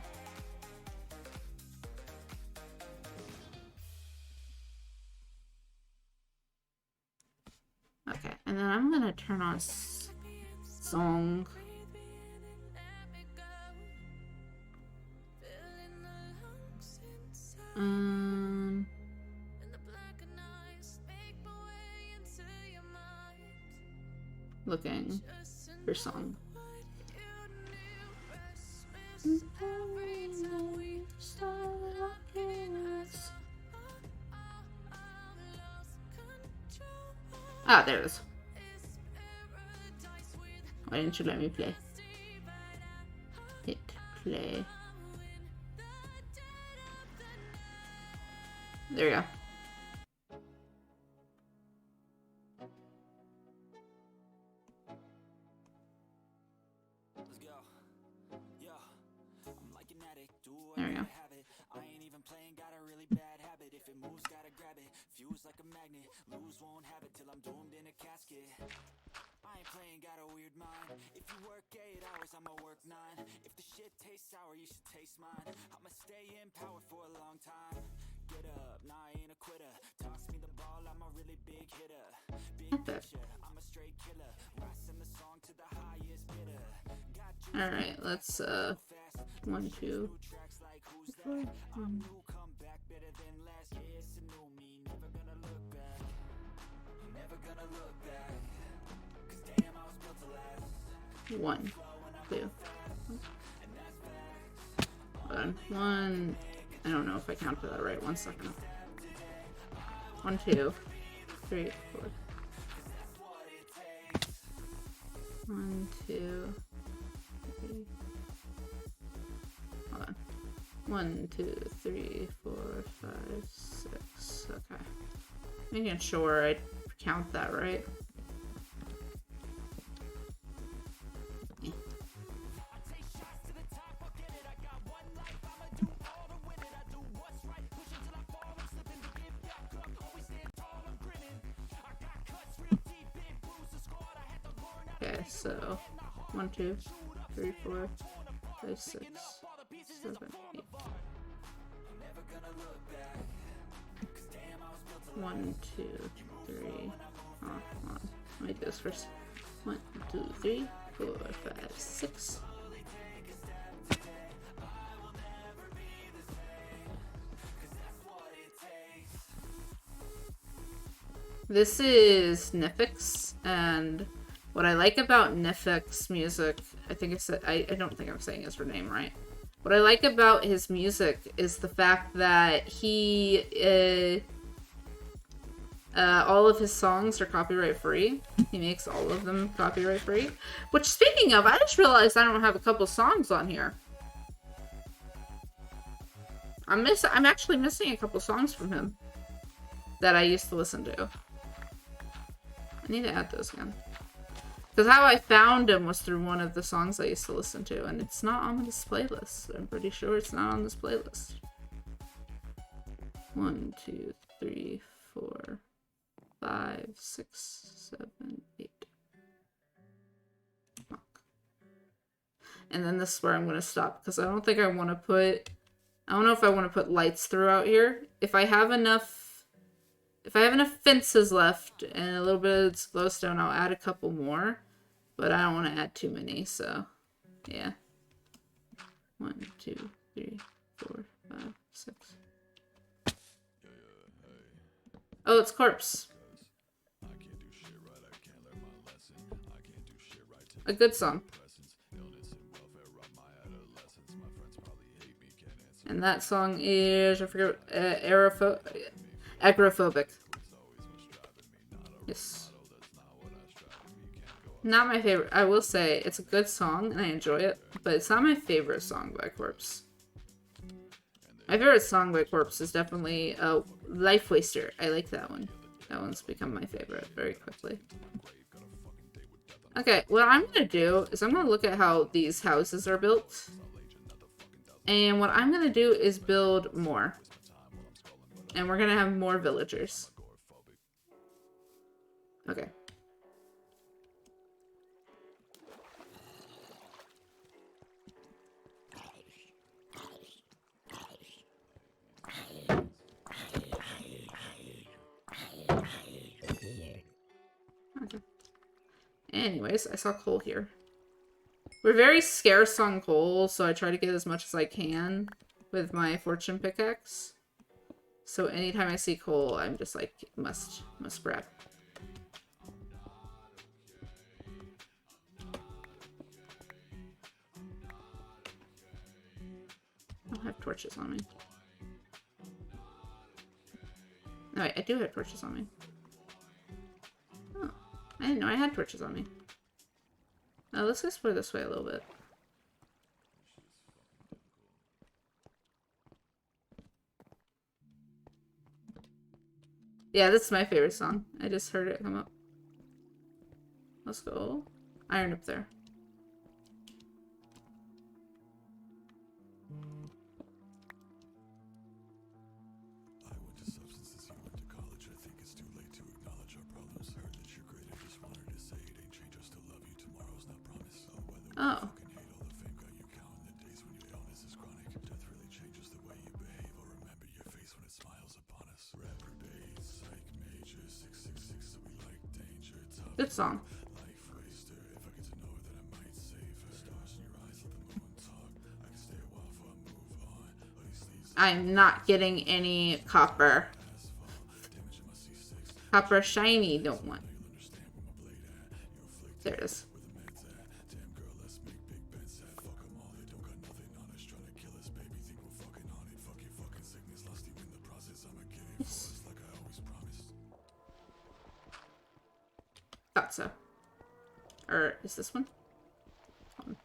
Okay, and then I'm gonna turn on song. Looking for song. Ah, there it is. Why didn't you let me play? Hit play. There we go. There we go. I ain't even playing, got a really bad habit. If it moves, gotta grab it. Fuse like a magnet. Lose, won't have it till I'm doomed in a casket. I ain't playing, got a weird mind. If you work 8 hours, I'ma work 9. If the shit tastes sour, you should taste mine. I'ma stay in power for a long time. Get up, nah, I ain't a quitter. Toss me the ball, I'm a really big hitter. Big picture, I'm a straight killer. Rising the song to the highest bidder. Alright, let's 1, 2. One, two. Hold on. 1. I don't know if I counted that right. 1 second. 1, 2, 3, 4. 1, 2, 3. Hold on. 1, 2, 3, 4, 5, 6. Okay. Making sure I count that right. Okay, so 1, 2, 3, 4, 5, 6, 7, 8. 1, 2, 3. Oh, hold on. Let me do this first. 1, 2, 3, 4, 5, 6. This is Nifix, and what I like about Nifix music, I think it's I don't think I'm saying his name right. What I like about his music is the fact that he all of his songs are copyright free. He makes all of them copyright free. Which, speaking of, I just realized I don't have a couple songs on here. I'm actually missing a couple songs from him that I used to listen to. I need to add those again. Because how I found him was through one of the songs I used to listen to, and it's not on this playlist. I'm pretty sure it's not on this playlist. 1, 2, 3, 4, 5, 6, 7, 8. And then this is where I'm going to stop, because I don't think I want to put... I don't know if I want to put lights throughout here. If I have enough fences left and a little bit of glowstone, I'll add a couple more. But I don't want to add too many, so yeah. 1, 2, 3, 4, 5, 6. Oh, it's Corpse. A good song. And that song is, I forget, agoraphobic. Yes. Not my favorite. I will say, it's a good song, and I enjoy it, but it's not my favorite song by Corpse. My favorite song by Corpse is definitely Life Waster. I like that one. That one's become my favorite very quickly. Okay, what I'm going to do is I'm going to look at how these houses are built. And what I'm going to do is build more. And we're going to have more villagers. Okay. Anyways, I saw coal here. We're very scarce on coal, so I try to get as much as I can with my fortune pickaxe. So anytime I see coal, I'm just like, must grab. I don't have torches on me. No, wait, I do have torches on me. Oh, I didn't know I had torches on me. Let's explore this way a little bit. Yeah, this is my favorite song. I just heard it come up. Let's go. Iron up there. Oh. Good song. I'm not getting any copper. Copper shiny, don't want. There it is. Yes. Thought so. Or is this one? No.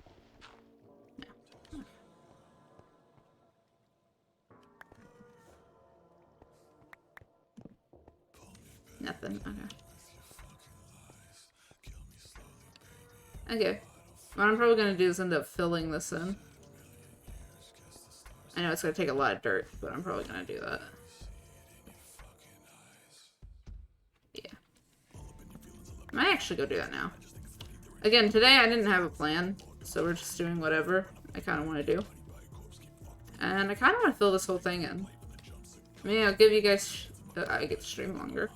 Nothing. Okay. Okay. What I'm probably gonna do is end up filling this in. I know it's gonna take a lot of dirt, but I'm probably gonna do that. Yeah. I might actually go do that now. Again, today I didn't have a plan, so we're just doing whatever I kind of want to do. And I kind of want to fill this whole thing in. Maybe I'll give you guys... I get to stream longer.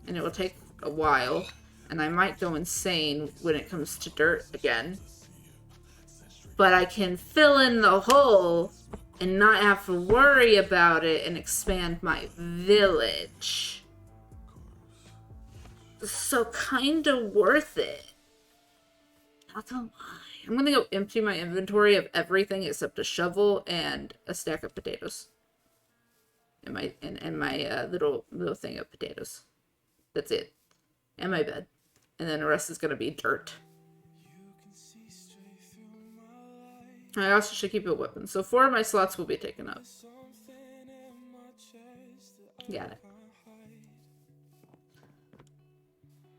And it will take a while. And I might go insane when it comes to dirt again. But I can fill in the hole and not have to worry about it and expand my village. So kinda worth it. Not gonna lie. I'm gonna go empty my inventory of everything except a shovel and a stack of potatoes. And my little thing of potatoes. That's it. And my bed. And then the rest is gonna be dirt. I also should keep a weapon. So 4 of my slots will be taken up. Got it.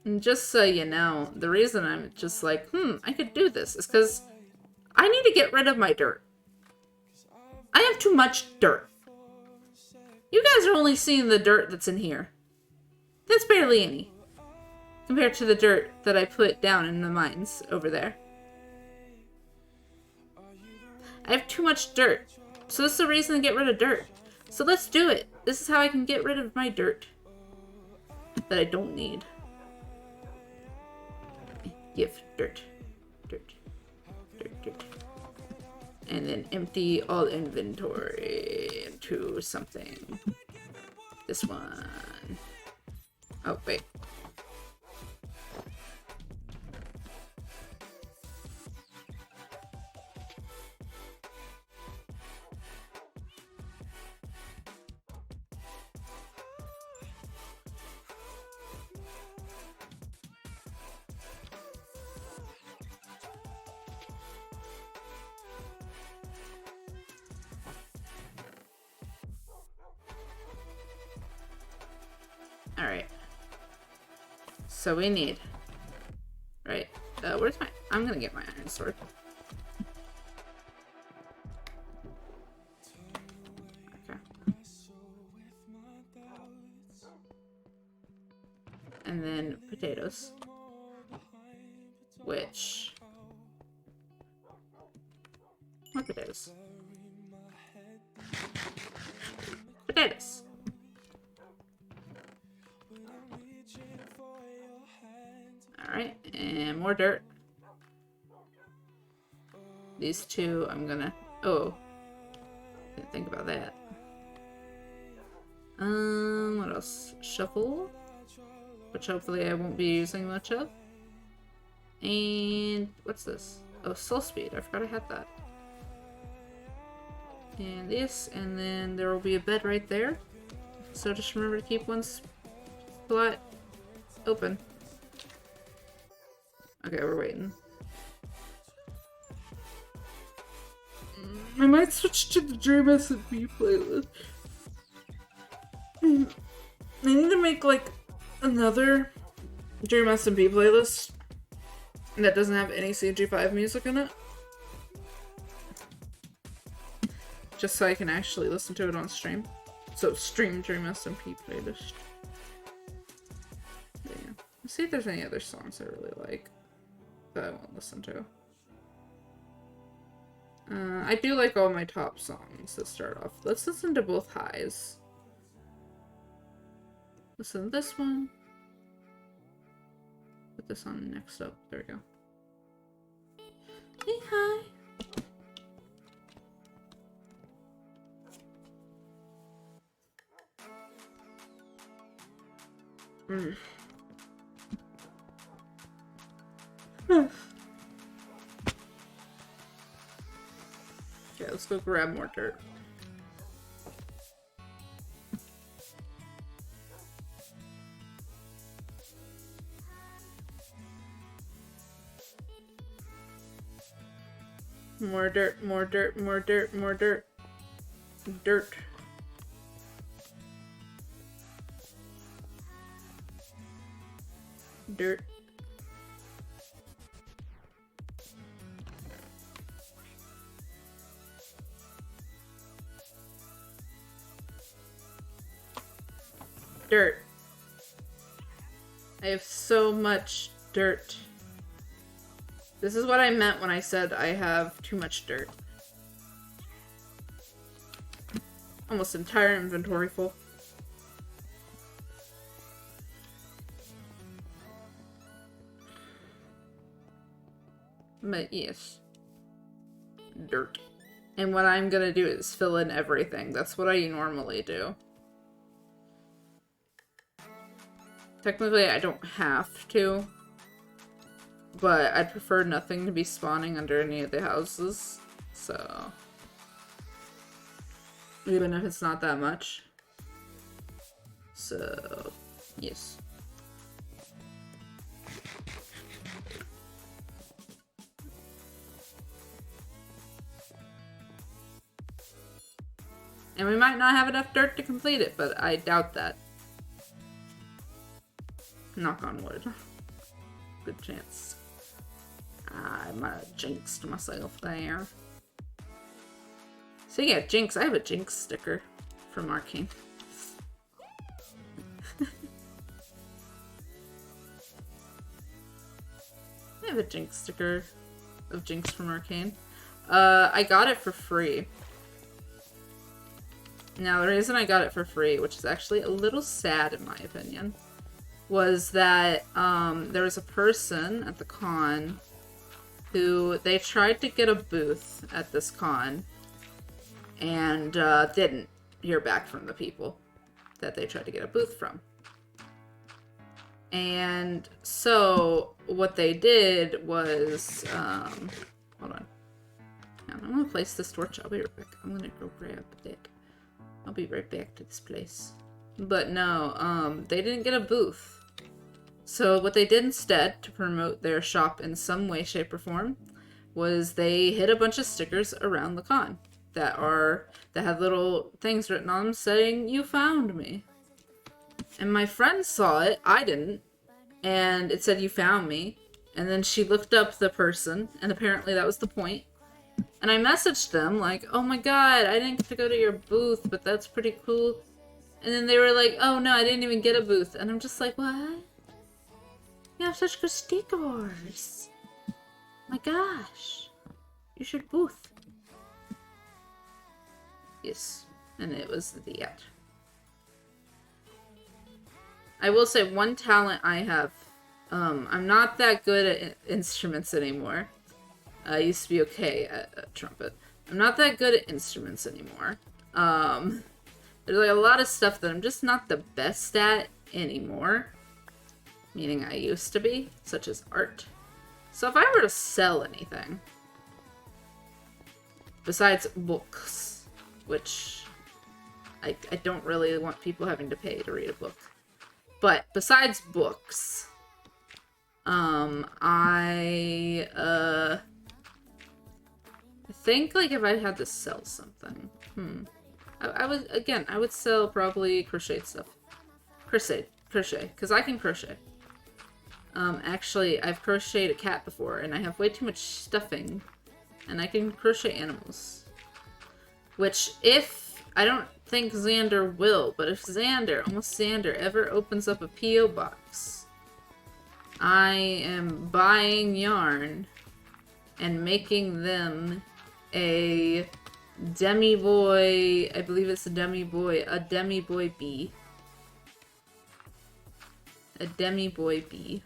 And just so you know, the reason I'm just like, I could do this is because I need to get rid of my dirt. I have too much dirt. You guys are only seeing the dirt that's in here. That's barely any. Compared to the dirt that I put down in the mines over there. I have too much dirt. So this is the reason to get rid of dirt. So let's do it. This is how I can get rid of my dirt that I don't need. Give dirt. Dirt. Dirt, dirt. And then empty all inventory into something. This one. Oh, wait. Alright. So we need... Right. Where's my... I'm gonna get my iron sword. Okay. And then potatoes. Which... More potatoes. Potatoes. Alright, and more dirt. These two, I'm gonna... Oh. Didn't think about that. What else? Shuffle. Which hopefully I won't be using much of. And... what's this? Oh, soul speed. I forgot I had that. And this, and then there will be a bed right there. So just remember to keep one spot open. Okay, we're waiting. I might switch to the Dream SMP playlist. I need to make like another Dream SMP playlist that doesn't have any CG5 music in it. Just so I can actually listen to it on stream. So stream Dream SMP playlist. Yeah. Let's see if there's any other songs I really like that I won't listen to. I do like all my top songs that start off. Let's listen to both highs. Listen to this one. Put this on next up. There we go. Hey, hi. Okay, let's go grab more dirt. More dirt, more dirt, more dirt, more dirt. Dirt. Dirt. Dirt. I have so much dirt. This is what I meant when I said I have too much dirt. Almost entire inventory full. But yes. Dirt. And what I'm gonna do is fill in everything. That's what I normally do. Technically, I don't have to. But I'd prefer nothing to be spawning under any of the houses. So... even if it's not that much. So... yes. And we might not have enough dirt to complete it, but I doubt that. Knock on wood. Good chance. I might have jinxed myself there. So yeah, Jinx. I have a Jinx sticker from Arcane. I have a Jinx sticker of Jinx from Arcane. I got it for free. Now, the reason I got it for free, which is actually a little sad in my opinion, was that there was a person at the con who they tried to get a booth at this con and didn't hear back from the people that they tried to get a booth from. And so what they did was, hold on. Now, I'm gonna place this torch. I'll be right back. I'm gonna go grab it. I'll be right back to this place. But no, they didn't get a booth. So what they did instead to promote their shop in some way, shape, or form was they hid a bunch of stickers around the con that had little things written on them saying, "You found me." And my friend saw it, I didn't, and it said, "You found me." And then she looked up the person, and apparently that was the point. And I messaged them like, "Oh my god, I didn't get to go to your booth, but that's pretty cool." And then they were like, "Oh no, I didn't even get a booth." And I'm just like, "What? You have such good stickers. My gosh. You should booth." Yes. And it was the end. I will say one talent I have. I'm not that good at instruments anymore. I used to be okay at trumpet. I'm not that good at instruments anymore. There's like a lot of stuff that I'm just not the best at anymore. Meaning I used to be, such as art. So if I were to sell anything, besides books, which I don't really want people having to pay to read a book. But besides books, I think like if I had to sell something, I would sell probably crocheted stuff. Crochet, because I can crochet. Actually, I've crocheted a cat before, and I have way too much stuffing, and I can crochet animals. Which, I don't think Xander will, but if Xander ever opens up a P.O. box, I am buying yarn and making them a Demi Boy, I believe it's a Demi Boy bee. A Demi Boy bee.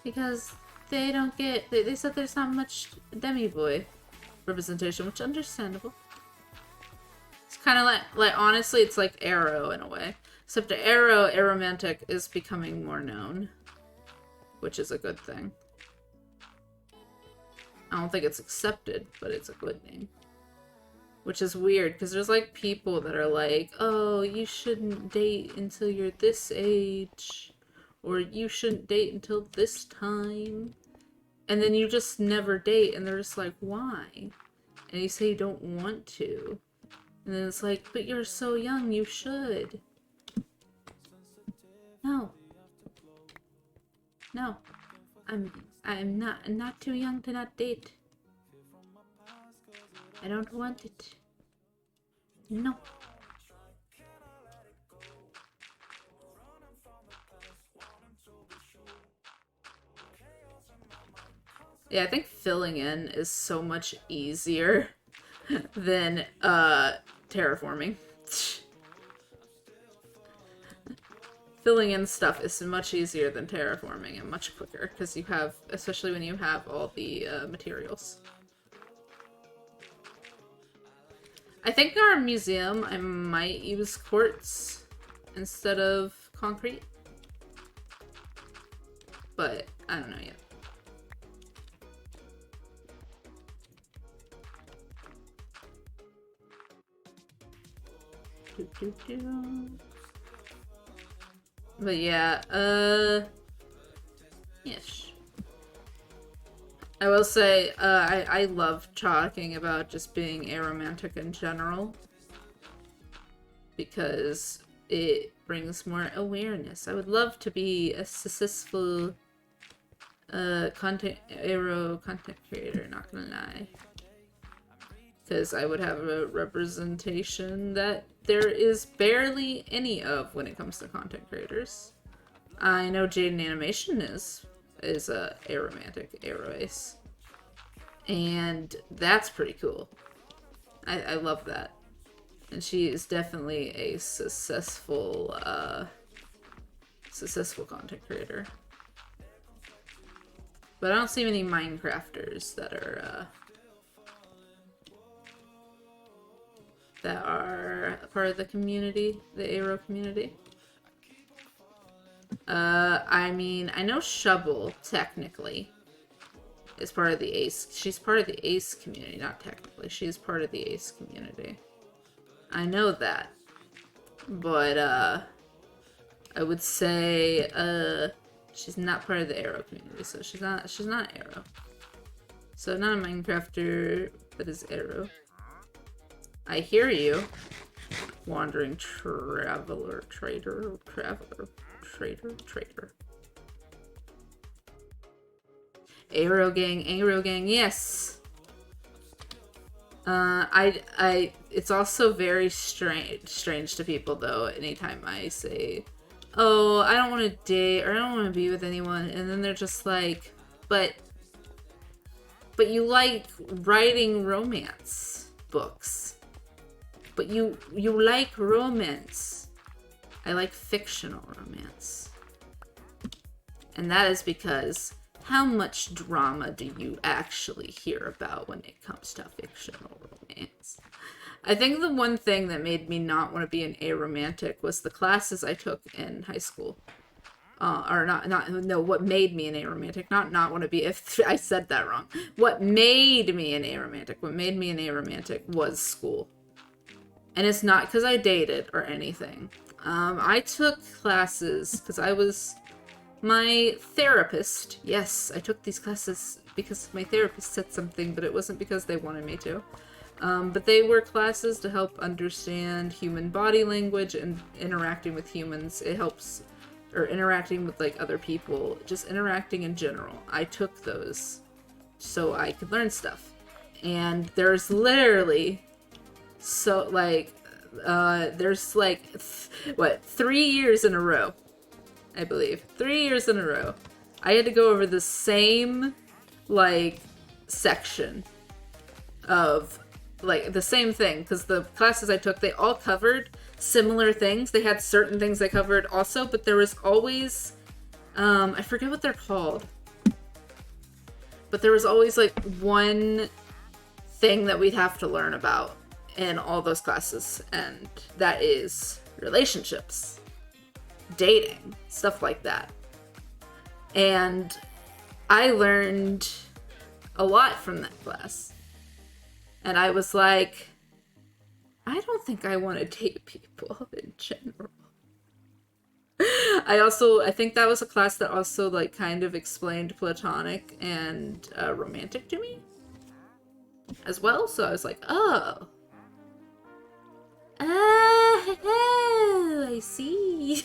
Because they don't get, they said there's not much Demi Boy representation, which is understandable. It's kind of like honestly, it's like Arrow in a way. Except the Aromantic is becoming more known, which is a good thing. I don't think it's accepted, but it's a good name. Which is weird, because there's like people that are like, "Oh, you shouldn't date until you're this age," or "You shouldn't date until this time." And then you just never date, and they're just like, "Why?" And you say you don't want to. And then it's like, "But you're so young, you should." No. No. I'm not too young to not date. I don't want it. No. Yeah, I think filling in is so much easier than terraforming. Filling in stuff is much easier than terraforming and much quicker because you have, especially when you have all the materials. I think in our museum I might use quartz instead of concrete, but I don't know yet. But yeah, yes. I will say, I love talking about just being aromantic in general, because it brings more awareness. I would love to be a successful content creator, not gonna lie. Because I would have a representation that there is barely any of when it comes to content creators. I know Jaden Animation is a aromantic aro ace. And that's pretty cool. I love that. And she is definitely a successful content creator. But I don't see many Minecrafters that are part of the community, the Aero community. I mean, I know Shovel, technically, is part of the Ace. She's part of the Ace community, not technically. She's part of the Ace community. I know that. But, I would say, she's not part of the Aero community, so she's not Aero. So not a Minecrafter, but is Aero. I hear you, wandering traveler, trader. Aero gang, yes. It's also very strange to people though. Anytime I say, "Oh, I don't want to date or I don't want to be with anyone," and then they're just like, "But you like writing romance books. But you like romance." I like fictional romance. And that is because how much drama do you actually hear about when it comes to fictional romance? I think the one thing that made me not want to be an aromantic was the classes I took in high school. What made me an aromantic, not want to be, if I said that wrong. What made me an aromantic was school. And it's not because I dated or anything. I took classes because my therapist. Yes, I took these classes because my therapist said something, but it wasn't because they wanted me to. But they were classes to help understand human body language and interacting with humans. It helps, or interacting with like other people, just interacting in general. I took those so I could learn stuff. And there's literally, so like, there's like, 3 years in a row, I believe. 3 years in a row. I had to go over the same, like, section of, like, the same thing. Because the classes I took, they all covered similar things. They had certain things they covered also, but there was always, I forget what they're called. But there was always, like, one thing that we'd have to learn about in all those classes. And that is relationships. Dating, stuff like that. And I learned a lot from that class. And I was like, I don't think I want to date people in general. I think that was a class that also like kind of explained platonic and romantic to me as well. So I was like, oh, I see.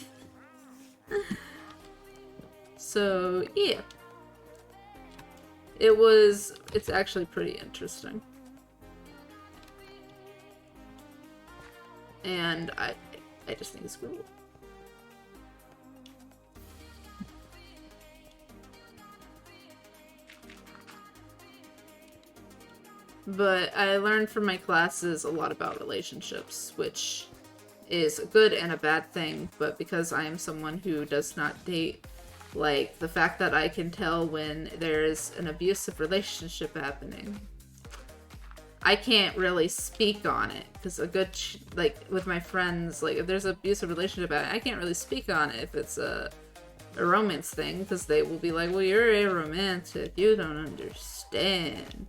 So yeah, it's actually pretty interesting. And I just think it's cool. But I learned from my classes a lot about relationships, which is a good and a bad thing, but because I am someone who does not date, like, the fact that I can tell when there's an abusive relationship happening, I can't really speak on it, because like, with my friends, like, if there's an abusive relationship, I can't really speak on it if it's a romance thing, because they will be like, well, you're a romantic, you don't understand.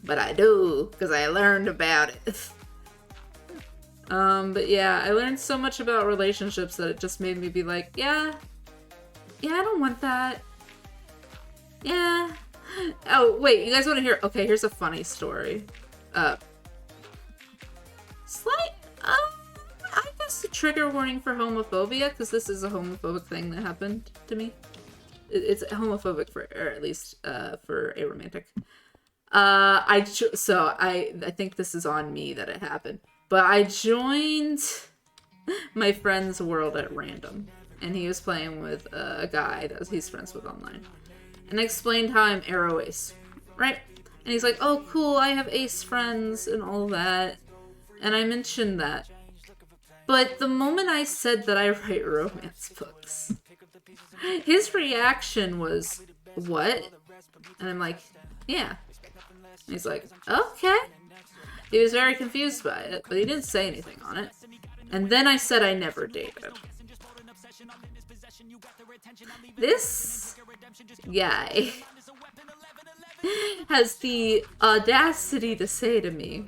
But I do, because I learned about it. But yeah, I learned so much about relationships that it just made me be like, yeah, I don't want that. Yeah. Oh, wait, you guys want to hear? Okay, here's a funny story. I guess a trigger warning for homophobia, because this is a homophobic thing that happened to me. It's homophobic or at least, for aromantic. I think this is on me that it happened. But I joined my friend's world at random, and he was playing with a guy that he's friends with online. And I explained how I'm Arrow Ace, right? And he's like, oh, cool, I have Ace friends and all that. And I mentioned that. But the moment I said that I write romance books, his reaction was, what? And I'm like, yeah. And he's like, okay. He was very confused by it, but he didn't say anything on it. And then I said I never dated. This guy has the audacity to say to me,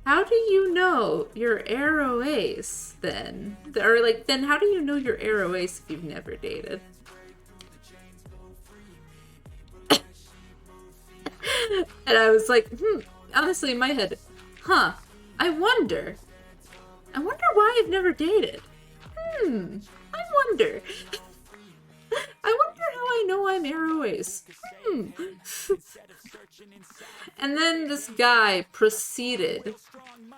how do you know you're Arrow Ace then? Or like, then how do you know you're Arrow Ace if you've never dated? And I was like, honestly in my head, I wonder why I've never dated. I wonder. I wonder how I know I'm Arrow Ace. And then this guy proceeded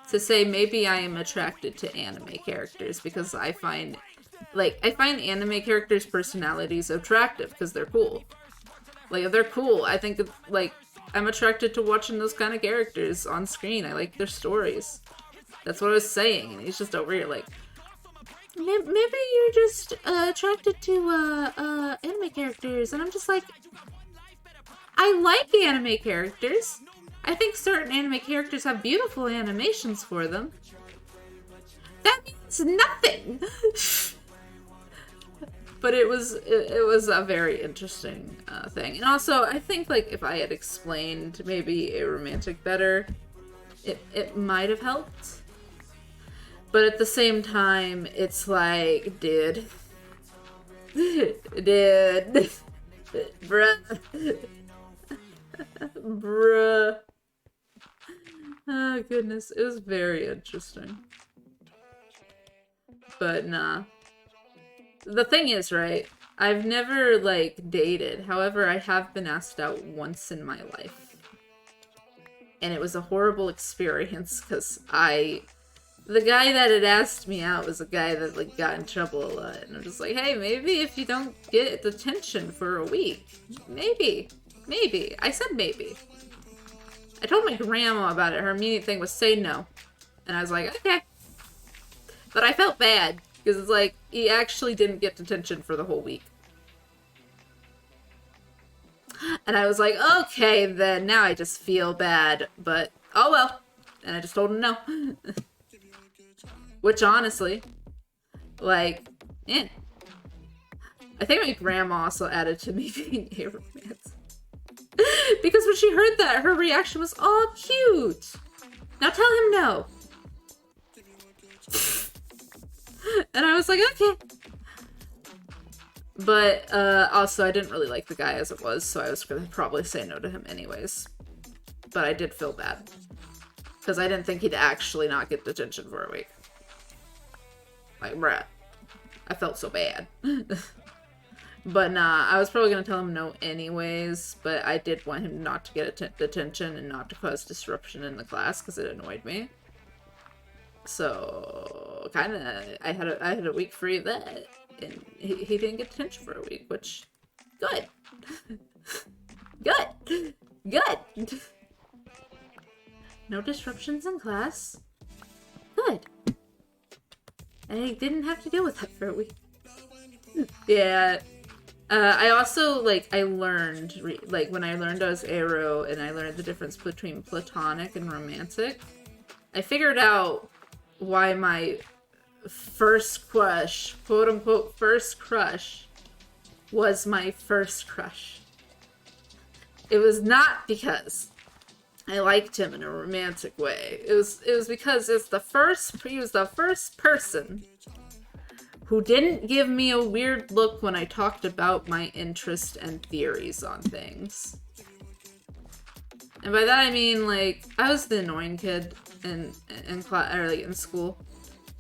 to say maybe I am attracted to anime characters because I find anime characters' personalities attractive because they're cool. Like, if they're cool, I think, like, I'm attracted to watching those kind of characters on screen. I like their stories. That's what I was saying, and he's just over here like, maybe you're just attracted to anime characters. And I'm just like, I like anime characters. I think certain anime characters have beautiful animations for them. That means nothing. But it was a very interesting thing. And also, I think, like, if I had explained maybe a romantic better, it might have helped. But at the same time, it's like, dude. Bruh. Oh, goodness. It was very interesting. But nah. The thing is, right, I've never, like, dated. However, I have been asked out once in my life. And it was a horrible experience, because the guy that had asked me out was a guy that, like, got in trouble a lot. And I'm just like, hey, maybe if you don't get detention for a week. Maybe. I said maybe. I told my grandma about it. Her immediate thing was say no. And I was like, okay. But I felt bad. Because it's like, he actually didn't get detention for the whole week. And I was like, okay, then now I just feel bad. But, oh well. And I just told him no. Which, honestly, like, I think my grandma also added to me being a romance. Because when she heard that, her reaction was, oh, cute. Now tell him no. And I was like, okay. But, also, I didn't really like the guy as it was, so I was going to probably say no to him anyways. But I did feel bad. Because I didn't think he'd actually not get detention for a week. Like, bruh. I felt so bad. But nah, I was probably going to tell him no anyways, but I did want him not to get detention and not to cause disruption in the class, because it annoyed me. So, kinda, I had a week free of that, and he didn't get detention for a week, which, good. Good. No disruptions in class. Good. I didn't have to deal with that for a week. Yeah. I also, like, I learned, like, when I learned I was Arrow, and I learned the difference between platonic and romantic, I figured out why my first crush, quote-unquote first crush, was my first crush. It was not because I liked him in a romantic way. It was because he was the first person who didn't give me a weird look when I talked about my interest and theories on things. And by that I mean, like, I was the annoying kid in class, or like in school,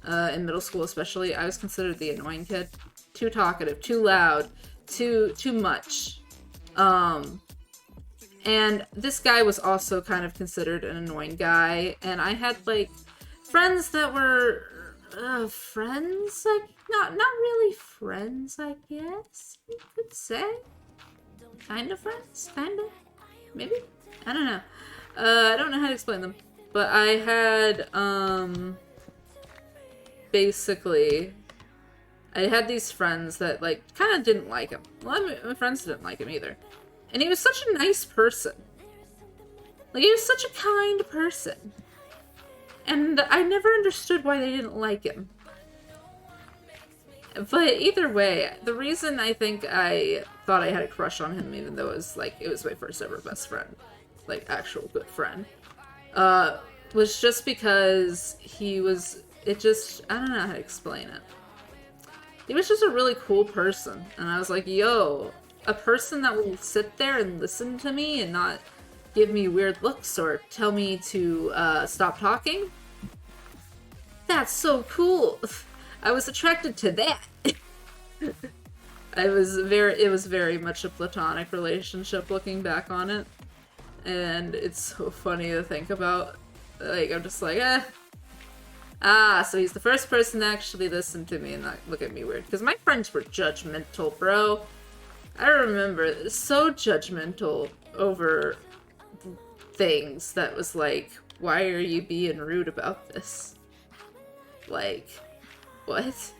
in middle school especially. I was considered the annoying kid. Too talkative, too loud, too much. And this guy was also kind of considered an annoying guy, and I had, like, friends that were friends, like not really friends, I guess you could say. Kind of friends, kind of, maybe. I don't know. I don't know how to explain them, but I had basically I had these friends that like kind of didn't like him. A lot of my friends didn't like him either, and he was such a nice person. Like he was such a kind person. And I never understood why they didn't like him. But either way, the reason I think I thought I had a crush on him, even though it was my first ever best friend, like actual good friend, was just because I don't know how to explain it. He was just a really cool person. And I was like, yo, a person that will sit there and listen to me and not give me weird looks or tell me to stop talking. That's so cool. I was attracted to that. It was very much a platonic relationship looking back on it. And it's so funny to think about. Like, I'm just like, so he's the first person to actually listen to me and not look at me weird. Because my friends were judgmental, bro. I remember, so judgmental over things that was like, why are you being rude about this? Like, what?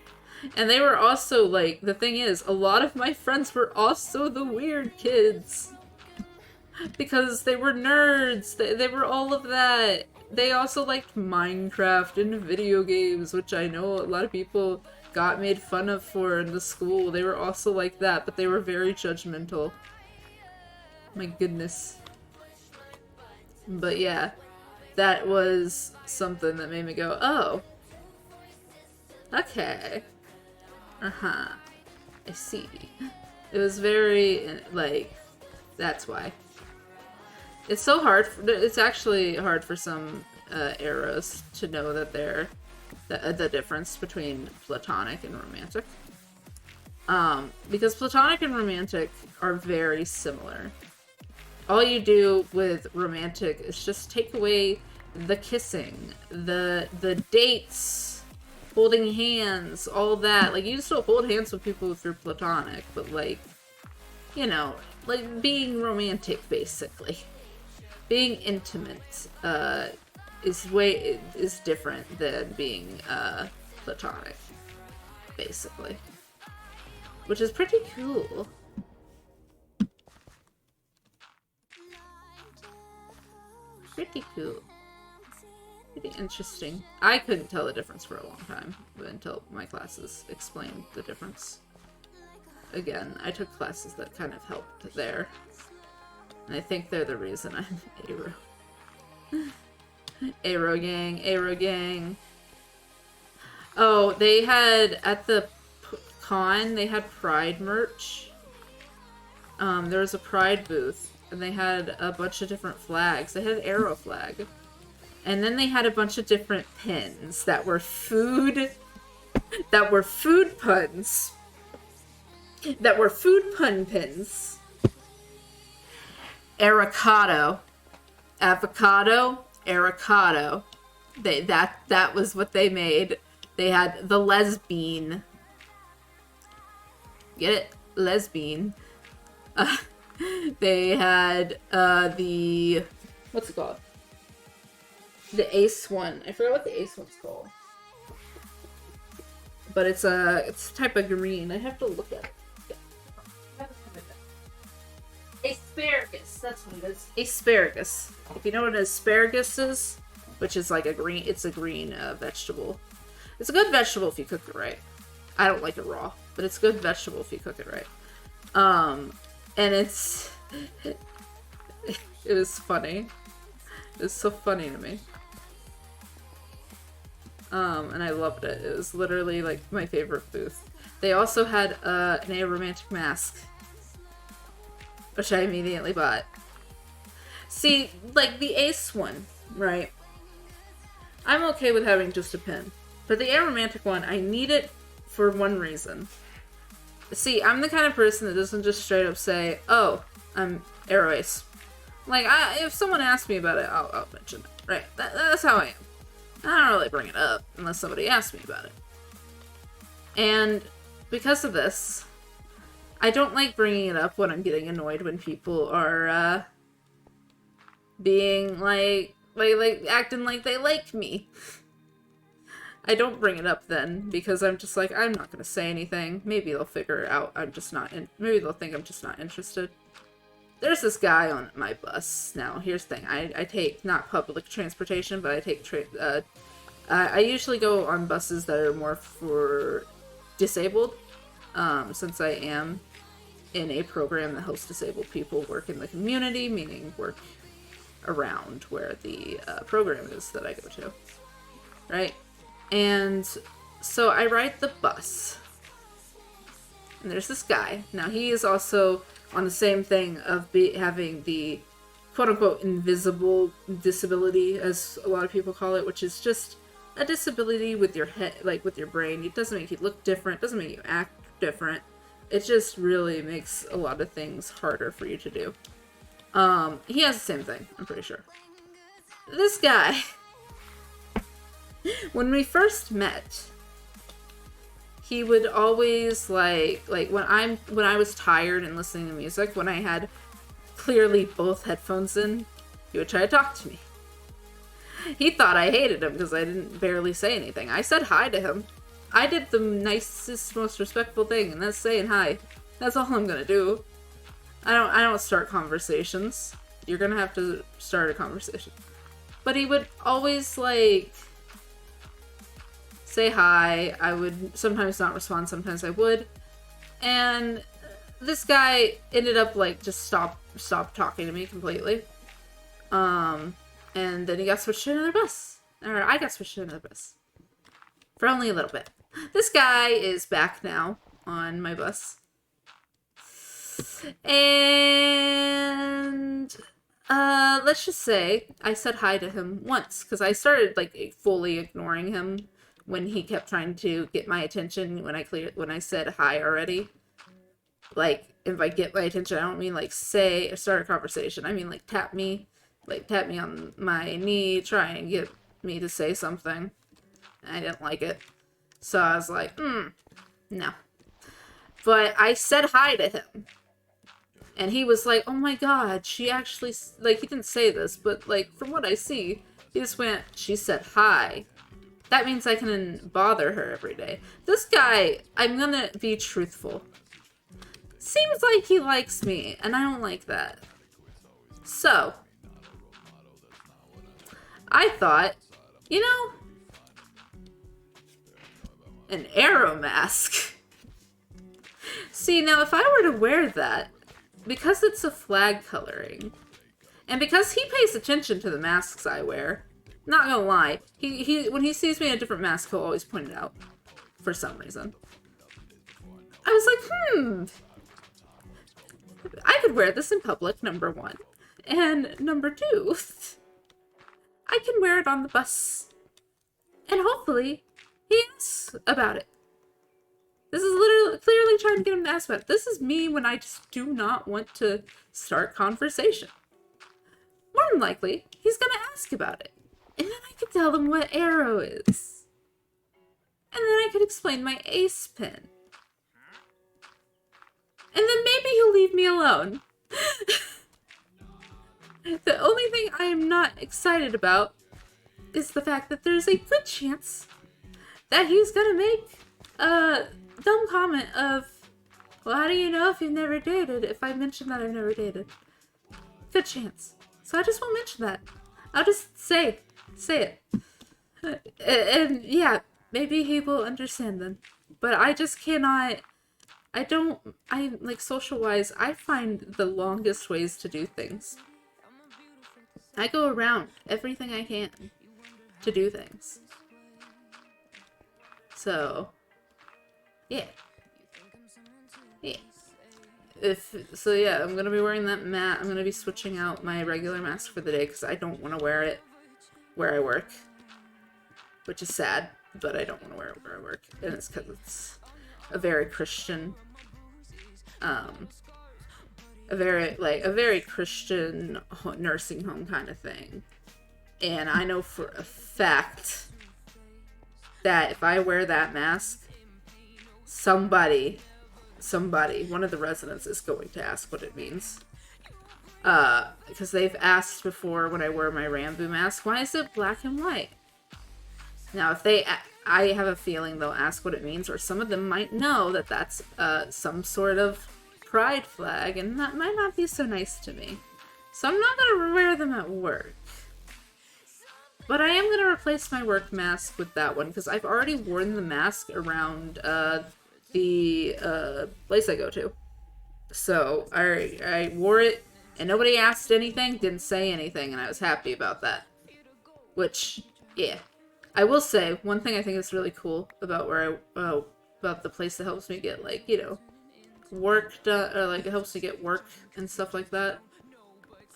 And they were also like, the thing is, a lot of my friends were also the weird kids. Because they were nerds, they were all of that. They also liked Minecraft and video games, which I know a lot of people got made fun of for in the school. They were also like that, but they were very judgmental. My goodness. But yeah, that was something that made me go, oh. Okay. Uh-huh. I see. It was very, like, that's why. It's so hard, it's actually hard for some eras to know that the difference between platonic and romantic. Because platonic and romantic are very similar. All you do with romantic is just take away the kissing, the dates, holding hands, all that. Like, you still hold hands with people if you're platonic, but like, you know, like being romantic, basically. Being intimate, is different than being, platonic, basically. Which is pretty cool. Pretty cool. Pretty interesting. I couldn't tell the difference for a long time, until my classes explained the difference. Again, I took classes that kind of helped there. And I think they're the reason I'm Aero. Aero gang, Aero gang. Oh, they had, at the con, they had Pride merch. There was a Pride booth, and they had a bunch of different flags. They had an Aero flag. And then they had a bunch of different pins that were food puns. That were food pun pins. Avocado, avocado. That was what they made. They had the lesbian. Get it? Lesbian. They had the, what's it called? The ace one. I forgot what the ace one's called. But it's a type of green. I have to look at it. Asparagus, that's what it is. Asparagus. If you know what an asparagus is, which is like a green, it's a green vegetable. It's a good vegetable if you cook it right. I don't like it raw, but it's a good vegetable if you cook it right. And it's, it was funny. It was so funny to me. And I loved it. It was literally like my favorite booth. They also had an aromantic mask, which I immediately bought. See, like the ace one, right? I'm okay with having just a pin. But the aromantic one, I need it for one reason. See, I'm the kind of person that doesn't just straight up say, oh, I'm Aero Ace. Like, if someone asks me about it, I'll mention it, right? That's how I am. I don't really bring it up unless somebody asks me about it. And because of this, I don't like bringing it up when I'm getting annoyed when people are being like acting like they like me. I don't bring it up then because I'm just like, I'm not gonna say anything. Maybe they'll figure it out. Maybe they'll think I'm just not interested. There's this guy on my bus. Now, here's the thing. I take not public transportation, but I take I usually go on buses that are more for disabled, since I am in a program that helps disabled people work in the community, meaning work around where the program is that I go to, right? And so I ride the bus, and there's this guy. Now, he is also on the same thing of having the quote-unquote invisible disability, as a lot of people call it, which is just a disability with your head, like with your brain. It doesn't make you look different, doesn't make you act different. It just really makes a lot of things harder for you to do. He has the same thing, I'm pretty sure. This guy, when we first met, he would always like when I was tired and listening to music, when I had clearly both headphones in, he would try to talk to me. He thought I hated him because I didn't barely say anything. I said hi to him. I did the nicest, most respectful thing, and that's saying hi. That's all I'm gonna do. I don't start conversations. You're gonna have to start a conversation. But he would always like say hi. I would sometimes not respond, sometimes I would. And this guy ended up like just stop talking to me completely. And then he got switched to another bus. Or I got switched to another bus. For only a little bit. This guy is back now on my bus. And let's just say I said hi to him once, because I started like fully ignoring him when he kept trying to get my attention when I said hi already. Like, if I get my attention, I don't mean like say or start a conversation. I mean like tap me on my knee, try and get me to say something. I didn't like it. So I was like, no. But I said hi to him. And he was like, oh my god, she actually, like, he didn't say this, but like, from what I see, he just went, she said hi. That means I can bother her every day. This guy, I'm gonna be truthful, seems like he likes me, and I don't like that. So, I thought, you know, an arrow mask. See, now if I were to wear that, because it's a flag coloring, and because he pays attention to the masks I wear, not gonna lie, he when he sees me in a different mask, he'll always point it out, for some reason. I was like, I could wear this in public, number one. And number two, I can wear it on the bus. And hopefully, he asks about it. This is literally clearly trying to get him to ask about it. This is me when I just do not want to start conversation. More than likely, he's gonna ask about it. And then I could tell him what arrow is. And then I could explain my ace pin. And then maybe he'll leave me alone. The only thing I am not excited about is the fact that there's a good chance that he's gonna make a dumb comment of, well, how do you know if you've never dated if I mention that I've never dated? Good chance. So I just won't mention that. I'll just say it. And yeah, maybe he will understand then. But I just cannot, like, social-wise, I find the longest ways to do things. I go around everything I can to do things. So, yeah. Yeah. I'm gonna be wearing that mat. I'm gonna be switching out my regular mask for the day because I don't want to wear it where I work. Which is sad, but I don't want to wear it where I work. And it's because it's a very Christian, a very Christian nursing home kind of thing. And I know for a fact that if I wear that mask, somebody, one of the residents is going to ask what it means. Because they've asked before when I wear my Rambo mask, why is it black and white? Now, if I have a feeling they'll ask what it means, or some of them might know that that's some sort of pride flag, and that might not be so nice to me. So I'm not going to wear them at work. But I am going to replace my work mask with that one, because I've already worn the mask around the place I go to. So I wore it, and nobody asked anything, didn't say anything, and I was happy about that. Which, yeah. I will say, one thing I think is really cool about about the place that helps me get, like, you know, work done, or like it helps me get work and stuff like that.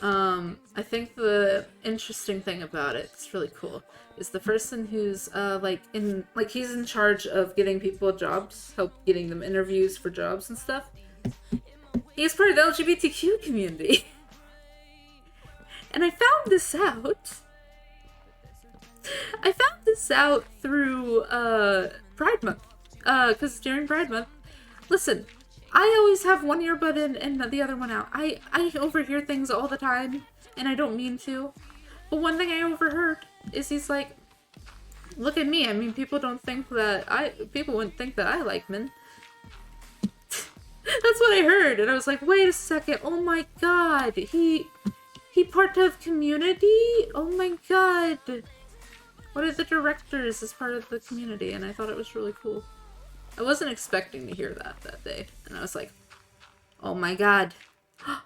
I think the interesting thing about it, it's really cool, is the person who's, he's in charge of getting people jobs, getting them interviews for jobs and stuff. He's part of the LGBTQ community. And I found this out. Through, Pride Month. Because during Pride Month, listen, I always have one earbud in and the other one out. I overhear things all the time, and I don't mean to. But one thing I overheard is he's like, look at me. I mean, people wouldn't think that I like men. That's what I heard, and I was like, wait a second, oh my god, he part of community? Oh my god. What are the directors as part of the community? And I thought it was really cool. I wasn't expecting to hear that day. And I was like, oh my god. I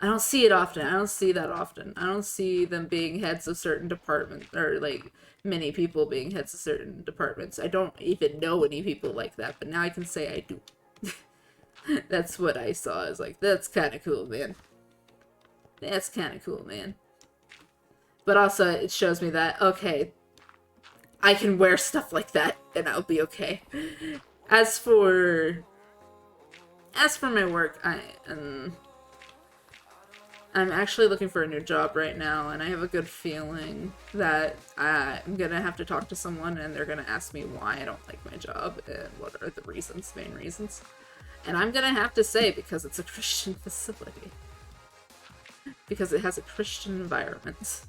don't see it often. I don't see that often. I don't see them being heads of certain departments, or like many people being heads of certain departments. I don't even know any people like that, but now I can say I do. That's what I saw. I was like, that's kind of cool, man. That's kind of cool, man. But also, it shows me that, okay, I can wear stuff like that, and I'll be okay. As for my work, I'm actually looking for a new job right now, and I have a good feeling that I'm gonna have to talk to someone, and they're gonna ask me why I don't like my job, and what are the main reasons. And I'm gonna have to say, because it's a Christian facility. Because it has a Christian environment.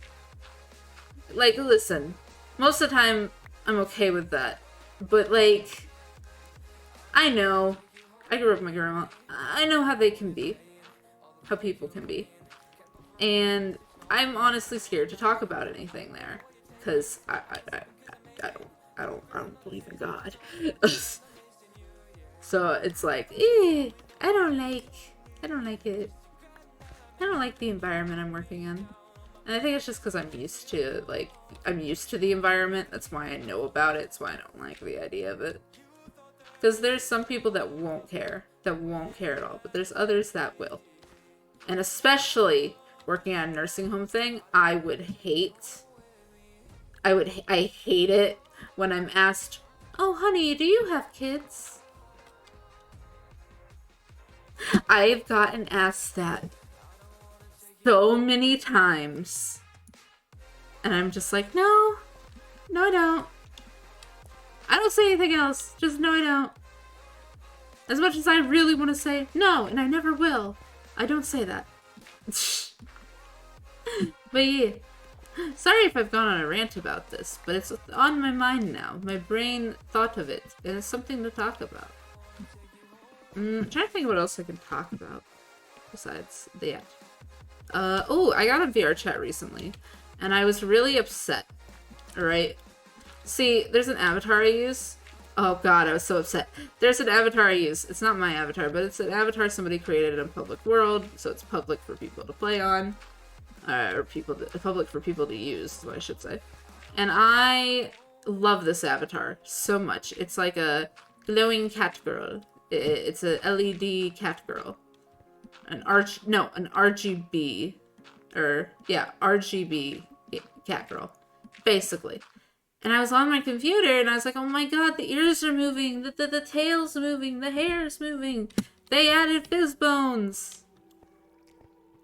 Like, listen, most of the time, I'm okay with that. But, like, I know. I grew up with my grandma. I know how they can be. How people can be. And I'm honestly scared to talk about anything there. Because I don't believe in God. So it's like, I don't like it. I don't like the environment I'm working in. And I think it's just because I'm used to the environment. That's why I know about it. That's why I don't like the idea of it. Because there's some people that won't care at all. But there's others that will. And especially working on a nursing home thing, I hate it when I'm asked, oh honey, do you have kids? I've gotten asked that so many times. And I'm just like, no, I don't. I don't say anything else. Just no, I don't. As much as I really want to say no, and I never will, I don't say that. But yeah. Sorry if I've gone on a rant about this, but it's on my mind now. My brain thought of it, and it's something to talk about. I'm trying to think of what else I can talk about besides that. Oh, I got a VR chat recently, and I was really upset. Alright? See, there's an avatar I use. Oh god, I was so upset. There's an avatar I use. It's not my avatar, but it's an avatar somebody created in public world, so it's public for people to play on. Or public for people to use, is what I should say. And I love this avatar so much. It's like a glowing cat girl. It's a LED cat girl. An RGB. RGB cat girl. Basically. And I was on my computer and I was like, oh my god, the ears are moving, the tail's moving, the hair's moving. They added fizz bones.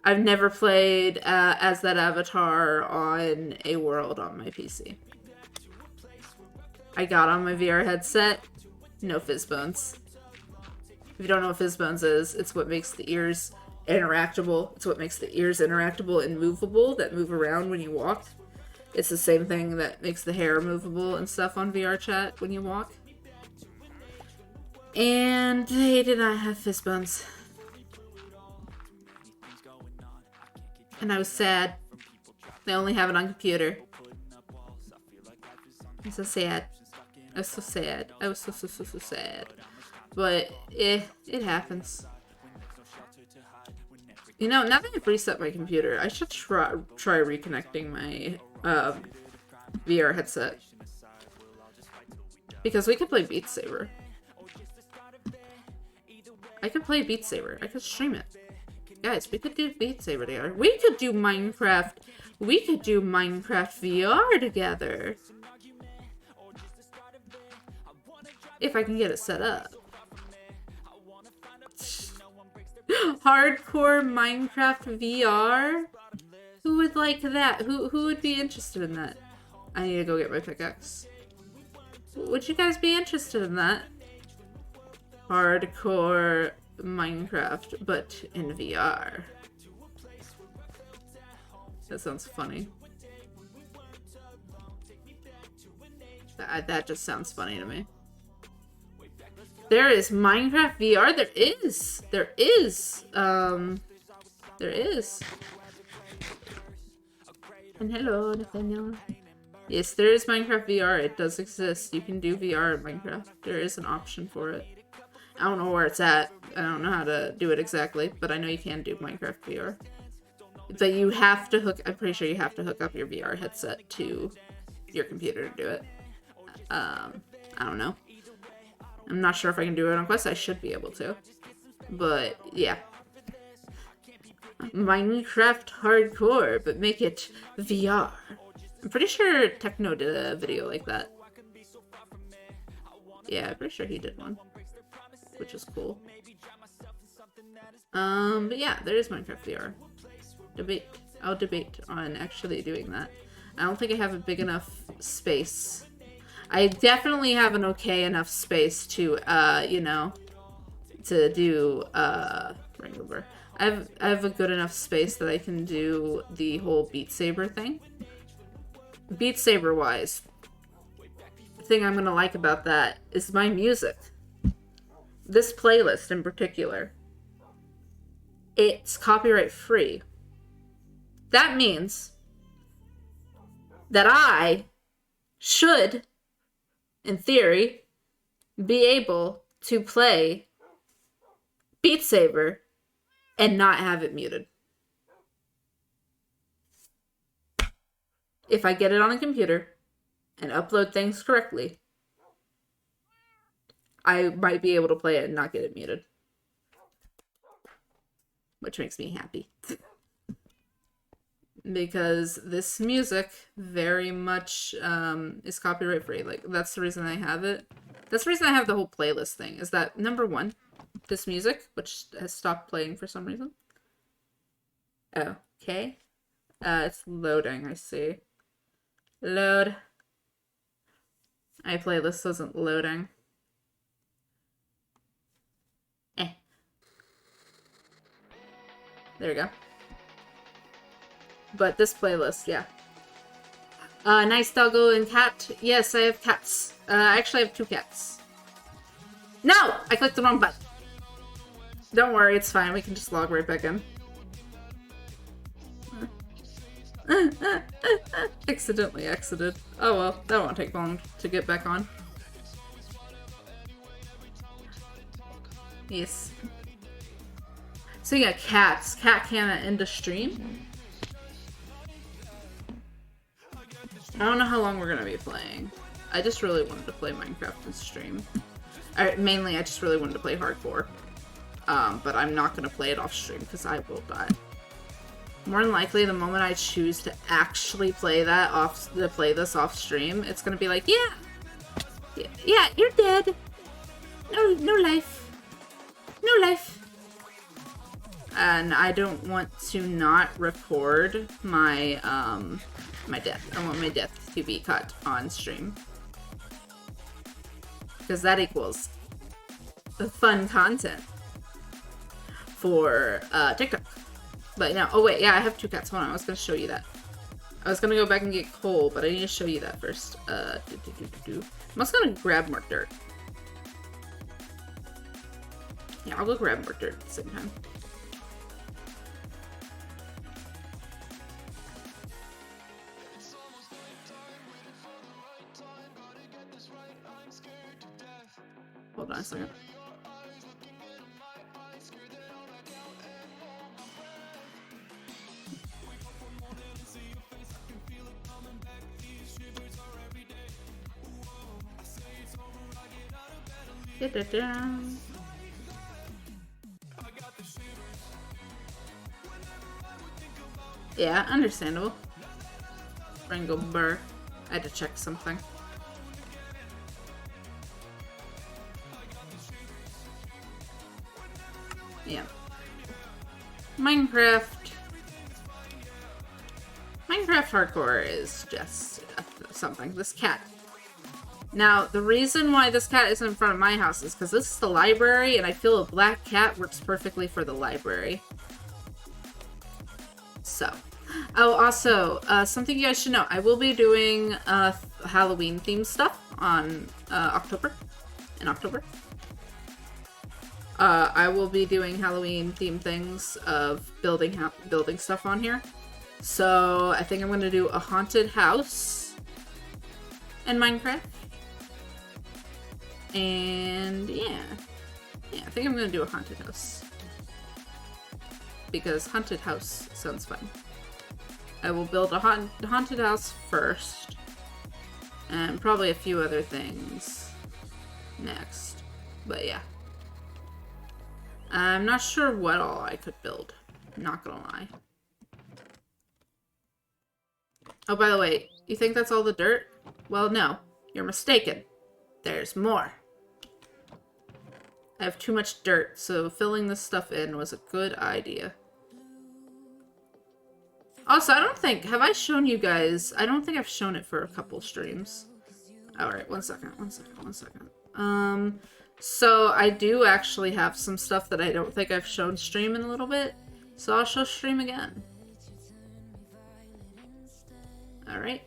I've never played as that avatar on a world on my PC. I got on my VR headset, no Fizzbones. If you don't know what Fizzbones is, it's what makes the ears interactable. It's what makes the ears interactable and movable, that move around when you walk. It's the same thing that makes the hair movable and stuff on VR chat when you walk. And they did not have Fizzbones. And I was sad. They only have it on computer. I'm so sad. I was so sad. I was so sad. But it happens. You know, now that I've reset my computer, I should try reconnecting my VR headset. Because we could play Beat Saber. I could play Beat Saber. I could stream it. Guys, we could do Beat Saber together. We could do Minecraft. We could do Minecraft VR together. If I can get it set up. Hardcore Minecraft VR? Who would like that? Who would be interested in that? I need to go get my pickaxe. Would you guys be interested in that? Hardcore Minecraft, but in VR. That sounds funny. That just sounds funny to me. There is Minecraft VR? There is! There is! There is. And hello, Nathaniel. Yes, there is Minecraft VR. It does exist. You can do VR in Minecraft. There is an option for it. I don't know where it's at. I don't know how to do it exactly, but I know you can do Minecraft VR. But you have to hook... I'm pretty sure you have to hook up your VR headset to your computer to do it. I don't know. I'm not sure if I can do it on Quest. I should be able to. But, yeah. Minecraft hardcore, but make it VR. I'm pretty sure Techno did a video like that. Yeah, I'm pretty sure he did one. Which is cool. But yeah, there is Minecraft VR. I'll debate on actually doing that. I don't think I have a big enough space. I definitely have an okay enough space to, you know, to do, Ring Over. I have a good enough space that I can do the whole Beat Saber thing. Beat Saber wise, the thing I'm gonna like about that is my music. This playlist in particular, it's copyright free. That means that I should, in theory, be able to play Beat Saber and not have it muted. If I get it on a computer and upload things correctly, I might be able to play it and not get it muted. Which makes me happy. Because this music very much is copyright free. Like, that's the reason I have it. That's the reason I have the whole playlist thing. Is that, number one, this music, which has stopped playing for some reason. Okay. It's loading, I see. Load. My playlist isn't loading. There we go. But this playlist, yeah. Nice doggo and cat. Yes, I have cats. I actually have 2 cats. No! I clicked the wrong button. Don't worry, it's fine. We can just log right back in. Accidentally exited. Oh well, that won't take long to get back on. Yes. So you got cats. Cat cam at end of stream. I don't know how long we're gonna be playing. I just really wanted to play Minecraft in stream. Mainly, I just really wanted to play hardcore. But I'm not gonna play it off stream because I will die. More than likely, the moment I choose to actually play this off stream, it's gonna be like, yeah, you're dead. No life. No life. and I don't want to not record my my death. I want my death to be cut on stream. Because that equals the fun content for TikTok. But now, oh wait, yeah, I have 2 cats. Hold on, I was gonna show you that. I was gonna go back and get coal, but I need to show you that first. I'm also gonna grab more dirt. Yeah, I'll go grab more dirt at the same time. Hold on a second. Da-da-da. Yeah, understandable. Ringo Burr. I had to check something. Yeah. Minecraft hardcore is just something. This cat. Now, the reason why this cat isn't in front of my house is because this is the library, and I feel a black cat works perfectly for the library. So. Oh, also, something you guys should know. I will be doing Halloween themed stuff on in October. I will be doing Halloween themed things of building stuff on here. So I think I'm going to do a haunted house in Minecraft. And yeah, I think I'm going to do a haunted house. Because haunted house sounds fun. I will build a haunted house first. And probably a few other things next. But yeah. I'm not sure what all I could build. Not gonna lie. Oh, by the way, you think that's all the dirt? Well, no. You're mistaken. There's more. I have too much dirt, so filling this stuff in was a good idea. Also, I don't think... Have I shown you guys... I don't think I've shown it for a couple streams. Alright, one second. So I do actually have some stuff that I don't think I've shown stream in a little bit. So I'll show stream again. Alright.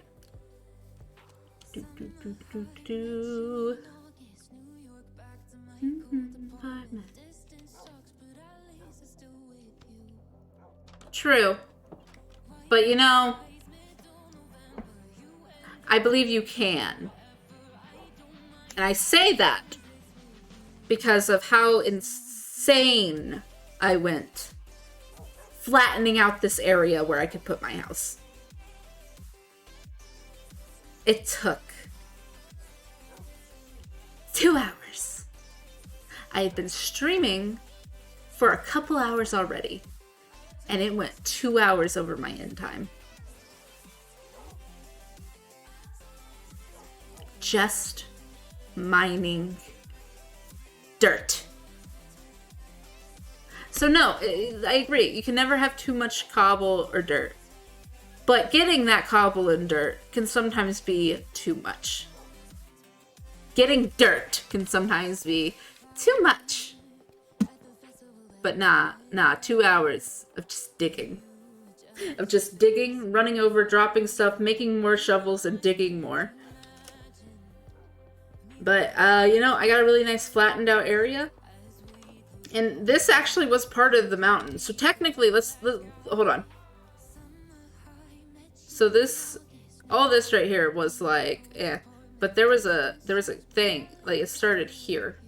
True. But you know, I believe you can. And I say that because of how insane I went flattening out this area where I could put my house. It took 2 hours. I had been streaming for a couple hours already, and it went 2 hours over my end time. Just mining dirt. So no, I agree. You can never have too much cobble or dirt. But getting that cobble and dirt can sometimes be too much. Getting dirt can sometimes be too much. But nah, 2 hours of just digging. Of just digging, running over, dropping stuff, making more shovels, and digging more. But, you know, I got a really nice flattened out area. And this actually was part of the mountain. So technically, let's hold on. So this, all this right here was like, but there was a thing, like it started here.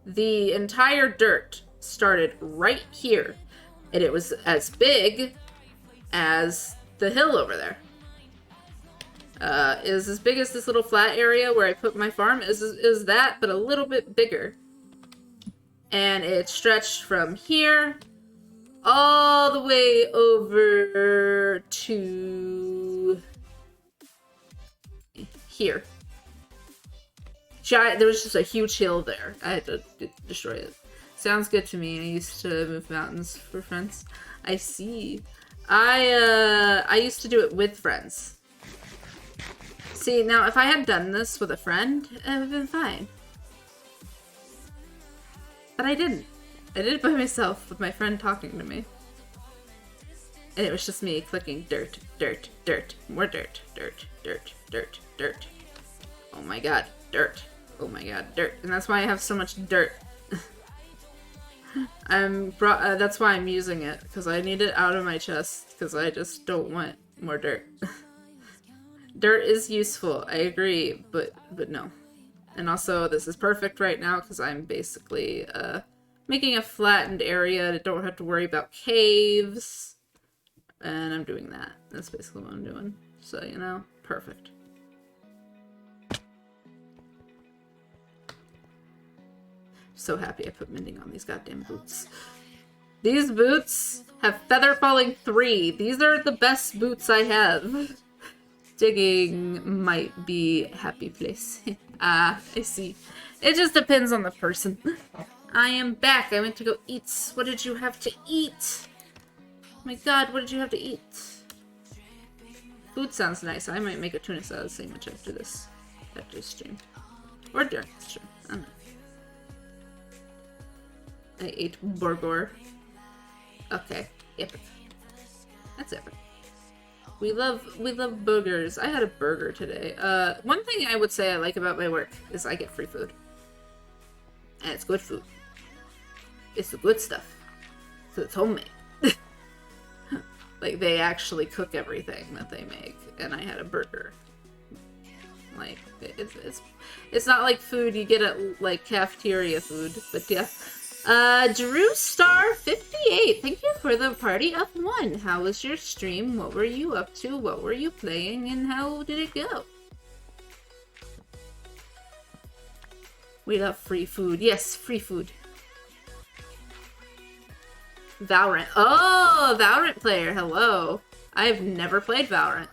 The entire dirt started right here. And it was as big as the hill over there. Is as big as this little flat area where I put my farm, is that, but a little bit bigger. And it stretched from here all the way over to here. There was just a huge hill there. I had to destroy it. Sounds good to me. I used to move mountains for friends. I see. I used to do it with friends. See, now if I had done this with a friend, it would have been fine. But I didn't. I did it by myself with my friend talking to me. And it was just me clicking dirt, dirt, dirt, more dirt, dirt, dirt, dirt, dirt. Oh my god, dirt. Oh my god, dirt. And that's why I have so much dirt. That's why I'm using it, because I need it out of my chest, because I just don't want more dirt. Dirt is useful, I agree, but no. And also, this is perfect right now, because I'm basically making a flattened area. I don't have to worry about caves. And I'm doing that. That's basically what I'm doing. So, you know, perfect. So happy I put mending on these goddamn boots. These boots have feather falling 3. These are the best boots I have. Digging might be a happy place. Ah, I see. It just depends on the person. I am back. I went to go eat. What did you have to eat? Oh my god, what did you have to eat? Food sounds nice. I might make a tuna salad sandwich after this stream. Or during the stream. I don't know. I ate burger. Okay. Epic. That's epic. We love burgers. I had a burger today. One thing I would say I like about my work is I get free food. And it's good food. It's the good stuff. So it's homemade. Like, they actually cook everything that they make. And I had a burger. Like, it's not like food you get at, like, cafeteria food. But yeah. Drew Star 58, thank you for the party of 1. How was your stream? What were you up to? What were you playing? And how did it go? We love free food. Yes, free food. Valorant. Oh, Valorant player. Hello. I've never played Valorant.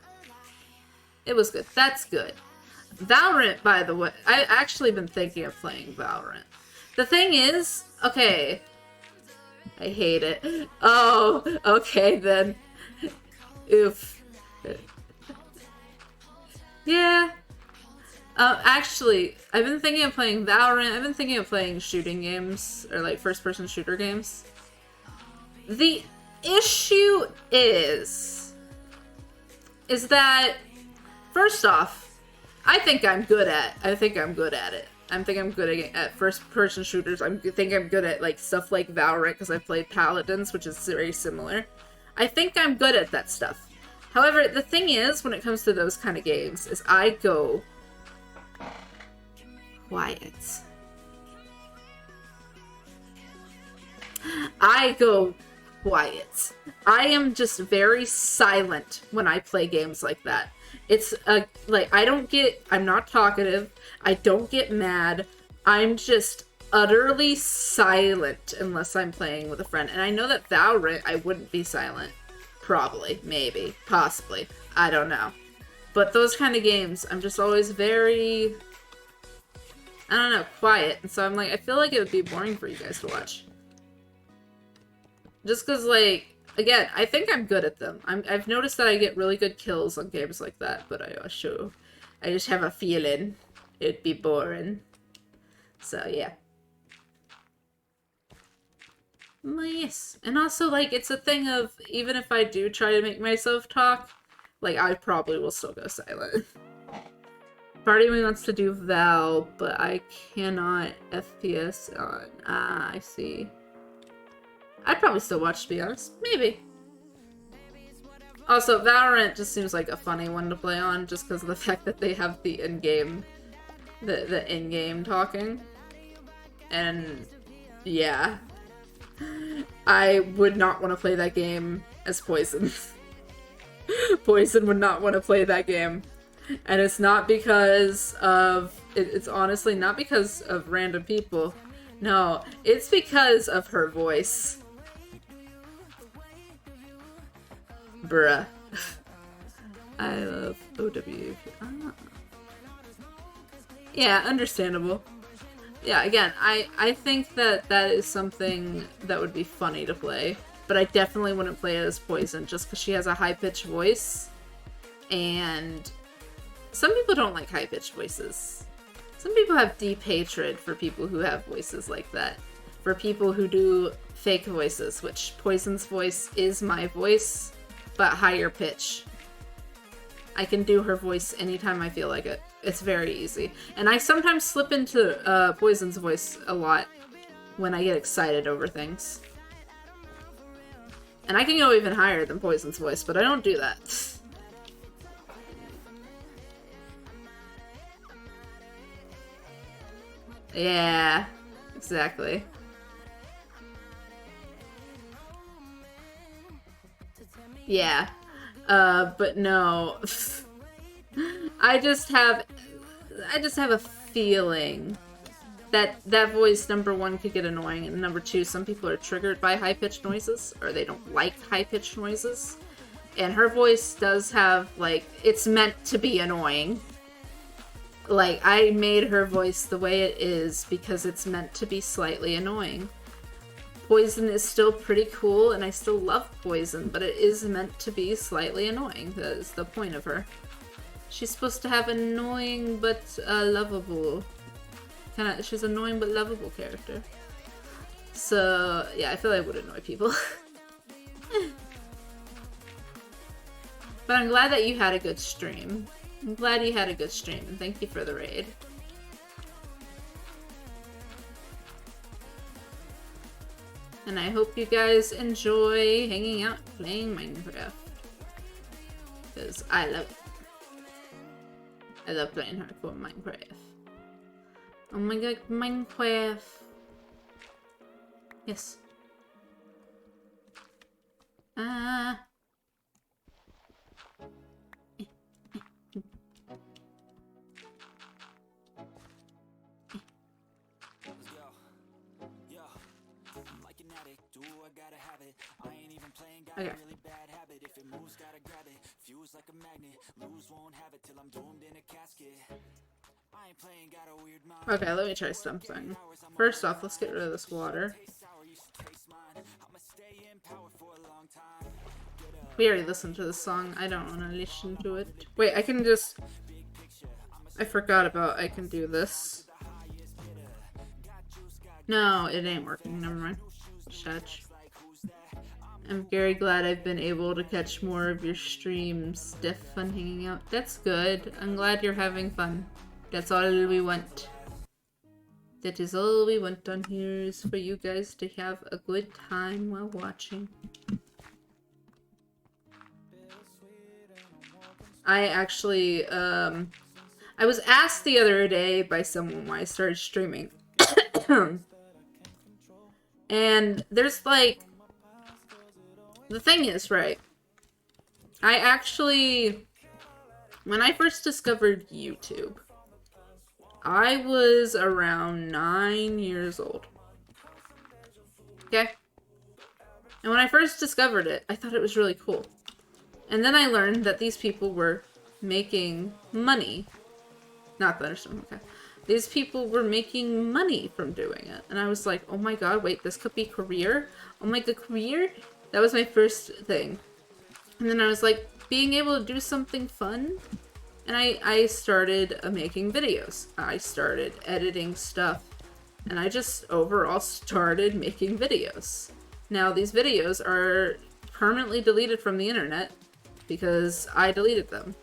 It was good. That's good. Valorant, by the way, I've actually been thinking of playing Valorant. The thing is, okay, I hate it. Oh, okay then. Oof. Yeah. Actually, I've been thinking of playing Valorant. I've been thinking of playing shooting games, or like first-person shooter games. The issue is that, first off, I think I'm good at it. I think I'm good at first-person shooters. I think I'm good at like stuff like Valorant because I've played Paladins, which is very similar. I think I'm good at that stuff. However, the thing is, when it comes to those kind of games, is I go quiet. I am just very silent when I play games like that. It's like, I'm not talkative. I don't get mad. I'm just utterly silent unless I'm playing with a friend. And I know that Valorant, I wouldn't be silent. Probably, maybe, possibly. I don't know. But those kind of games, I'm just always very, I don't know, quiet. And so I'm like, I feel like it would be boring for you guys to watch. Just because, like, again, I think I'm good at them. I've noticed that I get really good kills on games like that, but I just have a feeling it'd be boring. So, yeah. Yes. And also, like, it's a thing of, even if I do try to make myself talk, like, I probably will still go silent. Part of me wants to do Val, but I cannot FPS on. Ah, I see. I'd probably still watch, to be honest. Maybe. Also, Valorant just seems like a funny one to play on, just because of the fact that they have the in-game, the in-game talking. And, yeah. I would not want to play that game as Poison. Poison would not want to play that game. And it's not because of, it's honestly not because of random people. No, it's because of her voice. Bruh. I love OW. Ah. Yeah, understandable. Yeah, again, I think that that is something that would be funny to play, but I definitely wouldn't play it as Poison just because she has a high-pitched voice, and some people don't like high-pitched voices. Some people have deep hatred for people who have voices like that. For people who do fake voices, which Poison's voice is my voice, but higher pitch. I can do her voice anytime I feel like it. It's very easy. And I sometimes slip into Poison's voice a lot when I get excited over things. And I can go even higher than Poison's voice, but I don't do that. Yeah, exactly. Yeah. But no. I just have a feeling that that voice, number one, could get annoying, and number two, some people are triggered by high-pitched noises, or they don't like high-pitched noises. And her voice does have, like, it's meant to be annoying. Like, I made her voice the way it is because it's meant to be slightly annoying. Poison is still pretty cool, and I still love Poison, but it is meant to be slightly annoying. That is the point of her. She's supposed to have annoying but lovable. She's annoying but lovable character. So, yeah, I feel like I would annoy people. But I'm glad that you had a good stream. I'm glad you had a good stream, and thank you for the raid. And I hope you guys enjoy hanging out playing Minecraft. Because I love it. I love playing hardcore Minecraft. Oh my god, Minecraft. Yes. Ah. Okay. Okay, let me try something. First off, let's get rid of this water. We already listened to this song. I don't want to listen to it. Wait, I can just... I forgot about I can do this. No, it ain't working. Never mind. Shut. I'm very glad I've been able to catch more of your streams. Def fun hanging out. That's good. I'm glad you're having fun. That's all we want. That is all we want on here, is for you guys to have a good time while watching. I actually, I was asked the other day by someone why I started streaming. And there's like... The thing is, right, I actually, when I first discovered YouTube, I was around 9 years old. Okay? And when I first discovered it, I thought it was really cool. And then I learned that these people were making money. Not that okay. These people were making money from doing it. And I was like, oh my god, wait, this could be career? Oh my god, career? That was my first thing. And then I was like, being able to do something fun? And I started making videos. I started editing stuff. And I just overall started making videos. Now, these videos are permanently deleted from the internet because I deleted them.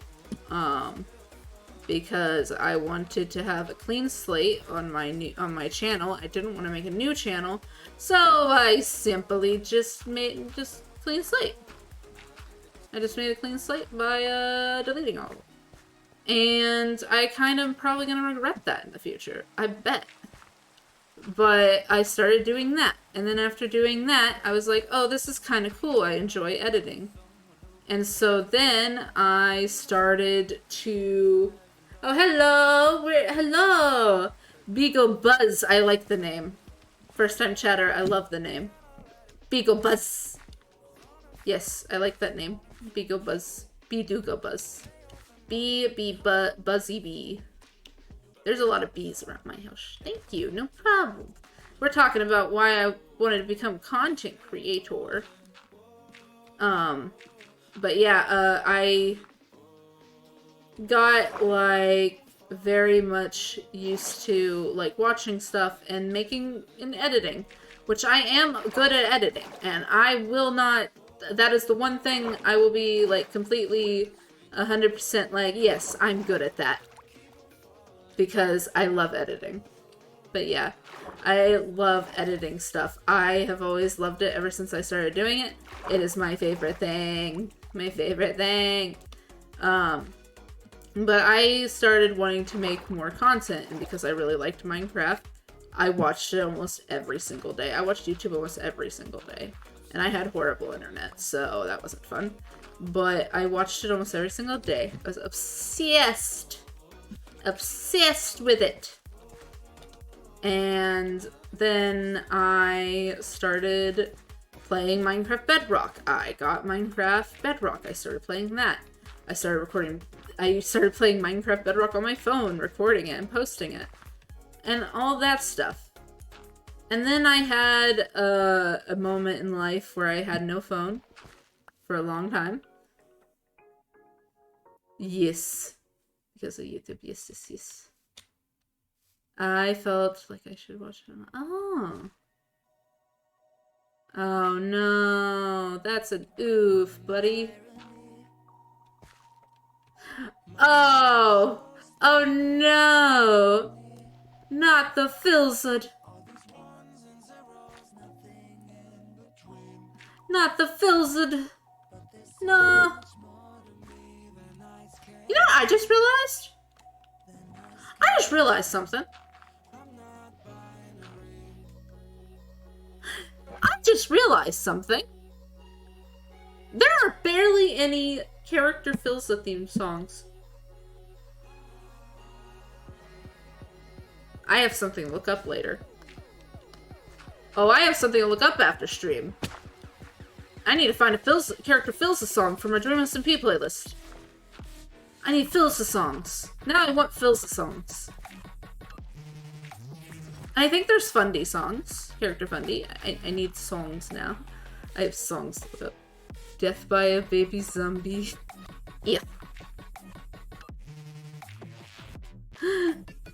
Because I wanted to have a clean slate on my channel. I didn't want to make a new channel, so I simply just made clean slate. I just made a clean slate by deleting all of them. And I kind of probably gonna regret that in the future. I bet. But I started doing that, and then after doing that, I was like, oh, this is kind of cool. I enjoy editing. And so then I started to... Oh, hello! Hello! Beagle Buzz. I like the name. First time chatter, I love the name. Beagle Buzz. Yes, I like that name. Beagle Buzz. Beedoogle Buzz. Buzzy bee. There's a lot of bees around my house. Thank you, no problem. We're talking about why I wanted to become content creator. But yeah, I got, like, very much used to, like, watching stuff and making and editing, which I am good at editing, and I will not, that is the one thing I will be, like, completely 100% like, yes, I'm good at that. Because I love editing. But yeah, I love editing stuff. I have always loved it ever since I started doing it. It is my favorite thing. My favorite thing. But I started wanting to make more content, and because I really liked Minecraft, I watched it almost every single day. I watched YouTube almost every single day. And I had horrible internet, so that wasn't fun. But I watched it almost every single day. I was obsessed. Obsessed with it. And then I started playing Minecraft Bedrock. I got Minecraft Bedrock. I started playing that. I started playing Minecraft Bedrock on my phone, recording it and posting it. And all that stuff. And then I had a moment in life where I had no phone for a long time. Yes. Because of YouTube, yes. I felt like I should watch it. Oh. Oh no. That's an oof, buddy. Oh. Oh no. Not the Filzard. Not the Filzard. No. You know what I just realized? I just realized something. There are barely any character Filza themed songs. I have something to look up later. Oh, I have something to look up after stream. I need to find a character Filza song for my Dream SMP playlist. I need Filza songs. Now I want Filza songs. I think there's Fundy songs. Character Fundy. I need songs now. I have songs to look up. Death by a Baby Zombie. Yeah.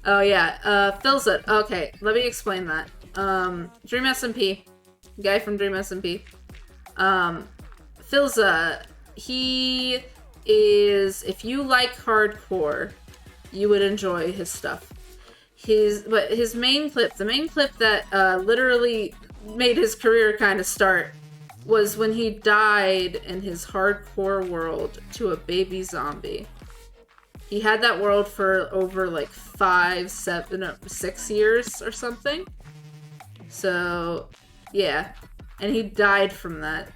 Oh yeah, Filza. Okay, let me explain that. Dream SMP. Guy from Dream SMP. Filza, he is, if you like hardcore, you would enjoy his stuff. The main clip that literally made his career kind of start was when he died in his hardcore world to a baby zombie. He had that world for over like 6 years or something. So, yeah. And he died from that.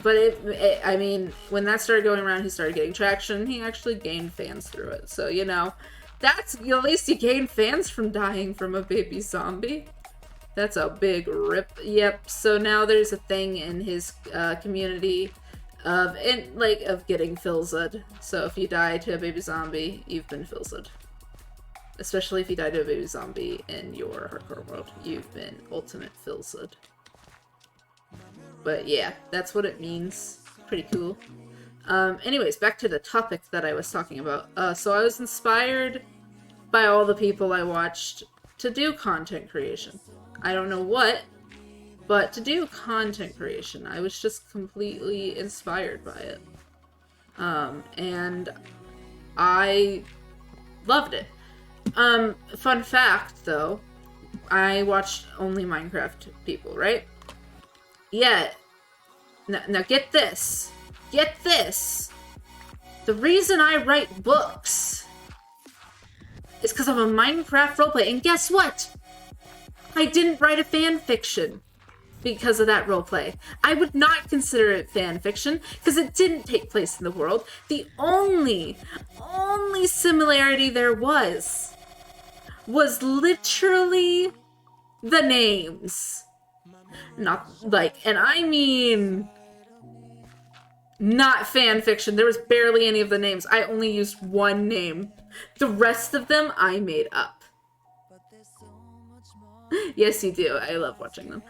But I mean, when that started going around, he started getting traction. He actually gained fans through it. So, you know, at least he gained fans from dying from a baby zombie. That's a big rip. Yep. So now there's a thing in his community of getting Filza'd. So if you die to a baby zombie, you've been Filza'd. Especially if you die to a baby zombie in your hardcore world, you've been ultimate Filza'd. But yeah, that's what it means. Pretty cool. Anyways, back to the topic that I was talking about. So I was inspired by all the people I watched to do content creation. I don't know what, but to do content creation. I was just completely inspired by it. And I loved it. Fun fact, though, I watched only Minecraft people, right? Yeah. Now get this. Get this. The reason I write books is because of a Minecraft roleplay. And guess what? I didn't write a fan fiction because of that roleplay. I would not consider it fan fiction because it didn't take place in the world. The only similarity there was literally the names. Not like, and I mean Not fan fiction. There was barely any of the names. I only used one name. The rest of them I made up. Yes, you do. I love watching them.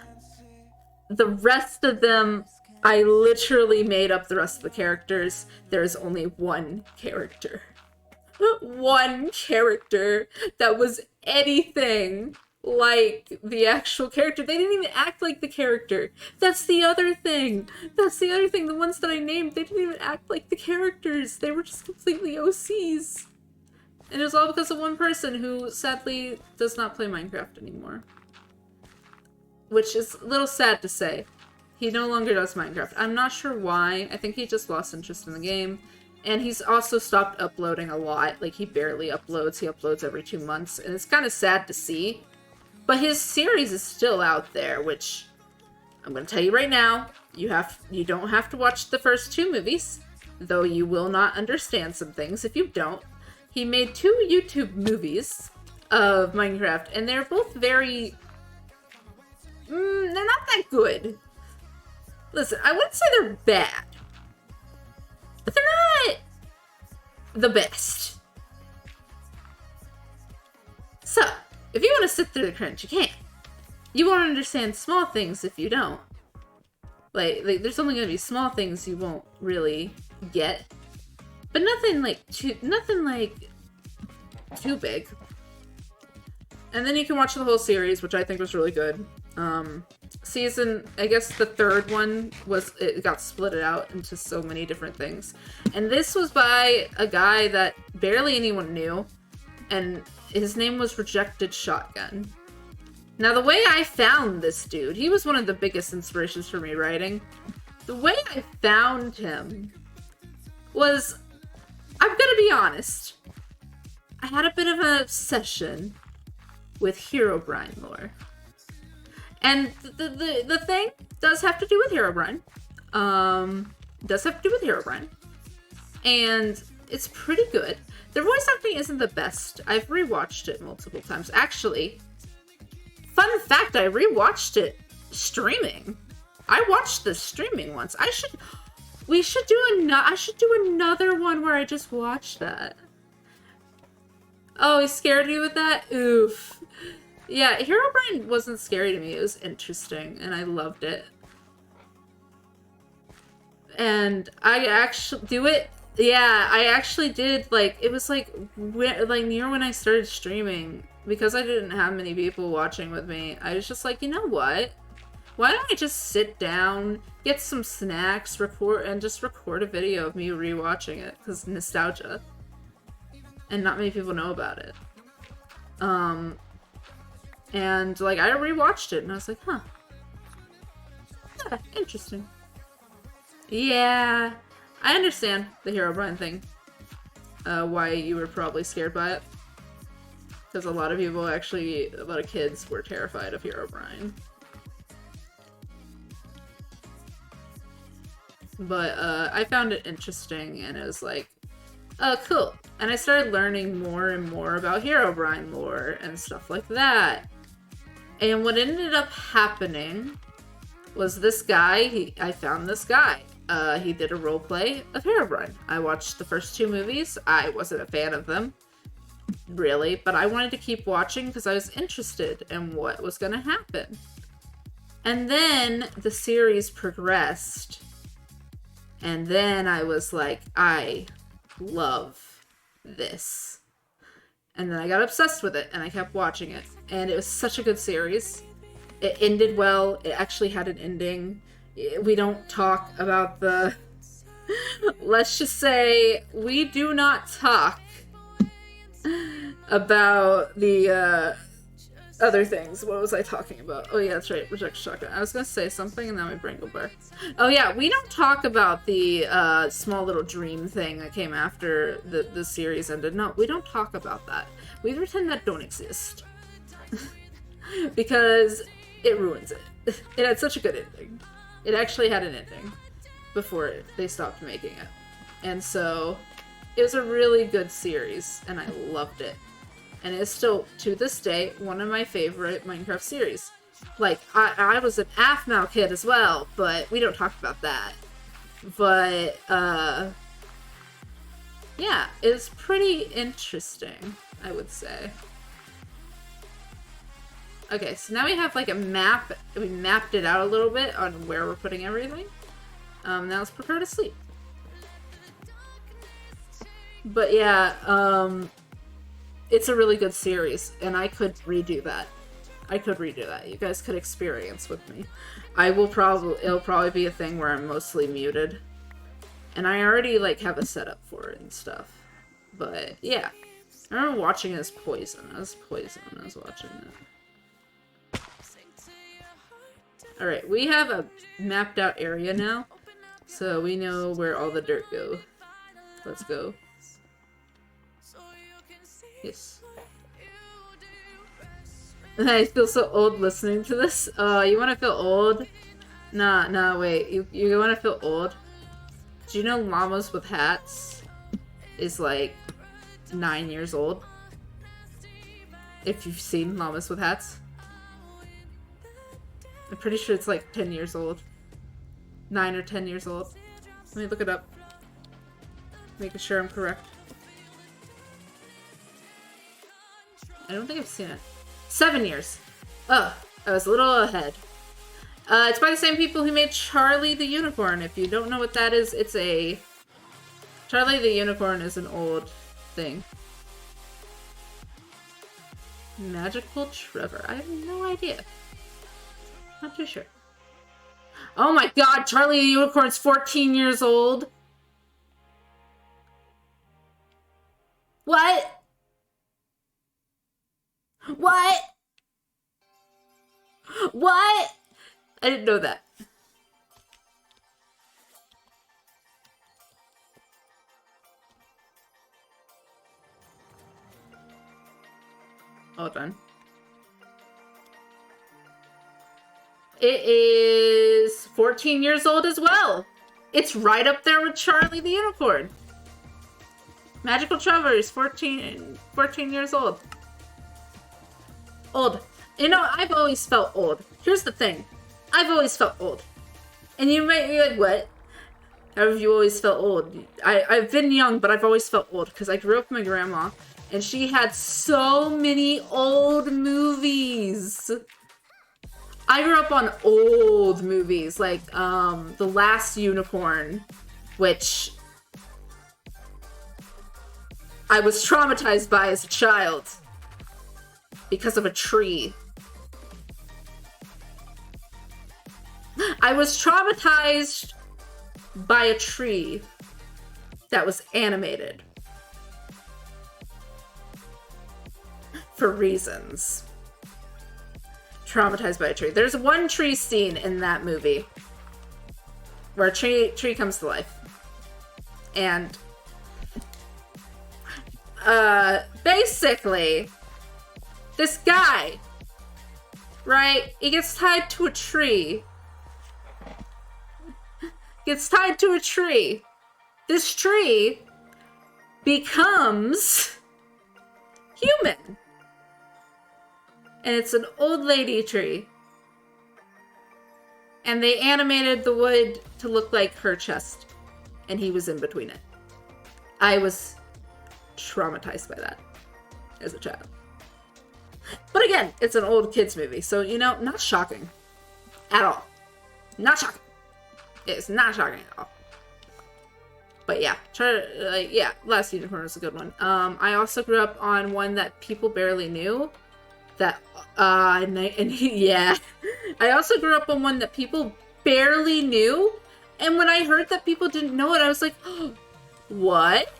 The rest of them, I literally made up the rest of the characters. There's only one character. One character that was anything like the actual character. They didn't even act like the character. That's the other thing. The ones that I named, they didn't even act like the characters. They were just completely OCs. And it was all because of one person who sadly does not play Minecraft anymore. Which is a little sad to say. He no longer does Minecraft. I'm not sure why. I think he just lost interest in the game. And he's also stopped uploading a lot. Like, he barely uploads. He uploads every 2 months. And it's kind of sad to see. But his series is still out there, which I'm going to tell you right now. You don't have to watch the first 2 movies. Though you will not understand some things if you don't. He made 2 YouTube movies of Minecraft. And they're both very... they're not that good. Listen, I wouldn't say they're bad. But they're not the best. So, if you want to sit through the crunch, you can. You won't understand small things if you don't. Like there's only going to be small things you won't really get. But nothing too big. And then you can watch the whole series, which I think was really good. Season, I guess the 3rd one it got split out into so many different things. And this was by a guy that barely anyone knew, and his name was Rejected Shotgun. Now, the way I found this dude, he was one of the biggest inspirations for me writing. The way I found him was, I'm gonna be honest, I had a bit of an obsession with Herobrine lore. And the thing does have to do with Herobrine. And it's pretty good. Their voice acting isn't the best. I've rewatched it multiple times. Actually, fun fact, I rewatched it streaming. I watched this streaming once. I should do another one where I just watch that. Oh, he scared me with that? Oof. Yeah, Herobrine wasn't scary to me. It was interesting, and I loved it. And I actually do it. Yeah, I actually did. Like, it was like near when I started streaming, because I didn't have many people watching with me. I was just like, you know what? Why don't I just sit down, get some snacks, record a video of me rewatching it, because nostalgia. And not many people know about it. And, like, I rewatched it, and I was like, huh. Yeah, interesting. Yeah, I understand the Herobrine thing. Why you were probably scared by it. Because a lot of kids were terrified of Herobrine. But, I found it interesting, and it was like, oh, cool. And I started learning more and more about Herobrine lore and stuff like that. And what ended up happening was this guy, I found this guy. He did a roleplay of Herobrine. I watched the first 2 movies. I wasn't a fan of them, really, but I wanted to keep watching because I was interested in what was going to happen. And then the series progressed. And then I was like, I love this. And then I got obsessed with it, and I kept watching it. And it was such a good series. It ended well. It actually had an ending. We don't talk about the... Let's just say, we do not talk about the other things. What was I talking about? Oh yeah, that's right, Rejected Shotgun. I was gonna say something, and then my brain go blur. Oh yeah, we don't talk about the small little dream thing that came after the series ended. No, we don't talk about that. We pretend that don't exist. Because it ruins it. It had such a good ending. It actually had an ending before they stopped making it. And so, it was a really good series, and I loved it. And it's still, to this day, one of my favorite Minecraft series. Like, I was an AFMAO kid as well, but we don't talk about that. But, yeah, it's pretty interesting, I would say. Okay, so now we have like a map. We mapped it out a little bit on where we're putting everything. Now let's prepare to sleep. But yeah, it's a really good series, and I could redo that. You guys could experience with me. It'll probably be a thing where I'm mostly muted. And I already, like, have a setup for it and stuff. But, yeah. I remember watching it as Poison. I was watching it. Alright, we have a mapped out area now. So we know where all the dirt go. Let's go. Yes. I feel so old listening to this. You wanna feel old? Nah, wait. You wanna feel old? Do you know Llamas with Hats is like 9 years old? If you've seen Llamas with Hats. I'm pretty sure it's like 10 years old. 9 or 10 years old. Let me look it up. Making sure I'm correct. I don't think I've seen it. 7 years. Oh, I was a little ahead. It's by the same people who made Charlie the Unicorn. If you don't know what that is, it's a... Charlie the Unicorn is an old thing. Magical Trevor. I have no idea. Not too sure. Oh my god, Charlie the Unicorn's 14 years old. What? What? What? I didn't know that. Hold on. It is 14 years old as well. It's right up there with Charlie the Unicorn. Magical Trevor is 14 years old. Old. You know, I've always felt old. Here's the thing. I've always felt old. And you might be like, what? How have you always felt old? I've been young, but I've always felt old. Because I grew up with my grandma. And she had so many old movies. I grew up on old movies. Like, The Last Unicorn. Which I was traumatized by as a child. Because of a tree. I was traumatized by a tree that was animated. For reasons. Traumatized by a tree. There's one tree scene in that movie where a tree comes to life. And basically, this guy, right? He gets tied to a tree. This tree becomes human. And it's an old lady tree. And they animated the wood to look like her chest. And he was in between it. I was traumatized by that as a child. But again, it's an old kids movie, so, you know, not shocking. At all. Not shocking. It's not shocking at all. But yeah, Last Unicorn was a good one. I also grew up on one that people barely knew. Yeah. I also grew up on one that people barely knew. And when I heard that people didn't know it, I was like, oh, what?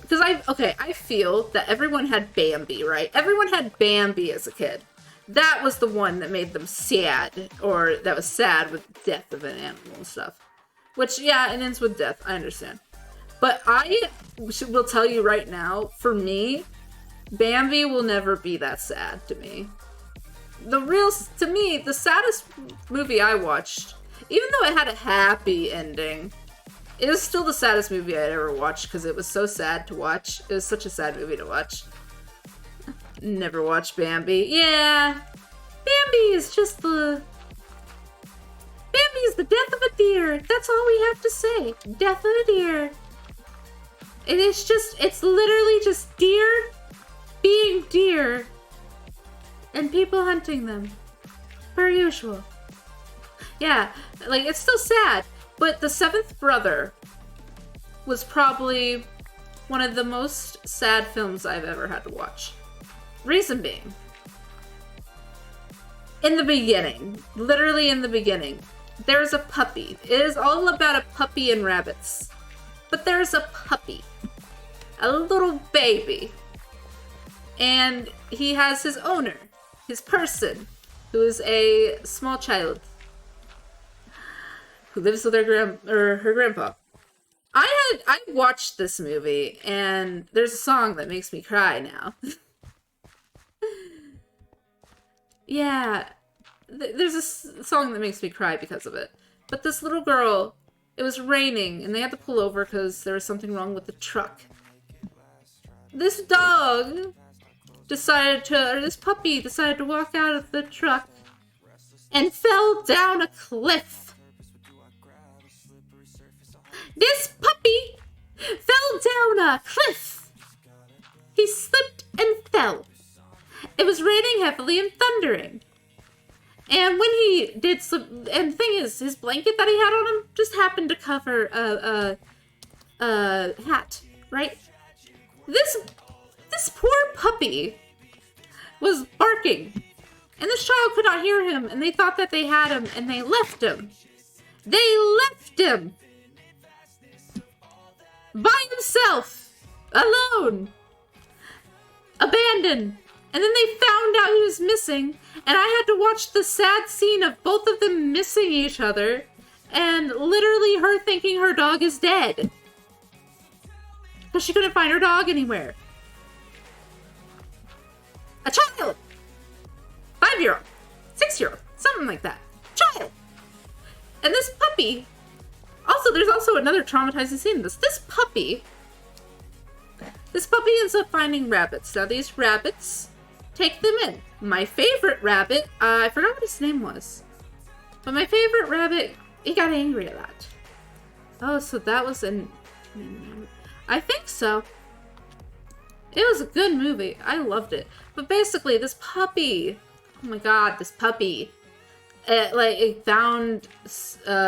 Because I feel that everyone had Bambi, right? Everyone had Bambi as a kid. That was the one that made them sad, or that was sad with the death of an animal and stuff. Which, yeah, it ends with death, I understand. But I will tell you right now, for me, Bambi will never be that sad to me. To me, the saddest movie I watched, even though it had a happy ending, it was still the saddest movie I'd ever watched because it was so sad to watch. It was such a sad movie to watch. Never watched Bambi. Yeah. Bambi is the death of a deer. That's all we have to say. Death of a deer. And it's literally just deer being deer and people hunting them. Per usual. Yeah, like, it's still sad. But The Seventh Brother was probably one of the most sad films I've ever had to watch. Reason being, in the beginning, literally in the beginning, there's a puppy. It is all about a puppy and rabbits. But there's a puppy. A little baby. And he has his owner, his person, who is a small child who lives with her grandpa. I watched this movie, and there's a song that makes me cry now. Yeah, there's a song that makes me cry because of it. But this little girl, it was raining, and they had to pull over because there was something wrong with the truck. This puppy decided to walk out of the truck and fell down a cliff. This puppy fell down a cliff. He slipped and fell. It was raining heavily and thundering. And when he did slip, and the thing is, his blanket that he had on him just happened to cover a hat, right? This poor puppy was barking, and this child could not hear him, and they thought that they had him, and they left him. They left him by himself, alone, abandoned. And then they found out he was missing, and I had to watch the sad scene of both of them missing each other, and literally her thinking her dog is dead. Because she couldn't find her dog anywhere. A child! 5-year-old, 6-year-old, something like that. Child! And this puppy... Also, there's also another traumatizing scene in this. This puppy ends up finding rabbits. Now, these rabbits take them in. My favorite rabbit, I forgot what his name was. But my favorite rabbit, he got angry a lot. Oh, so that was I think so. It was a good movie. I loved it. But basically, this puppy... Oh my god, this puppy... It found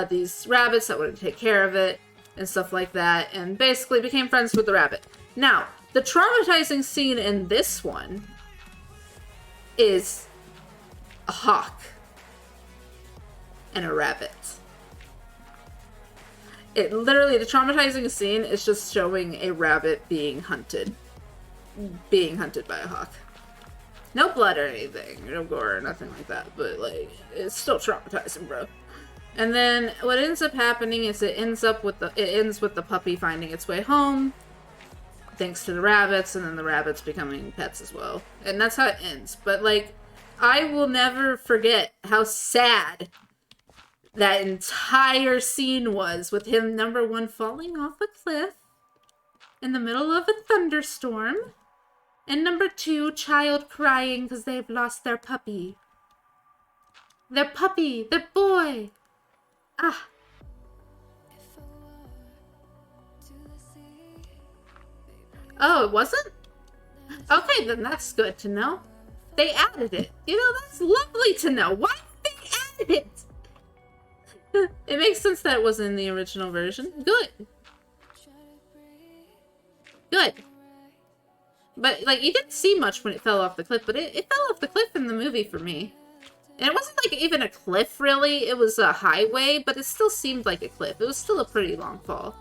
these rabbits that would take care of it and stuff like that, and basically became friends with the rabbit. Now, the traumatizing scene in this one is a hawk and a rabbit. It literally, the traumatizing scene is just showing a rabbit being hunted by a hawk. No blood or anything, no gore or nothing like that, but like, it's still traumatizing, bro. And then what ends up happening is it ends with the puppy finding its way home, thanks to the rabbits, and then the rabbits becoming pets as well. And that's how it ends. But like, I will never forget how sad that entire scene was, with him, number one, falling off a cliff in the middle of a thunderstorm. And number two, child crying because they've lost their puppy. Their puppy, their boy. Ah. Oh, it wasn't? Okay, then that's good to know. They added it. You know, that's lovely to know. Why did they add it? It makes sense that it wasn't in the original version. Good. Good. But, like, you didn't see much when it fell off the cliff, but it fell off the cliff in the movie for me. And it wasn't, like, even a cliff, really. It was a highway, but it still seemed like a cliff. It was still a pretty long fall.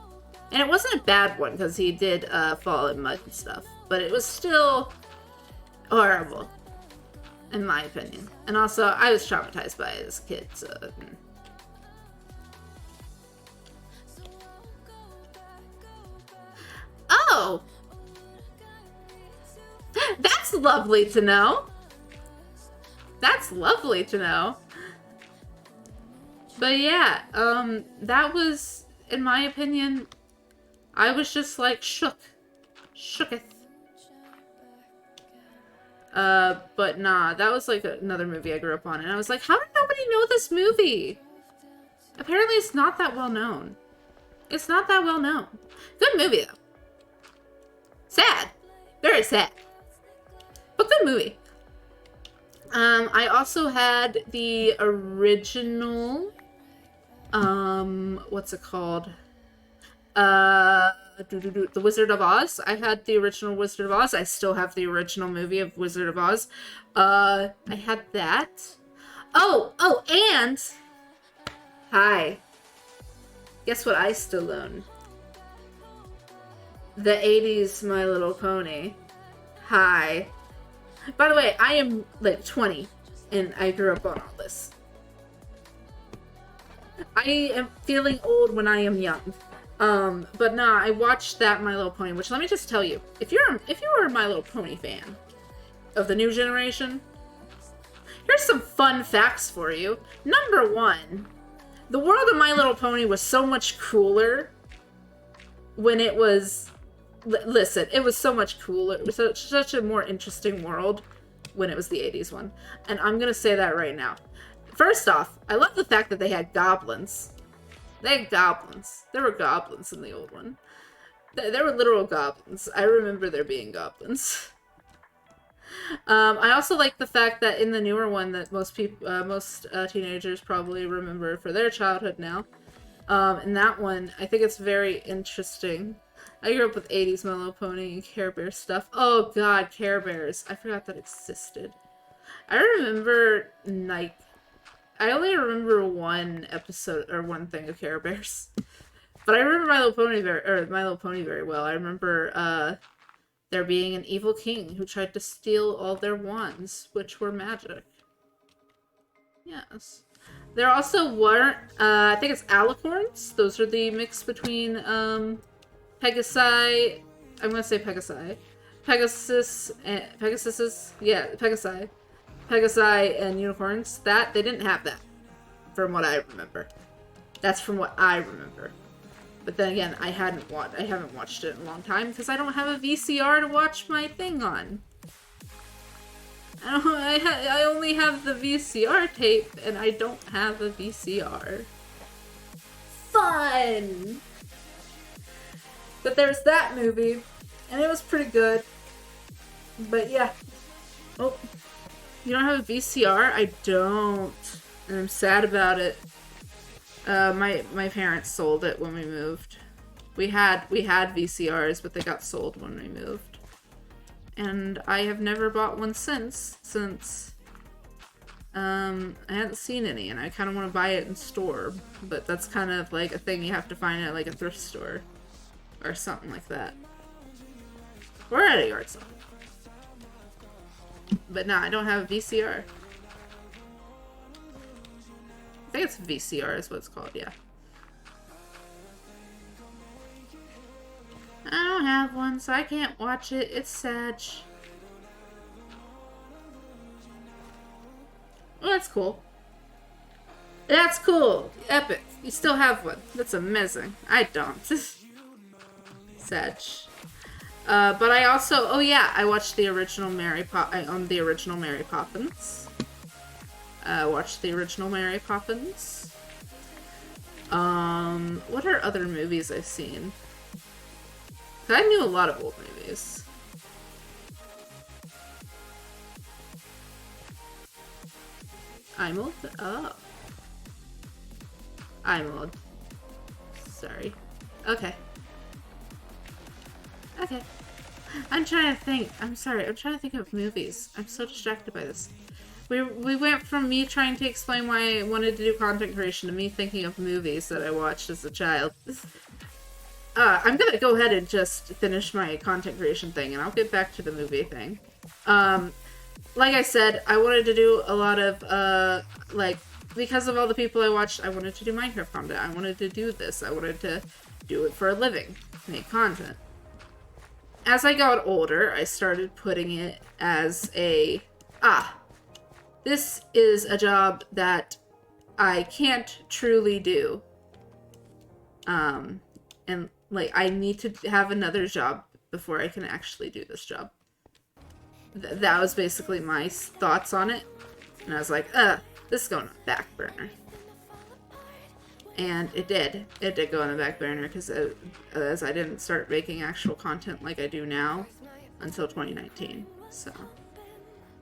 And it wasn't a bad one, because he did fall in mud and stuff. But it was still horrible, in my opinion. And also, I was traumatized by it as a kid, so... Oh! That's lovely to know. That's lovely to know. But yeah, that was, in my opinion, I was just like shooketh. But nah, that was like another movie I grew up on, and I was like, how did nobody know this movie? Apparently it's not that well known. It's not that well known. Good movie, though. Sad. Very sad. But good movie. I also had the original, what's it called? The Wizard of Oz. I had the original Wizard of Oz. I still have the original movie of Wizard of Oz. I had that. Oh, and hi. Guess what I still own? The 80s My Little Pony. Hi. By the way, I am like 20 and I grew up on all this. I am feeling old when I am young. But nah, I watched that My Little Pony, which let me just tell you, if you are a My Little Pony fan of the new generation, here's some fun facts for you. Number one, the world of My Little Pony was so much cooler when it was... Listen, it was so much cooler. It was such a more interesting world when it was the 80s one. And I'm gonna say that right now. First off, I love the fact that they had goblins. They had goblins. There were goblins in the old one. There were literal goblins. I remember there being goblins. I also like the fact that in the newer one that most teenagers probably remember for their childhood now. In that one, I think it's very interesting. I grew up with 80s My Little Pony and Care Bear stuff. Oh god, Care Bears. I forgot that existed. I remember, like, I only remember one episode, or one thing of Care Bears. But I remember My Little Pony very well. I remember, there being an evil king who tried to steal all their wands, which were magic. Yes. There also were, I think it's alicorns. Those are the mix between, Pegasi, I'm gonna say Pegasi. Pegasus and unicorns. They didn't have that, from what I remember. That's from what I remember. But then again, I haven't watched it in a long time because I don't have a VCR to watch my thing on. I only have the VCR tape, and I don't have a VCR. Fun! But there's that movie, and it was pretty good. But yeah. Oh, you don't have a VCR? I don't. And I'm sad about it. My parents sold it when we moved. We had VCRs, but they got sold when we moved. And I have never bought one since I hadn't seen any, and I kind of want to buy it in store. But that's kind of like a thing you have to find at like a thrift store. Or something like that. Or at a yard sale. But no, I don't have a VCR. I think it's VCR is what it's called, yeah. I don't have one, so I can't watch it. It's sad. Well, that's cool. That's cool. Epic. You still have one. That's amazing. I don't. Sad. But I also, oh yeah, I watched the original I owned the original Mary Poppins. Watched the original Mary Poppins. What are other movies I've seen? I knew a lot of old movies. I'm old? Oh. I'm old. Sorry. Okay. Okay. I'm trying to think. I'm sorry. I'm trying to think of movies. I'm so distracted by this. We went from me trying to explain why I wanted to do content creation to me thinking of movies that I watched as a child. I'm gonna go ahead and just finish my content creation thing, and I'll get back to the movie thing. Like I said, I wanted to do a lot of, because of all the people I watched, I wanted to do Minecraft content. I wanted to do this. I wanted to do it for a living. Make content. As I got older, I started putting it as this is a job that I can't truly do. And, like, I need to have another job before I can actually do this job. That was basically my thoughts on it. And I was like, this is going on the back burner. And it did go on the back burner because as I didn't start making actual content like I do now until 2019. So,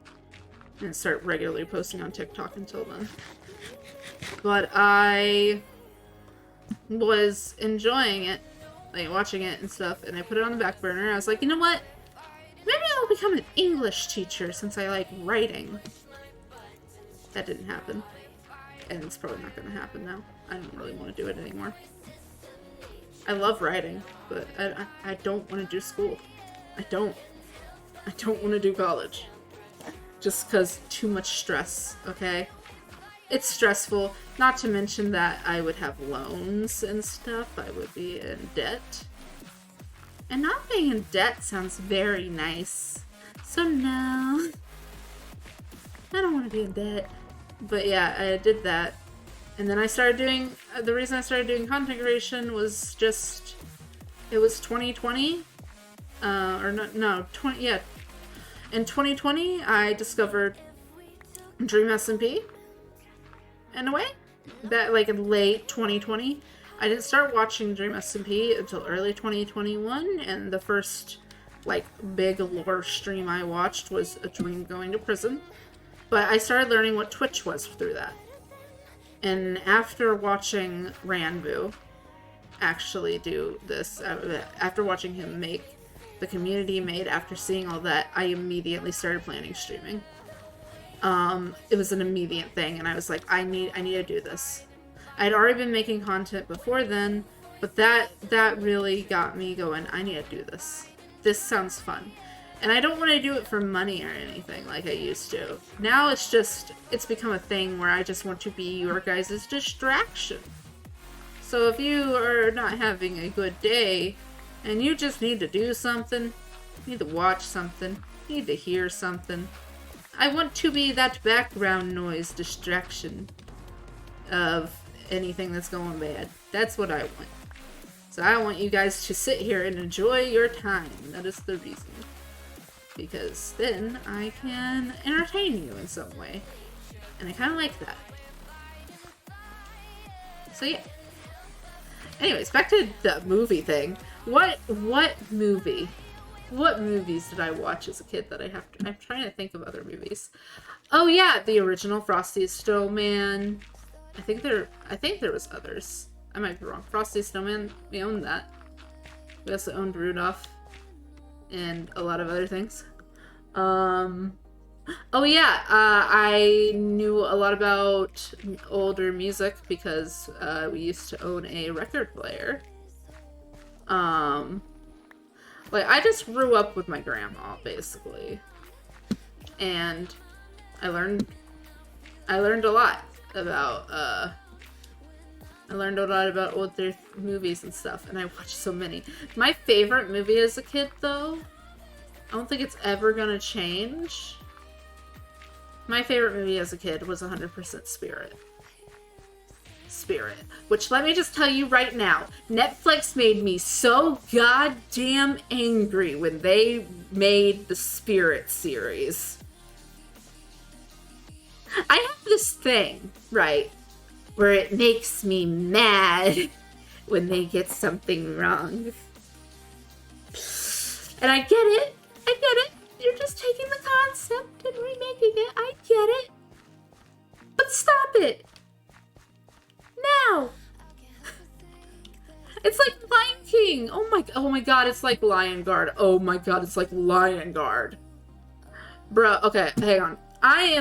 I didn't start regularly posting on TikTok until then. But I was enjoying it, like watching it and stuff, and I put it on the back burner. I was like, you know what? Maybe I'll become an English teacher since I like writing. That didn't happen. And it's probably not going to happen now. I don't really want to do it anymore. I love writing, but I don't want to do school. I don't want to do college. Just because too much stress, okay? It's stressful. Not to mention that I would have loans and stuff. I would be in debt. And not being in debt sounds very nice. So no. I don't want to be in debt. But yeah, I did that. And then I started doing, the reason I started doing content creation was just, it was 2020. Yeah. In 2020, I discovered Dream SMP. In a way. That, like, in late 2020. I didn't start watching Dream SMP until early 2021, and the first, like, big lore stream I watched was A Dream Going to Prison. But I started learning what Twitch was through that. And after watching Ranboo actually do this, after watching him make the community made, after seeing all that, I immediately started planning streaming. It was an immediate thing, and I was like, I need to do this. I'd already been making content before then, but that really got me going, I need to do this. This sounds fun. And I don't want to do it for money or anything like I used to. Now it's become a thing where I just want to be your guys' distraction. So if you are not having a good day, and you just need to do something, need to watch something, need to hear something, I want to be that background noise distraction of anything that's going bad. That's what I want. So I want you guys to sit here and enjoy your time. That is the reason. Because then I can entertain you in some way. And I kind of like that. So yeah. Anyways, back to the movie thing. What movie? What movies did I watch as a kid that I'm trying to think of other movies. Oh yeah, the original Frosty Snowman. I think there was others. I might be wrong. Frosty Snowman, we owned that. We also owned Rudolph. And a lot of other things. Oh yeah, I knew a lot about older music because we used to own a record player. Like, I just grew up with my grandma, basically. And I learned a lot about, older movies and stuff, and I watched so many. My favorite movie as a kid, though, I don't think it's ever gonna change. My favorite movie as a kid was 100% Spirit. Which, let me just tell you right now, Netflix made me so goddamn angry when they made the Spirit series. I have this thing, right, where it makes me mad when they get something wrong. And I get it. You're just taking the concept and remaking it. I get it. But stop it. Now. It's like Lion King. Oh my god, it's like Lion Guard. Oh my god, it's like Lion Guard. Bruh, okay, hang on. I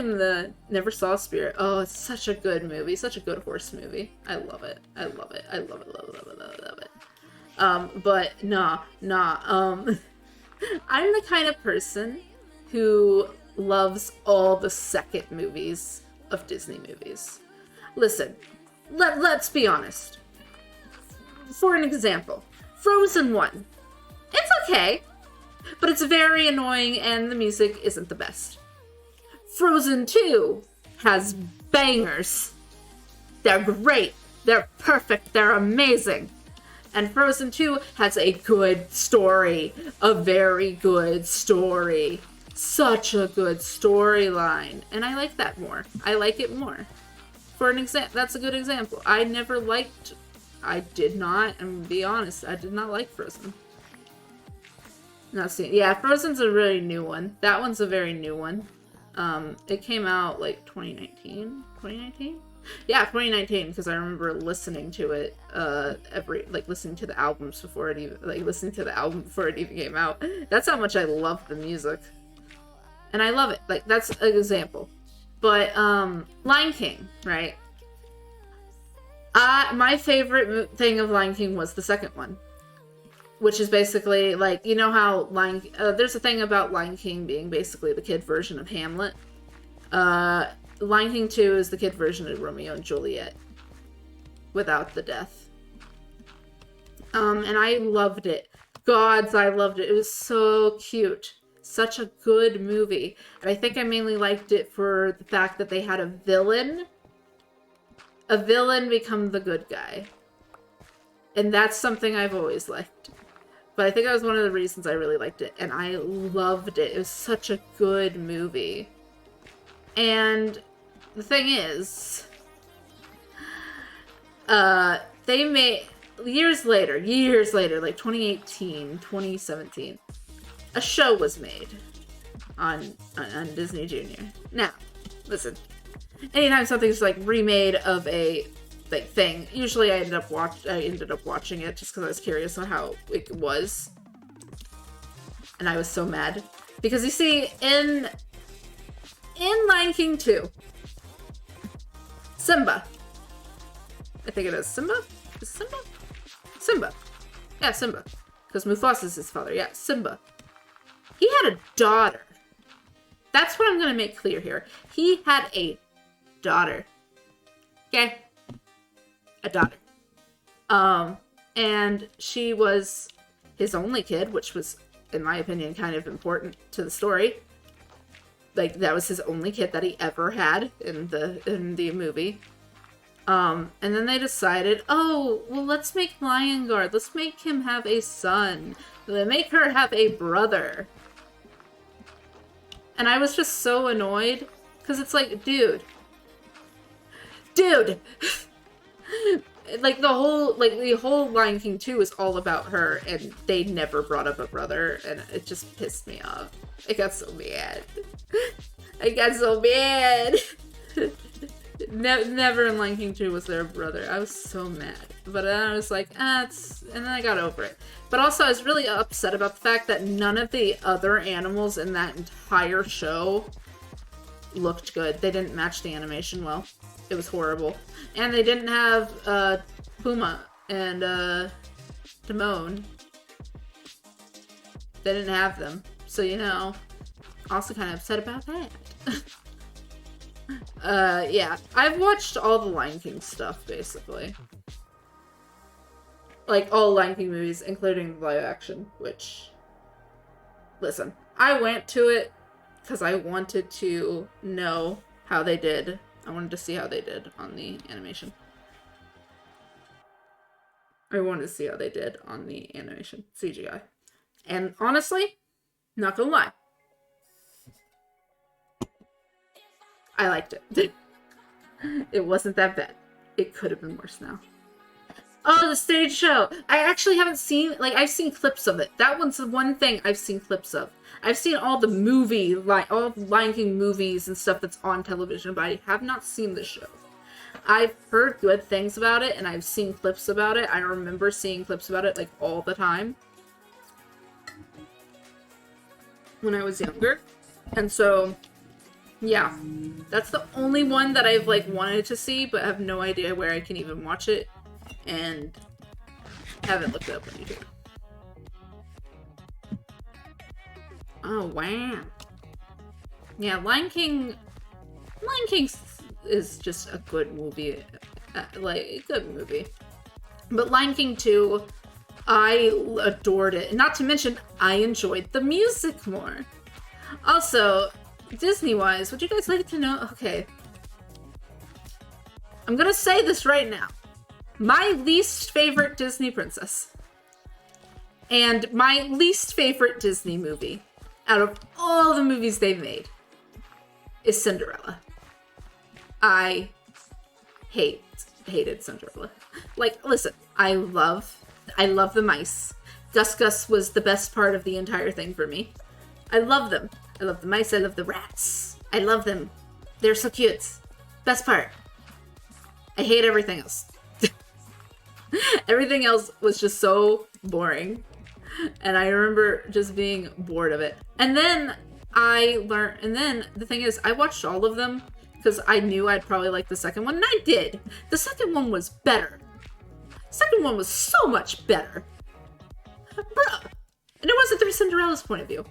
never saw Spirit. Oh, it's such a good movie. Such a good horse movie. I love it. Love it. But nah. I'm the kind of person who loves all the second movies of Disney movies. Listen, let's be honest. For an example, Frozen 1. It's okay, but it's very annoying and the music isn't the best. Frozen 2 has bangers. They're great. They're perfect. They're amazing. And Frozen 2 has a good story. A very good story. Such a good storyline. And I like that more. I like it more. for an example. That's a good example. I did not, and be honest, I did not like Frozen. Not seen. Yeah, Frozen's a really new one. That one's a very new one. It came out like 2019. 2019? Yeah, 2019, because I remember listening to it listening to the albums before it even listening to the album before it even came out. That's how much I love the music. And I love it. Like, that's an example. But Lion King, right? My favorite thing of Lion King was the second one, which is basically like, you know how there's a thing about Lion King being basically the kid version of Hamlet. Lion King 2 is the kid version of Romeo and Juliet without the death. And I loved it. Gods, I loved it. It was so cute. Such a good movie. And I think I mainly liked it for the fact that they had a villain become the good guy. And that's something I've always liked. But I think that was one of the reasons I really liked it. And I loved it. It was such a good movie. And the thing is, they made, years later, like 2018, 2017, a show was made on Disney Junior. Now, listen, anytime something's like remade of a like thing, usually I ended up watching it just because I was curious on how it was, and I was so mad because you see in Lion King 2, Simba, I think it is Simba. Is it Simba? Simba. Yeah, Simba. Because Mufasa's his father. Yeah, Simba. He had a daughter. That's what I'm going to make clear here. He had a daughter. Okay? A daughter. And she was his only kid, which was, in my opinion, kind of important to the story. Like, that was his only kid that he ever had in the movie. And then they decided, oh, well, let's make Lion Guard. Let's make him have a son. They make her have a brother. And I was just so annoyed. Because it's like, dude. Like, the whole Lion King 2 is all about her, and they never brought up a brother, and it just pissed me off. I got so mad. Never in Lion King 2 was there a brother. I was so mad. But then I was like, and then I got over it. But also, I was really upset about the fact that none of the other animals in that entire show looked good. They didn't match the animation well. It was horrible. And they didn't have Puma and Timon. They didn't have them. So, you know, also kind of upset about that. Yeah. I've watched all the Lion King stuff, basically. Like, all Lion King movies, including the live action, which... Listen, I went to it because I wanted to know how they did. I wanted to see how they did on the animation. I wanted to see how they did on the animation, CGI. And honestly, not gonna lie, I liked it. It wasn't that bad. It could have been worse now. Oh, the stage show! I actually haven't seen, like, I've seen clips of it. That one's the one thing I've seen clips of. I've seen all the all the Lion King movies and stuff that's on television, but I have not seen the show. I've heard good things about it, and I've seen clips about it. I remember seeing clips about it, like, all the time when I was younger. And so, yeah. That's the only one that I've, like, wanted to see, but have no idea where I can even watch it. And haven't looked it up on YouTube. Oh, wow. Yeah, Lion King is just a good movie. Like, a good movie. But Lion King 2, I adored it. Not to mention, I enjoyed the music more. Also, Disney-wise, would you guys like to know? Okay. I'm gonna say this right now. My least favorite Disney princess and my least favorite Disney movie out of all the movies they've made is Cinderella. I hated Cinderella. Like, listen, I love the mice. Gus Gus was the best part of the entire thing for me. I love them. I love the mice. I love the rats. I love them. They're so cute. Best part. I hate everything else. Everything else was just so boring. And I remember just being bored of it. And then the thing is, I watched all of them because I knew I'd probably like the second one, and I did. The second one was better. The second one was so much better. Bruh. And it wasn't through Cinderella's point of view.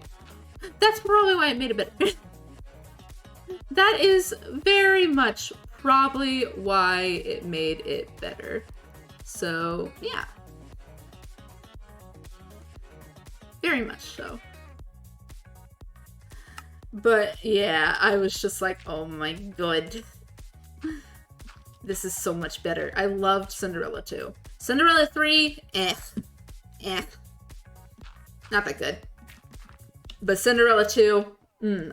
That's probably why it made it better. That is very much probably why it made it better. So, yeah. Very much so. But, yeah, I was just like, oh my god. This is so much better. I loved Cinderella 2. Cinderella 3, eh. Not that good. But Cinderella 2,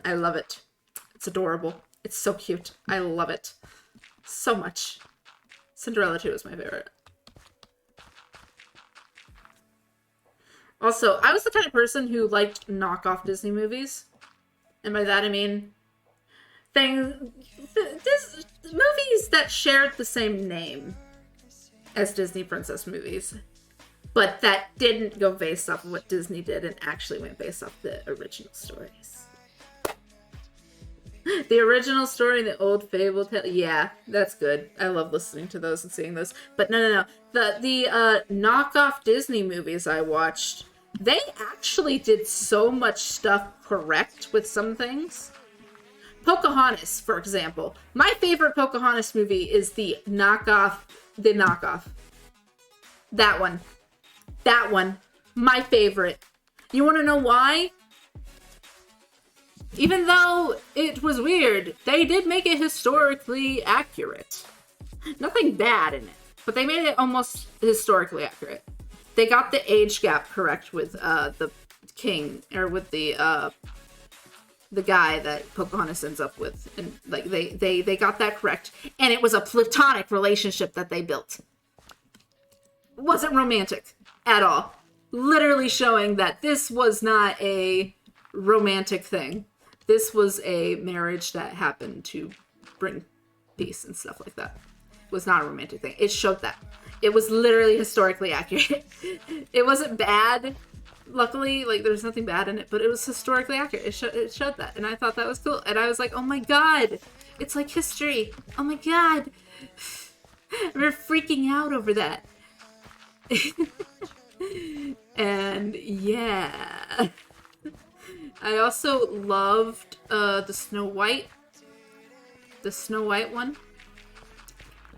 I love it. It's adorable. It's so cute. I love it. So much. Cinderella 2 is my favorite. Also, I was the kind of person who liked knockoff Disney movies. And by that I mean movies that shared the same name as Disney princess movies, but that didn't go based off of what Disney did and actually went based off the original stories. The original story, the old fable tale, yeah, that's good. I love listening to those and seeing those. But no. The knockoff Disney movies I watched, they actually did so much stuff correct with some things. Pocahontas, for example. My favorite Pocahontas movie is the knockoff. That one. My favorite. You want to know why? Even though it was weird, they did make it historically accurate. Nothing bad in it, but they made it almost historically accurate. They got the age gap correct with the king, or with the guy that Pocahontas ends up with, and like they got that correct, and it was a platonic relationship that they built. It wasn't romantic at all. Literally showing that this was not a romantic thing. This was a marriage that happened to bring peace and stuff like that. It was not a romantic thing. It showed that. It was literally historically accurate. It wasn't bad. Luckily, like, there's nothing bad in it, but it was historically accurate. It showed that, and I thought that was cool. And I was like, oh my god, it's like history. Oh my god. We're freaking out over that. And yeah. I also loved the Snow White one.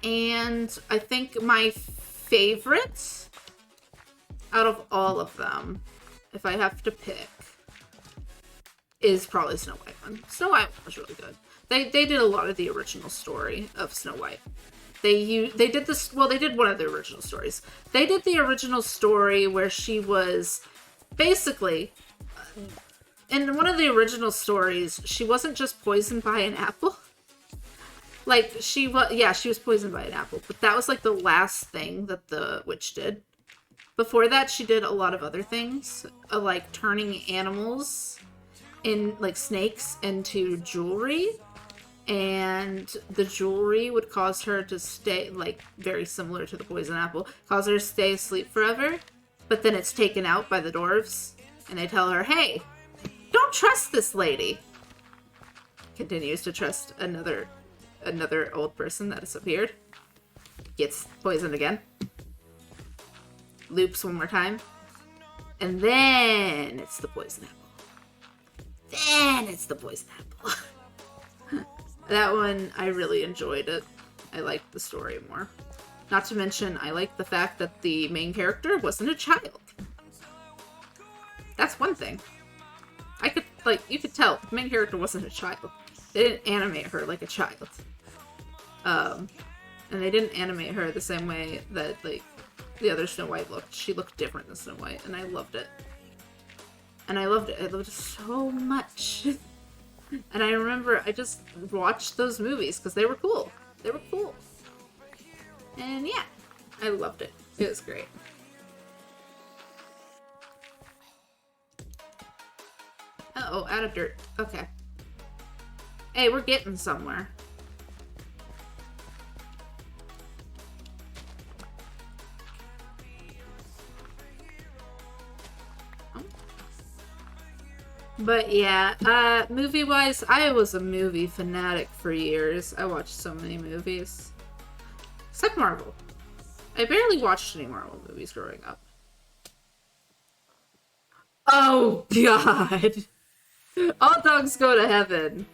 And I think my favorite out of all of them, if I have to pick, is probably Snow White one. Snow White was really good. They did a lot of the original story of Snow White. They did one of the original stories. They did the original story where she was basically, in one of the original stories, she wasn't just poisoned by an apple. Like, she was poisoned by an apple, but that was like the last thing that the witch did. Before that, she did a lot of other things, like turning animals in, like snakes, into jewelry. And the jewelry would cause her to stay, like, very similar to the poison apple, cause her to stay asleep forever. But then it's taken out by the dwarves, and they tell her, hey, don't trust this lady. Continues to trust another old person that has appeared. Gets poisoned again. Loops one more time. And then it's the poison apple. That one, I really enjoyed it. I liked the story more. Not to mention, I liked the fact that the main character wasn't a child. That's one thing. You could tell the main character wasn't a child. They didn't animate her like a child. And they didn't animate her the same way that, like, the other Snow White looked. She looked different than Snow White, and I loved it. I loved it so much. And I remember I just watched those movies because they were cool. And yeah, I loved it. It was great. Uh-oh, out of dirt. Okay. Hey, we're getting somewhere. But yeah, movie-wise, I was a movie fanatic for years. I watched so many movies. Except Marvel. I barely watched any Marvel movies growing up. Oh, God. All dogs go to heaven.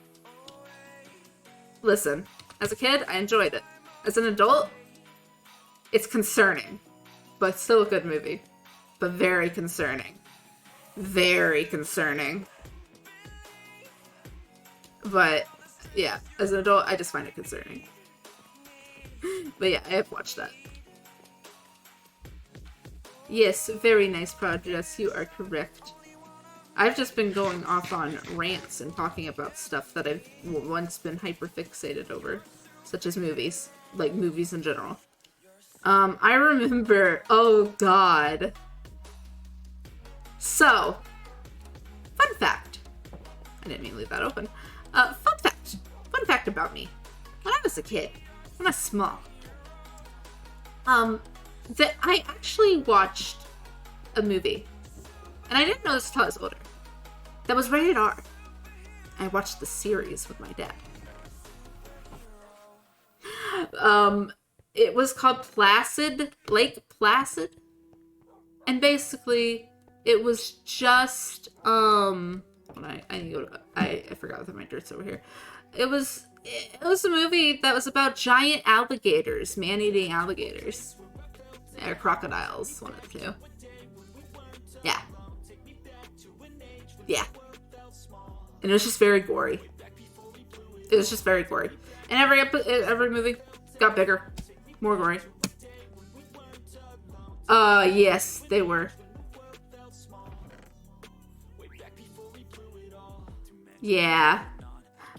Listen, as a kid, I enjoyed it. As an adult, it's concerning. But still a good movie. But very concerning. Very concerning. But, yeah, as an adult, I just find it concerning. But yeah, I have watched that. Yes, very nice projects. You are correct. I've just been going off on rants and talking about stuff that I've once been hyper-fixated over. Such as movies. Like, movies in general. I remember... Oh, God. So, fun fact. I didn't mean to leave that open. Fun fact. Fun fact about me. When I was a kid, when I was small, that I actually watched a movie, and I didn't know this until I was older, that was rated R. I watched the series with my dad. It was called Placid, Lake Placid, and basically, it was just, I forgot that my dirt's over here. It was a movie that was about giant alligators, man-eating alligators. Or crocodiles, one of the two. Yeah. Yeah. And it was just very gory. It was just very gory. And every movie got bigger. More gory. Yes, they were. Yeah.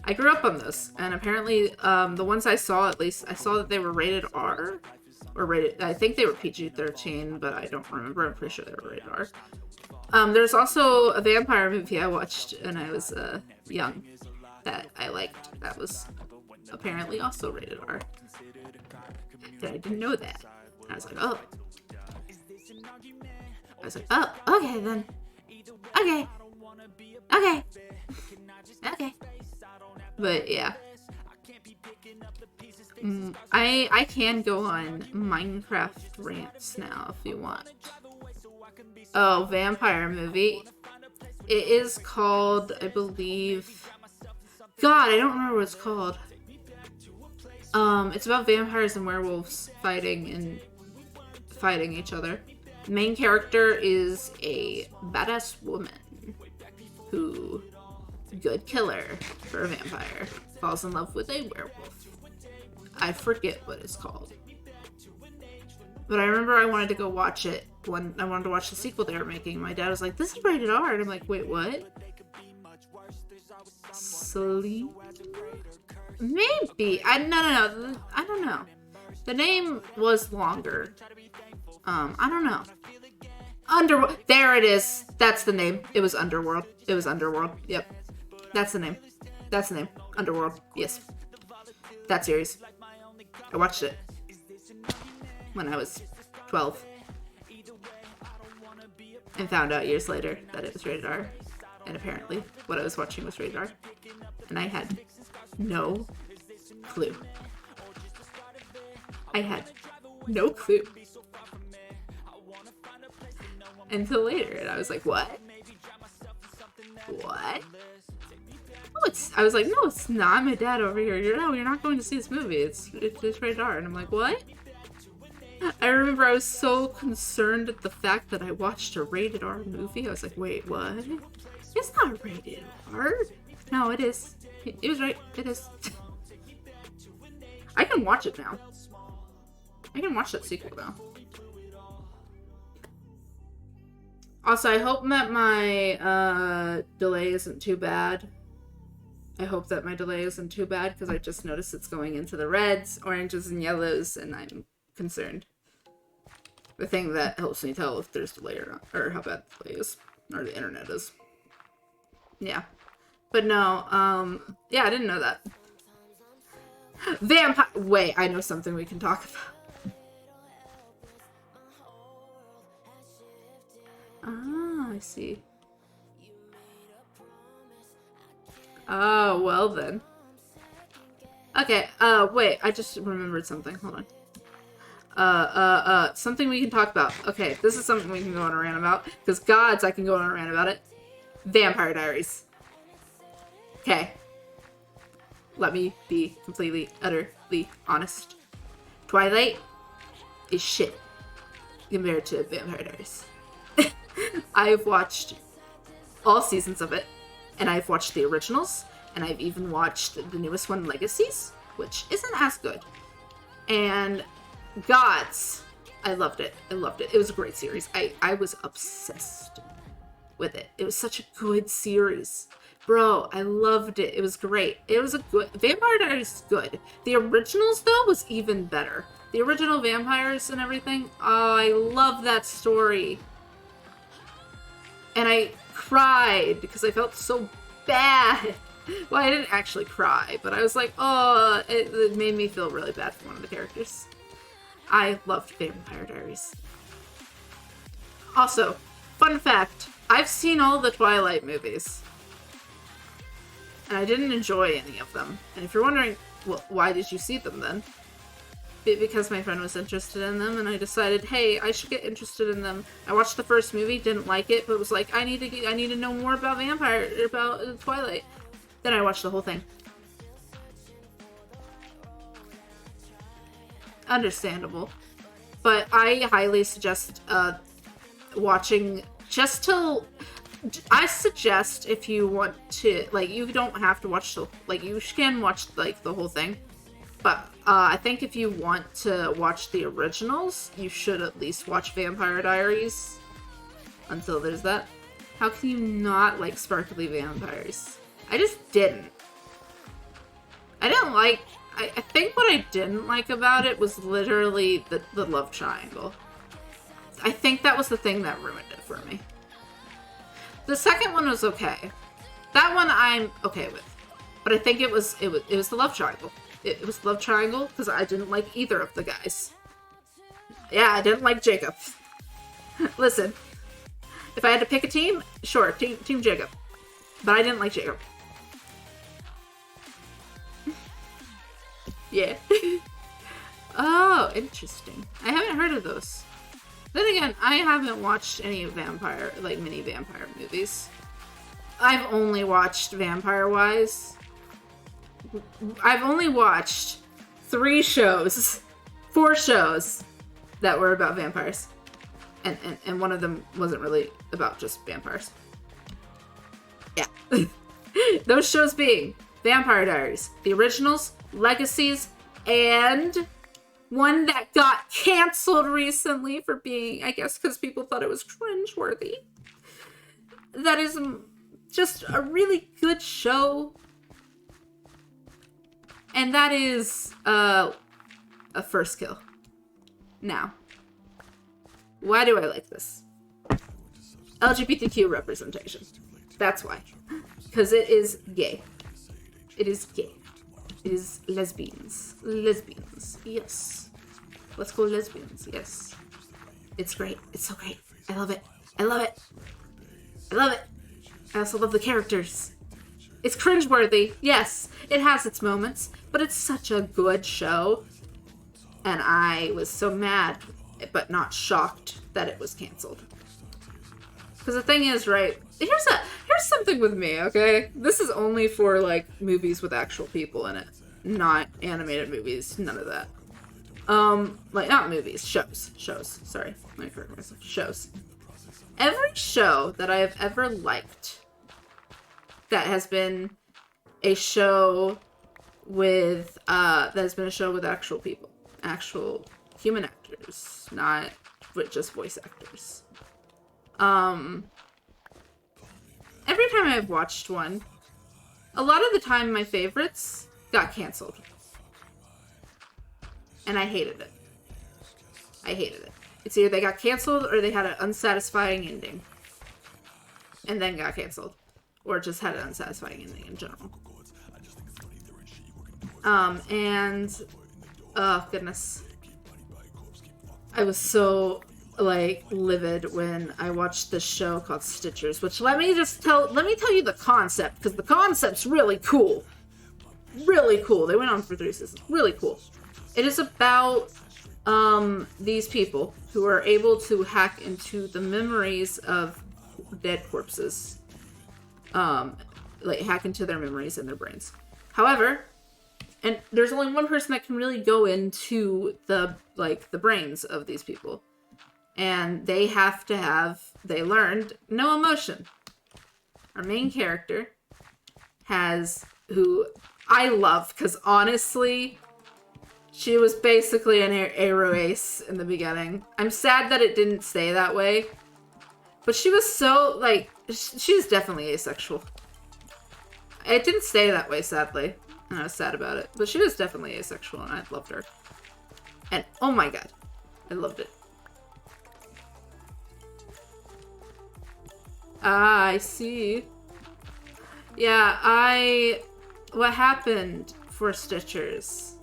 I grew up on those, and apparently, the ones I saw, at least, I saw that they were rated R, or rated, I think they were PG-13, but I don't remember, I'm pretty sure they were rated R. There's also a vampire movie I watched when I was, young, that I liked, that was apparently also rated R. And I didn't know that. I was like, oh. Okay then. Okay. Okay. Okay. But yeah. I can go on Minecraft rants now if you want. Oh, vampire movie. It is called, I believe... God, I don't remember what it's called. It's about vampires and werewolves fighting each other. The main character is a badass woman who, good killer for a vampire, falls in love with a werewolf. I forget what it's called. But I remember I wanted to go watch it when I wanted to watch the sequel they were making. My dad was like, this is rated R. And I'm like, wait, what? Sleep? Maybe. No. I don't know. The name was longer. I don't know. Underworld. There it is. That's the name. It was Underworld. It was Underworld. Yep. That's the name. That's the name. Underworld. Yes. That series. I watched it when I was 12. And found out years later that it was rated R. And apparently what I was watching was rated R. And I had no clue. I had no clue. Until later, and I was like, what? What? Oh, I was like, no, it's not. My dad over here. You're not going to see this movie. It's rated R. And I'm like, what? I remember I was so concerned at the fact that I watched a rated R movie. I was like, wait, what? It's not rated R. No, it is. It was right. It is. I can watch it now. I can watch that sequel now. Also, I hope that my delay isn't too bad. I hope that my delay isn't too bad because I just noticed it's going into the reds, oranges, and yellows, and I'm concerned. The thing that helps me tell if there's delay or not, or how bad the delay is, or the internet is. Yeah. But no, yeah, I didn't know that. Vampire. Wait, I know something we can talk about. Ah, I see. Oh, well then. Okay, wait, I just remembered something. Hold on. Something we can talk about. Okay, this is something we can go on a rant about. Because gods, I can go on a rant about it. Vampire Diaries. Okay. Let me be completely, utterly honest. Twilight is shit compared to Vampire Diaries. I've watched all seasons of it, and I've watched the originals, and I've even watched the newest one, Legacies, which isn't as good. And gods, I loved it. I loved it. It was a great series. I was obsessed with it. It was such a good series. Bro, I loved it. It was great. It was a good... Vampire Diaries is good. The originals, though, was even better. The original vampires and everything. Oh, I love that story. And I cried because I felt so bad. Well, I didn't actually cry, but I was like, oh, it made me feel really bad for one of the characters. I loved Vampire Diaries. Also, fun fact, I've seen all the Twilight movies. And I didn't enjoy any of them. And if you're wondering, well, why did you see them then? Because my friend was interested in them, and I decided, hey, I should get interested in them. I watched the first movie, didn't like it, but was like, I need to know more about Twilight. Then I watched the whole thing. Understandable. But I highly suggest watching just till... I suggest if you want to, like, you don't have to watch the... Like, you can watch, like, the whole thing. But I think if you want to watch the originals, you should at least watch Vampire Diaries. Until there's that. How can you not like sparkly vampires? I just didn't. I didn't like... I think what I didn't like about it was literally the love triangle. I think that was the thing that ruined it for me. The second one was okay. That one I'm okay with. But I think it was the love triangle. It was the love triangle because I didn't like either of the guys. Yeah, I didn't like Jacob. Listen, if I had to pick a team, sure, team Jacob. But I didn't like Jacob. Yeah. Oh, interesting. I haven't heard of those. Then again, I haven't watched any vampire, like, mini vampire movies. I've only watched Vampire Wise. I've only watched 4 shows that were about vampires. And one of them wasn't really about just vampires. Yeah. Those shows being Vampire Diaries, the originals, Legacies, and one that got canceled recently for being, I guess, because people thought it was cringeworthy. That is just a really good show. And that is a First Kill. Now, why do I like this? LGBTQ representation. That's why. Because it is gay. It is gay. It is lesbians. Lesbians. Yes. Let's go lesbians. Yes. It's great. It's so great. I love it. I love it. I love it. I also love the characters. It's cringeworthy. Yes. It has its moments. But it's such a good show. And I was so mad, but not shocked that it was canceled. Because the thing is, right, here's something with me, okay? This is only for, like, movies with actual people in it. Not animated movies. None of that. Like, not movies. Shows. Sorry. Let me correct myself. Shows. Every show that I have ever liked that has been a show with, actual people. Actual human actors. Not just voice actors. Every time I've watched one, a lot of the time my favorites got canceled. And I hated it. I hated it. It's either they got canceled or they had an unsatisfying ending. And then got canceled. Or just had an unsatisfying ending in general. And... oh, goodness. I was so, like, livid when I watched this show called Stitchers, which let me tell you the concept, because the concept's really cool. Really cool. They went on for 3 seasons. Really cool. It is about, these people who are able to hack into the memories of dead corpses. Like, hack into their memories and their brains. However, and there's only one person that can really go into the brains of these people. And they learned no emotion. Our main character who I love, because honestly, she was basically an Aro Ace in the beginning. I'm sad that it didn't stay that way. But she was so, like, she's definitely asexual. It didn't stay that way, sadly. And I was sad about it. But she was definitely asexual, and I loved her. And, oh my god. I loved it. Ah, I see. Yeah, what happened for Stitchers?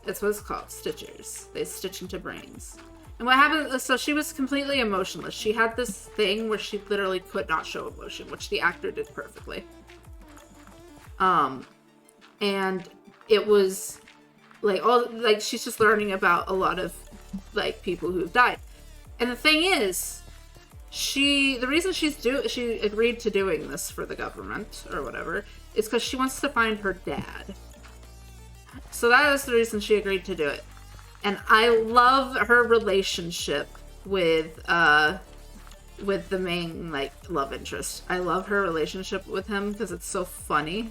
It's what it's called, Stitchers. They stitch into brains. And what happened, so she was completely emotionless. She had this thing where she literally could not show emotion, which the actor did perfectly. And it was, like, she's just learning about a lot of, like, people who've died. And the thing is, the reason she agreed to doing this for the government, or whatever, is because she wants to find her dad. So that is the reason she agreed to do it. And I love her relationship with the main, like, love interest. I love her relationship with him because it's so funny.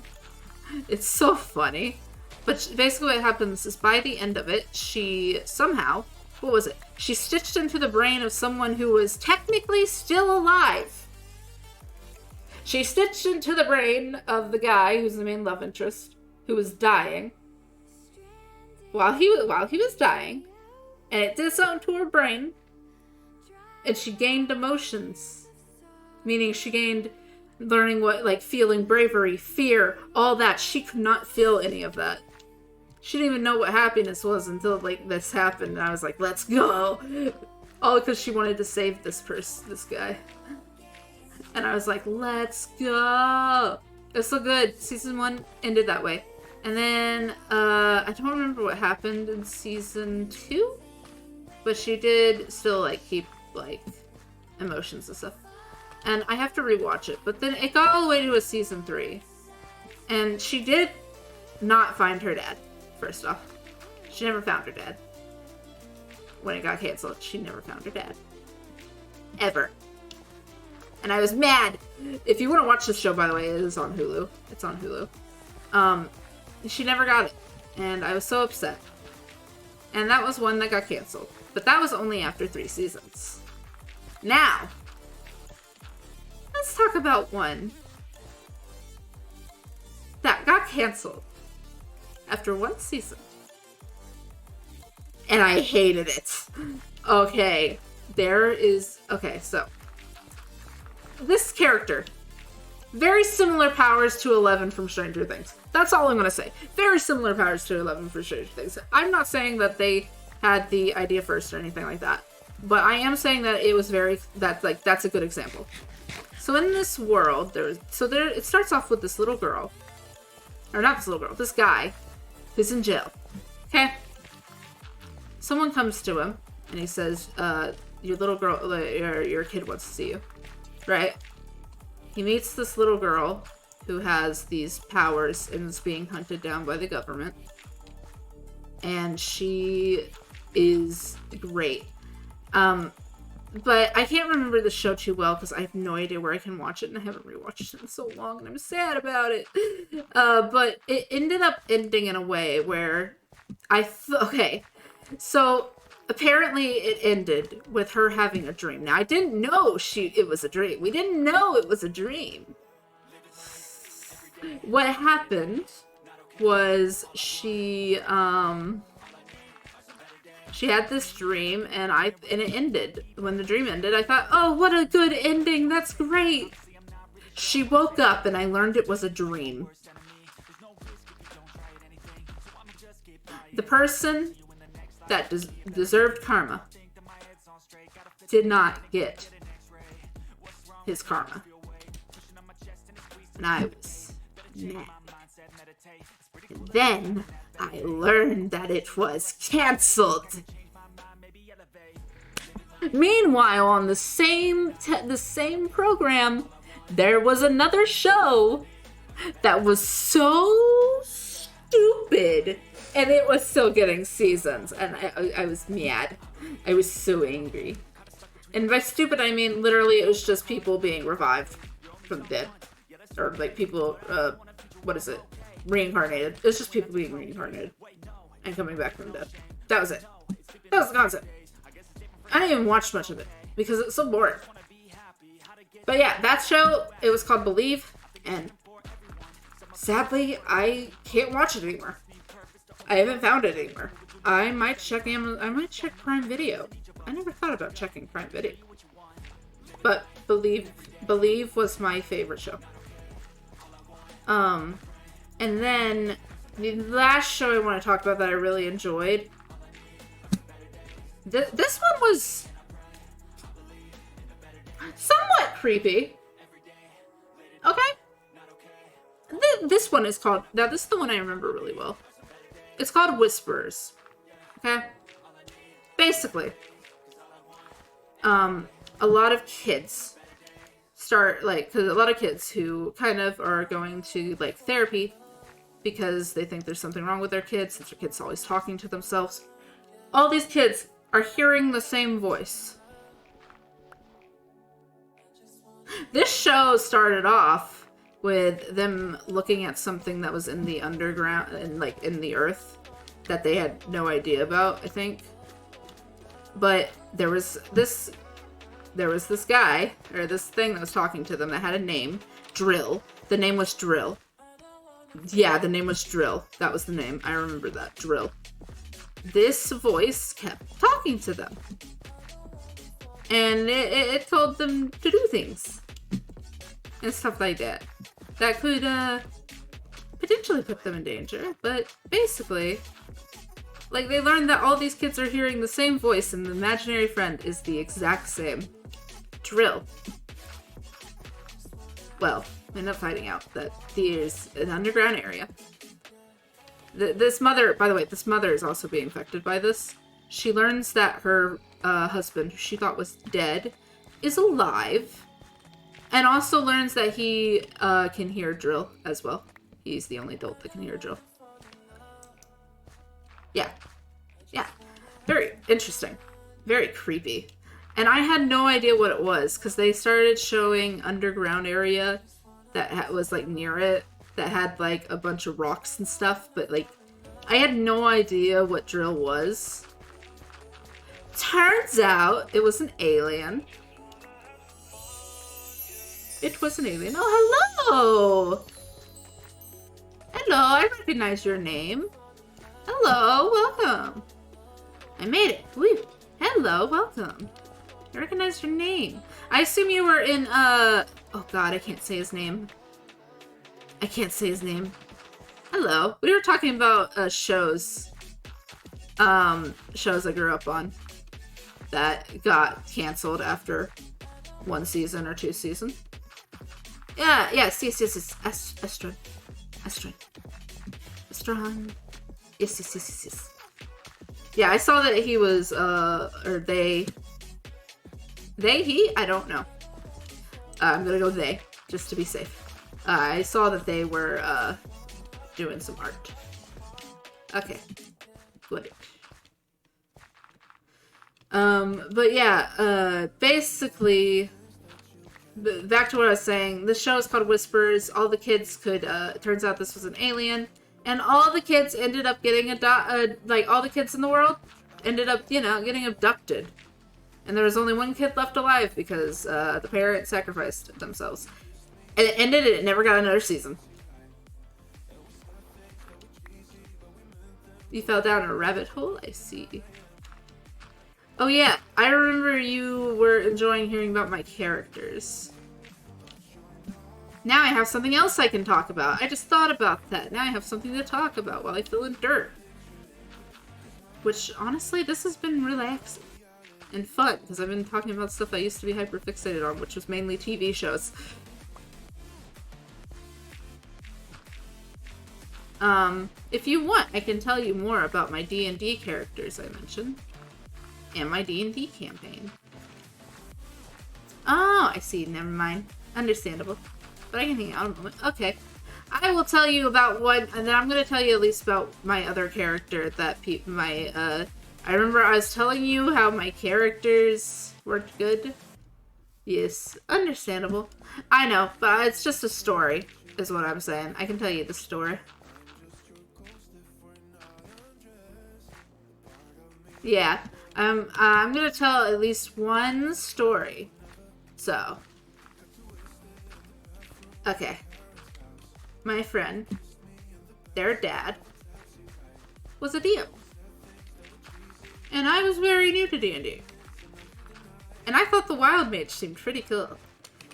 It's so funny. But basically what happens is by the end of it, she somehow, what was it? She stitched into the brain of someone who was technically still alive. She stitched into the brain of the guy who's the main love interest, who was dying. While he was dying, and it did something to her brain, and she gained emotions, meaning she gained learning what, like, feeling bravery, fear, all that. She could not feel any of that. She didn't even know what happiness was until, like, this happened, and I was like, let's go! All because she wanted to save this guy. And I was like, let's go! It's so good. Season 1 ended that way. And then, I don't remember what happened in season 2, but she did still, like, keep, like, emotions and stuff. And I have to rewatch it, but then it got all the way to a season 3. And she did not find her dad, first off. She never found her dad. When it got canceled, she never found her dad. Ever. And I was mad! If you want to watch this show, by the way, it is on Hulu. It's on Hulu. She never got it. And I was so upset. And that was one that got canceled. But that was only after 3 seasons. Now, let's talk about one that got canceled after 1 season. And I hated it. Okay, so this character, very similar powers to Eleven from Stranger Things. That's all I'm gonna say. Very similar powers to Eleven from Stranger Things. I'm not saying that they had the idea first or anything like that, but I am saying that it was that's a good example. So in this world, it starts off with this little girl, or not this little girl, this guy who's in jail. Okay. Someone comes to him and he says, "Your little girl, your kid wants to see you." Right? He meets this little girl who has these powers and is being hunted down by the government. And she is great. But I can't remember the show too well because I have no idea where I can watch it, and I haven't rewatched it in so long, and I'm sad about it. But it ended up ending in a way where okay. So apparently it ended with her having a dream. Now I didn't know it was a dream. We didn't know it was a dream. What happened was she She had this dream, and it ended. When the dream ended, I thought, oh, what a good ending. That's great. She woke up, and I learned it was a dream. The person that deserved karma did not get his karma. And I was mad. And then I learned that it was canceled. Meanwhile, on the same program, there was another show that was so stupid, and it was still getting seasons, and I was mad. I was so angry. And by stupid, I mean literally it was just people being revived from the dead. Or like people, reincarnated. It was just people being reincarnated and coming back from the dead. That was it. That was the concept. I didn't even watch much of it because it's so boring. But yeah, that show, it was called Believe, and sadly, I can't watch it anymore. I haven't found it anymore. I might check Prime Video. I never thought about checking Prime Video. But Believe was my favorite show. And then the last show I want to talk about that I really enjoyed. This one was somewhat creepy. Okay. This one is called, now this is the one I remember really well. It's called Whispers. Okay. Basically, a lot of kids start, like, cause a lot of kids who kind of are going to, like, therapy because they think there's something wrong with their kids, since their kids always talking to themselves. All these kids are hearing the same voice. This show started off with them looking at something that was in the underground and like in the earth that they had no idea about, I think. But there was this guy, or this thing that was talking to them that had a name, Drill. The name was Drill. Yeah, the name was Drill. That was the name. I remember that. Drill. This voice kept talking to them. And it told them to do things. And stuff like that. That could, potentially put them in danger. But basically, like, they learned that all these kids are hearing the same voice and the imaginary friend is the exact same. Drill. Well, they end up finding out that there's an underground area. This mother, by the way, this mother is also being affected by this. She learns that her husband, who she thought was dead, is alive. And also learns that he can hear Drill as well. He's the only adult that can hear Drill. Yeah. Yeah. Very interesting. Very creepy. And I had no idea what it was, because they started showing underground area that was, like, near it, that had, like, a bunch of rocks and stuff, but, like, I had no idea what Drill was. Turns out it was an alien. It was an alien. Oh, hello! Hello, I recognize your name. Hello, welcome. I made it. Woo. Hello, welcome. I recognize your name. I assume you were in, oh god, I can't say his name. I can't say his name. Hello. We were talking about, shows. Shows I grew up on that got canceled after 1 season or 2 seasons. Yeah, yes. Estron. Yes. Yeah, I saw that he was, or they, he? I don't know. I'm gonna go they, just to be safe. I saw that they were, doing some art. Okay. Good. But yeah, basically, back to what I was saying, the show is called Whispers. All the kids could, turns out this was an alien, and all the kids ended up getting like, all the kids in the world ended up, getting abducted. And there was only one kid left alive because, the parents sacrificed themselves. And it ended, and it never got another season. You fell down a rabbit hole? I see. Oh yeah, I remember you were enjoying hearing about my characters. Now I have something else I can talk about. I just thought about that. Now I have something to talk about while I fill in dirt. Which, honestly, this has been relaxing and fun, because I've been talking about stuff I used to be hyper-fixated on, which was mainly TV shows. If you want, I can tell you more about my D&D characters I mentioned. And my D&D campaign. Oh, I see. Never mind. Understandable. But I can hang out a moment. Okay. I will tell you about one, and then I'm going to tell you at least about my other character that I remember I was telling you how my characters worked good. Yes, understandable. I know, but it's just a story, is what I'm saying. I can tell you the story. Yeah, I'm gonna tell at least one story. So, okay. My friend, their dad, was a DM. And I was very new to D&D. And I thought the Wild Mage seemed pretty cool.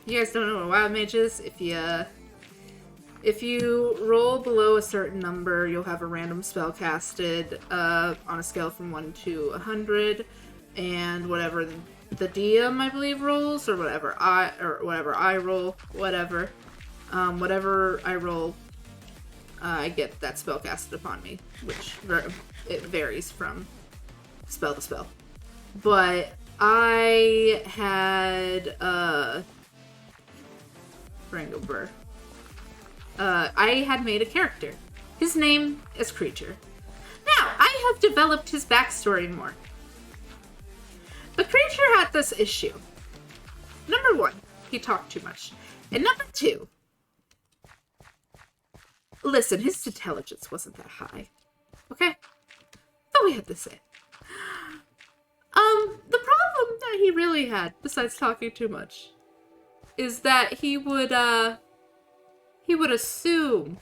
You guys don't know what a Wild Mage is? If you roll below a certain number, you'll have a random spell casted on a scale from 1 to 100, and whatever the DM, I believe, rolls, or whatever I roll, whatever I roll, I get that spell casted upon me, which it varies from spell to spell. But I had Brangleburr. I had made a character. His name is Creature. Now, I have developed his backstory more. But Creature had this issue. Number 1, he talked too much. And number 2, listen, his intelligence wasn't that high. Okay? But we had to say. The problem that he really had, besides talking too much, is that he would assume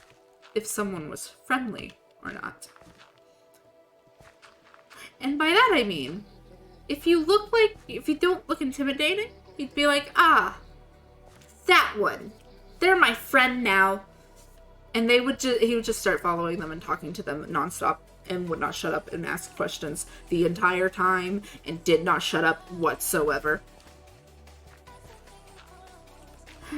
if someone was friendly or not. And by that I mean, if you don't look intimidating, he'd be like, ah, that one. They're my friend now. And he would just start following them and talking to them nonstop and would not shut up and ask questions the entire time and did not shut up whatsoever.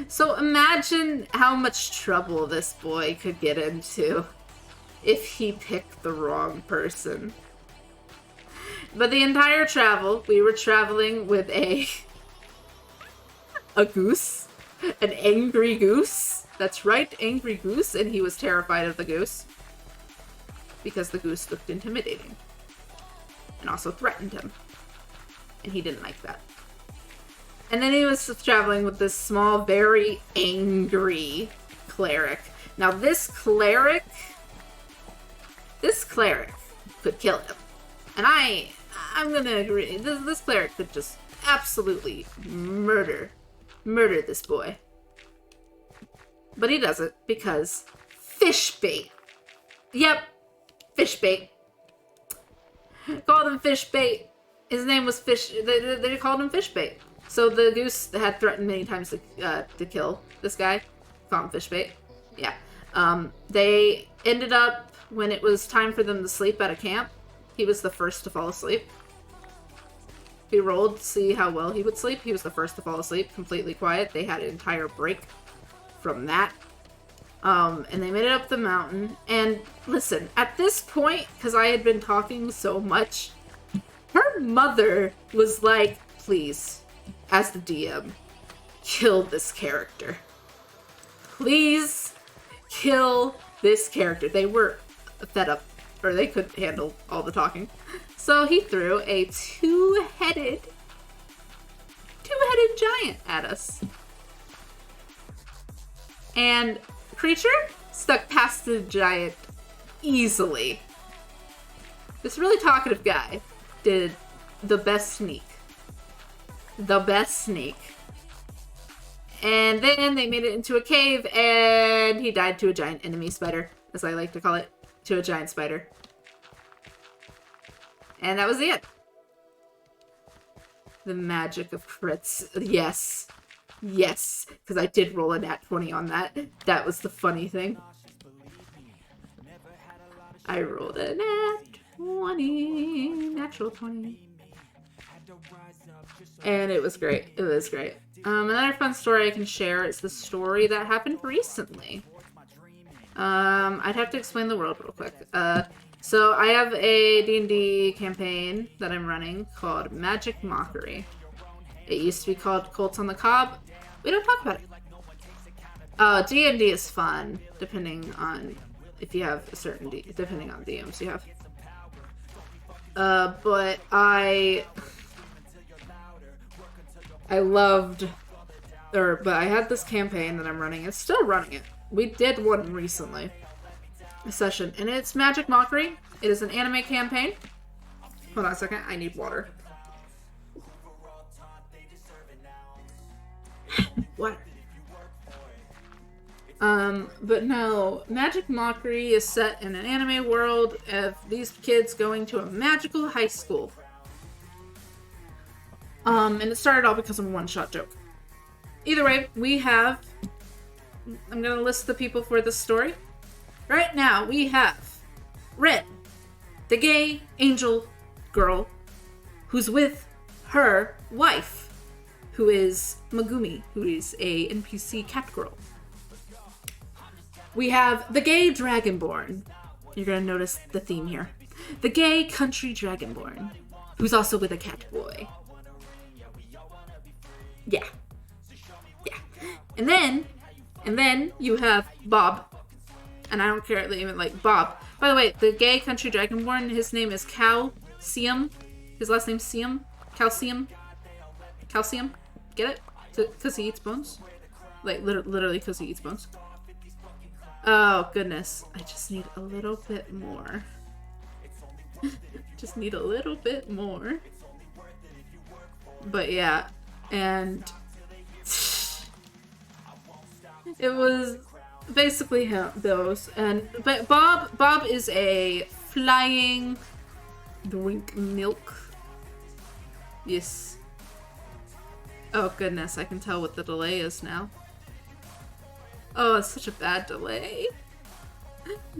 So imagine how much trouble this boy could get into if he picked the wrong person. But the entire travel, we were traveling with a goose, an angry goose. That's right, angry goose, and he was terrified of the goose because the goose looked intimidating and also threatened him, and he didn't like that. And then he was traveling with this small, very angry cleric. Now this cleric could kill him. And I'm gonna agree, this cleric could just absolutely murder this boy. But he doesn't, because fish bait. Yep, fish bait. Called him fish bait. His name was Fish, they called him fish bait. So the goose had threatened many times to kill this guy. Call him fish bait. Yeah. They ended up, when it was time for them to sleep at a camp, he was the first to fall asleep. We rolled to see how well he would sleep. He was the first to fall asleep, completely quiet. They had an entire break from that. And they made it up the mountain. And listen, at this point, because I had been talking so much, her mother was like, please, as the DM, kill this character. Please kill this character. They were fed up, or they couldn't handle all the talking. So he threw a two-headed giant at us. And Creature stuck past the giant easily. This really talkative guy did the best sneak. And then they made it into a cave, and he died to a giant enemy spider, as I like to call it, to a giant spider. And that was the end. The magic of crits. Yes. Yes. Because I did roll a nat 20 on that. That was the funny thing. I rolled a nat 20. Natural 20. And it was great. It was great. Another fun story I can share is the story that happened recently. I'd have to explain the world real quick. So I have a D&D campaign that I'm running called Magic Mockery. It used to be called Colts on the Cob. We don't talk about it. D&D is fun, depending on if you have a certain depending on DMs you have. But I had this campaign that I'm running. It's still running it. We did one recently. A session. And it's Magic Mockery. It is an anime campaign. Hold on a second. I need water. What? But no. Magic Mockery is set in an anime world of these kids going to a magical high school. And it started all because of a one-shot joke. Either way, we have... I'm gonna list the people for this story. Right now, we have Red, the gay angel girl, who's with her wife, who is Megumi, who is a NPC cat girl. We have the gay dragonborn. You're gonna notice the theme here. The gay country dragonborn, who's also with a cat boy. Yeah. And then you have Bob. And I don't care even like Bob. By the way, the gay country dragonborn, his name is Calcium. His last name's Sium. Calcium. Get it? Because he eats bones? Like, literally because he eats bones. Oh, goodness. I just need a little bit more. Just need a little bit more. But yeah. And... it was basically those. But Bob is a flying drink milk. Yes. Oh goodness, I can tell what the delay is now. Oh, it's such a bad delay.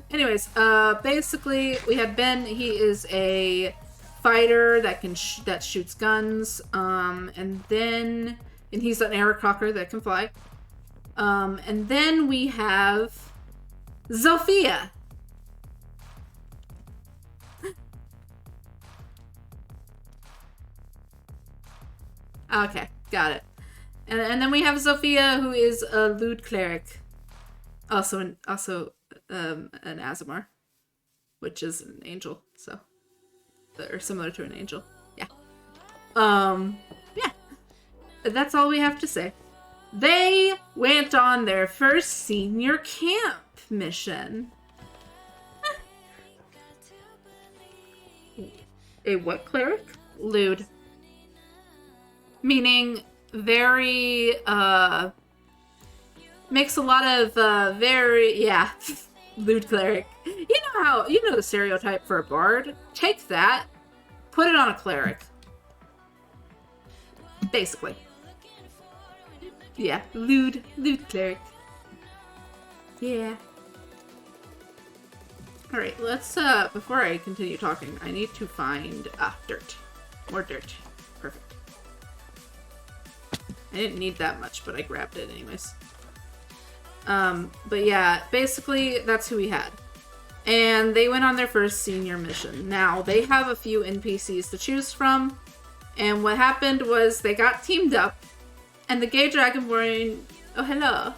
Anyways, basically we had Ben. He is a fighter that can that shoots guns. And he's an Aarakocra that can fly. And then we have Zofia. Okay, got it. And then we have Zofia, who is a lewd cleric, also an Aasimar, which is an angel, so they're similar to an angel. Yeah. Yeah. That's all we have to say. They went on their first senior camp mission. A what cleric? Lewd. Meaning very, makes a lot of, lewd cleric. You know the stereotype for a bard? Take that, put it on a cleric. Basically. Yeah, lewd cleric. Yeah. Alright, let's, before I continue talking, I need to find, dirt. More dirt. Perfect. I didn't need that much, but I grabbed it anyways. But yeah, basically, that's who we had. And they went on their first senior mission. Now, they have a few NPCs to choose from, and what happened was they got teamed up, and the gay dragonborn... Oh, hello.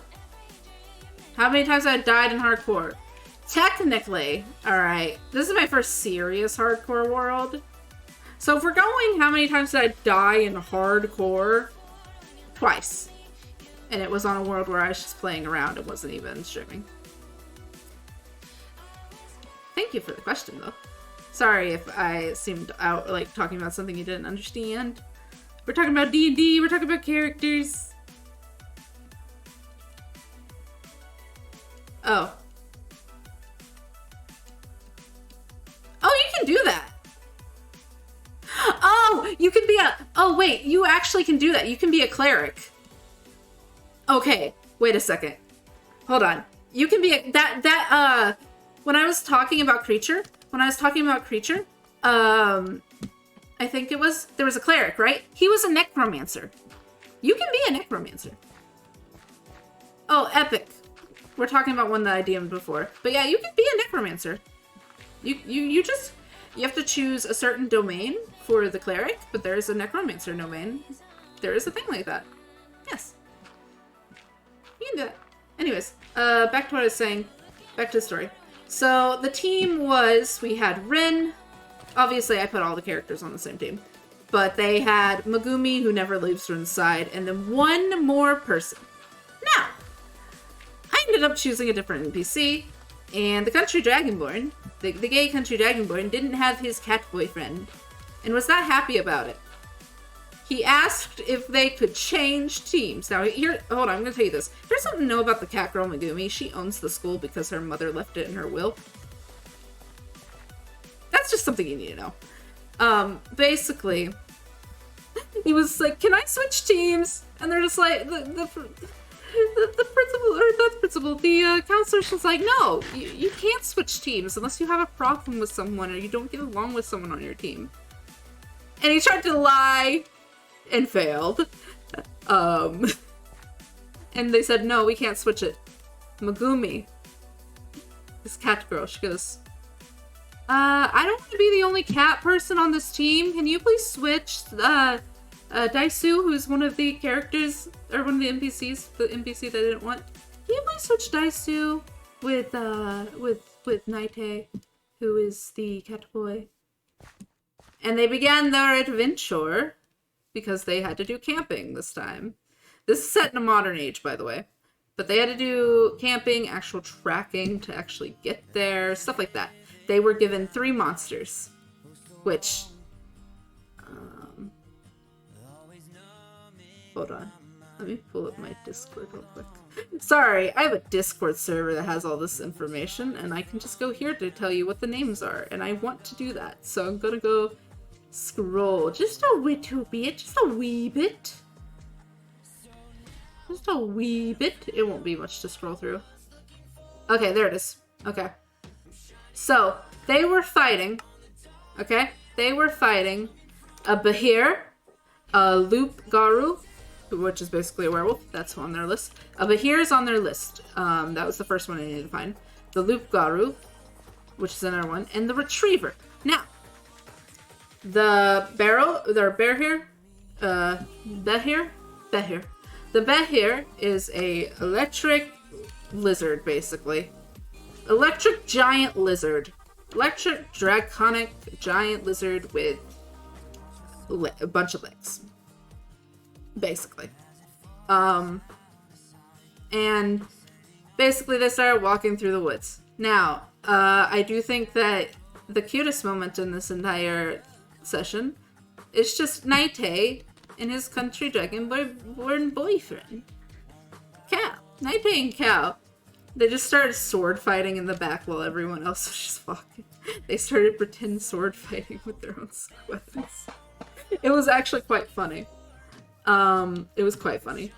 How many times have I died in hardcore? Technically, alright, this is my first serious hardcore world. So if we're going, how many times did I die in hardcore? Twice. And it was on a world where I was just playing around. It wasn't even streaming. Thank you for the question, though. Sorry if I seemed out, like, talking about something you didn't understand. We're talking about D&D. We're talking about characters. Oh. Oh, you can do that. Oh, you can be a... Oh, wait. Wait, you actually can do that. You can be a cleric. Okay, wait a second. Hold on. You can be when I was talking about creature, I think there was a cleric, right? He was a necromancer. You can be a necromancer. Oh, epic. We're talking about one that I DM'd before. But yeah, you can be a necromancer. You have to choose a certain domain for the cleric, but there is a necromancer domain. There is a thing like that. Yes. You can do that. Anyways, back to what I was saying. Back to the story. So the team we had Rin. Obviously, I put all the characters on the same team. But they had Megumi, who never leaves Rin's side, and then one more person. Now, I ended up choosing a different NPC, and the country dragonborn, the gay country dragonborn, didn't have his cat boyfriend, and was not happy about it. He asked if they could change teams. Now, here, hold on, I'm going to tell you this. There's something to know about the cat girl Megumi. She owns the school because her mother left it in her will. That's just something you need to know. Basically, he was like, can I switch teams? And they're just like, the principal, or not the principal, the counselor's just like, no, you can't switch teams unless you have a problem with someone or you don't get along with someone on your team. And he tried to lie and failed. And they said, no, we can't switch it. Megumi, this cat girl, she goes, I don't want to be the only cat person on this team. Can you please switch, Daisu, who's one of the characters, or one of the NPCs, the NPC that I didn't want. Can you please switch Daisu with Naite, who is the cat boy? And they began their adventure, because they had to do camping this time. This is set in a modern age, by the way. But they had to do camping, actual tracking to actually get there, stuff like that. They were given 3 monsters, which, hold on. Let me pull up my Discord real quick. Sorry, I have a Discord server that has all this information, and I can just go here to tell you what the names are, and I want to do that. So I'm gonna go scroll just a little bit, just a wee bit. Just a wee bit. It won't be much to scroll through. Okay, there it is. Okay. So, they were fighting, okay? They were fighting a Behir, a Loup-Garou, which is basically a werewolf. That's on their list. A Behir is on their list. That was the first one I needed to find. The Loup-Garou, which is another one, and the Retriever. Now, the Behir. The Behir is a electric lizard, basically. Electric giant lizard. Electric draconic giant lizard with a bunch of legs. Basically. And basically they started walking through the woods. Now, I do think that the cutest moment in this entire session is just Naite and his country dragonborn boyfriend. Cal. Naite and Cal. They just started sword fighting in the back while everyone else was just walking. They started pretend sword fighting with their own weapons. It was actually quite funny. It was quite funny.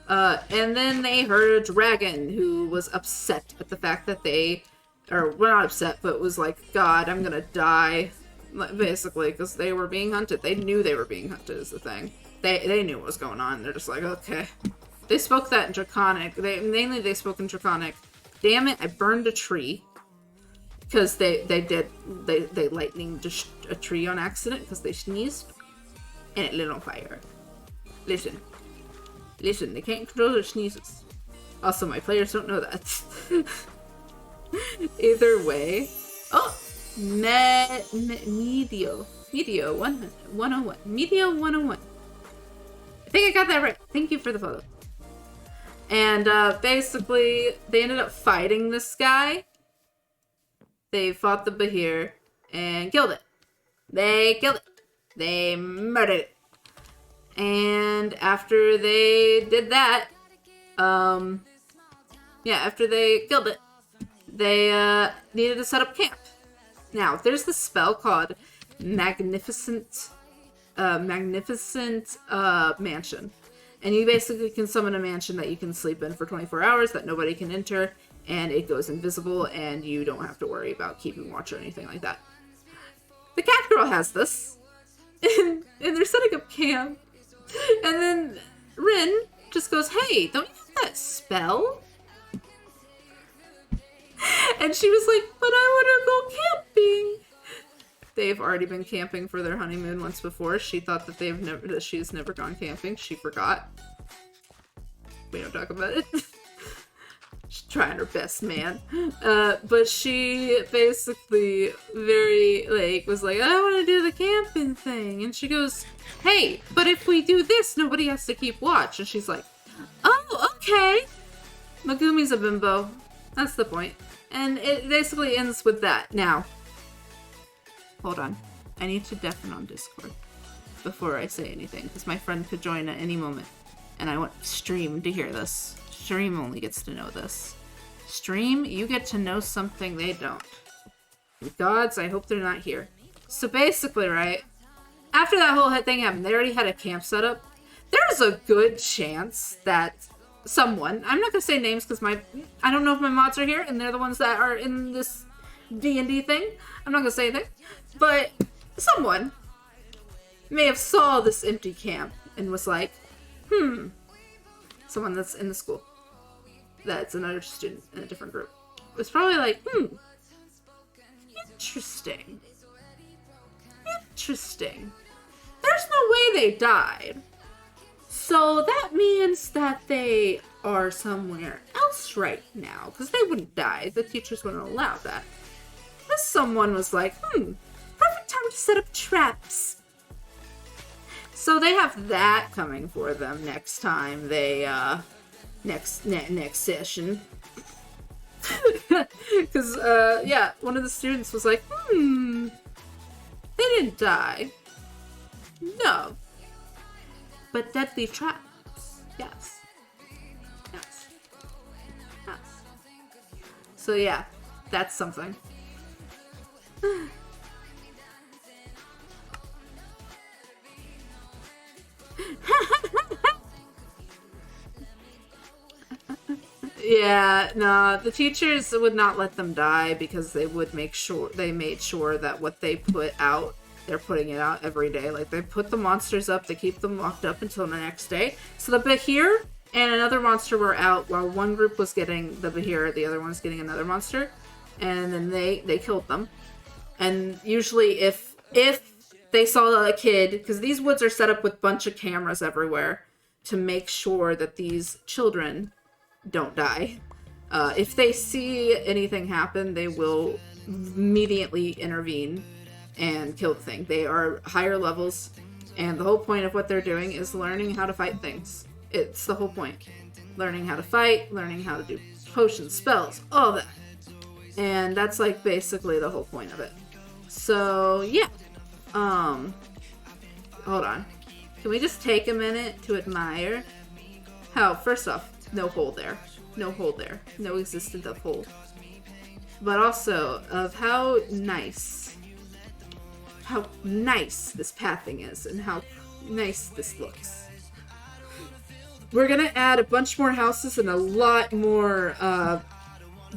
And then they heard a dragon who was upset at the fact that well, not upset, but was like, God, I'm gonna die. Basically, because they were being hunted. They knew they were being hunted is the thing. They knew what was going on. They're just like, okay. They spoke that in Draconic. Mainly they spoke in Draconic. Damn it, I burned a tree. Because they lightninged a tree on accident because they sneezed. And it lit on fire. Listen, they can't control their sneezes. Also, my players don't know that. Either way. Oh! Medio 101. Medio 101. I think I got that right. Thank you for the photo. And basically, they ended up fighting this guy. They fought the Behir and killed it. They killed it. They murdered it. And after they did that, after they killed it, they needed to set up camp. Now, there's this spell called Magnificent magnificent mansion. And you basically can summon a mansion that you can sleep in for 24 hours that nobody can enter, and it goes invisible, and you don't have to worry about keeping watch or anything like that. The cat girl has this, and they're setting up camp, and then Rin just goes, "Hey, don't you have that spell?" And she was like, "But I want to go camping." They've already been camping for their honeymoon once before. She thought that she's never gone camping. She forgot. We don't talk about it. She's trying her best, man. But she basically was like, "I want to do the camping thing." And she goes, "Hey, but if we do this, nobody has to keep watch." And she's like, "Oh, okay." Megumi's a bimbo. That's the point. And it basically ends with that. Now, hold on. I need to deafen on Discord before I say anything, because my friend could join at any moment. And I want Stream to hear this. Stream only gets to know this. Stream, you get to know something they don't. Gods, I hope they're not here. So basically, right, after that whole thing happened, they already had a camp set up. There's a good chance that someone, I'm not gonna say names because I don't know if my mods are here and they're the ones that are in this D&D thing. I'm not gonna say anything, but someone may have saw this empty camp and was like, someone that's in the school, that's another student in a different group, was probably like, interesting. There's no way they died. So that means that they are somewhere else right now, because they wouldn't die. The teachers wouldn't allow that. This someone was like, perfect time to set up traps. So they have that coming for them next time they, next session. Because, yeah, one of the students was like, they didn't die. No. But deadly traps. Yes. So yeah, that's something. Yeah, no, the teachers would not let them die because they made sure that what they put out, they're putting it out every day. Like, they put the monsters up, they keep them locked up until the next day. So the Bahir and another monster were out while one group was getting the Bahir, the other one was getting another monster. And then they killed them. And usually if they saw a kid, because these woods are set up with a bunch of cameras everywhere to make sure that these children don't die. If they see anything happen, they will immediately intervene and kill the thing. They are higher levels, and the whole point of what they're doing is learning how to fight things. It's the whole point. Learning how to fight, learning how to do potions, spells, all that. And that's like basically the whole point of it. So yeah. Hold on. Can we just take a minute to admire how, first off, no hole there. No hole there. No existence of hole. But also of how nice this pathing is and how nice this looks. We're gonna add a bunch more houses and a lot more,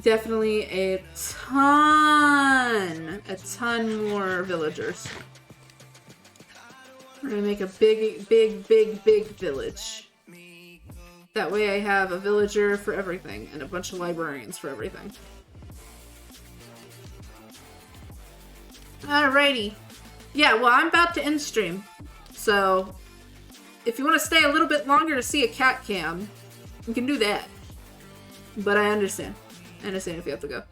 definitely a ton more villagers. We're gonna make a big village. That way I have a villager for everything and a bunch of librarians for everything. Alrighty. Yeah, well, I'm about to end stream. So, if you want to stay a little bit longer to see a cat cam, you can do that. But I understand. I understand if you have to go.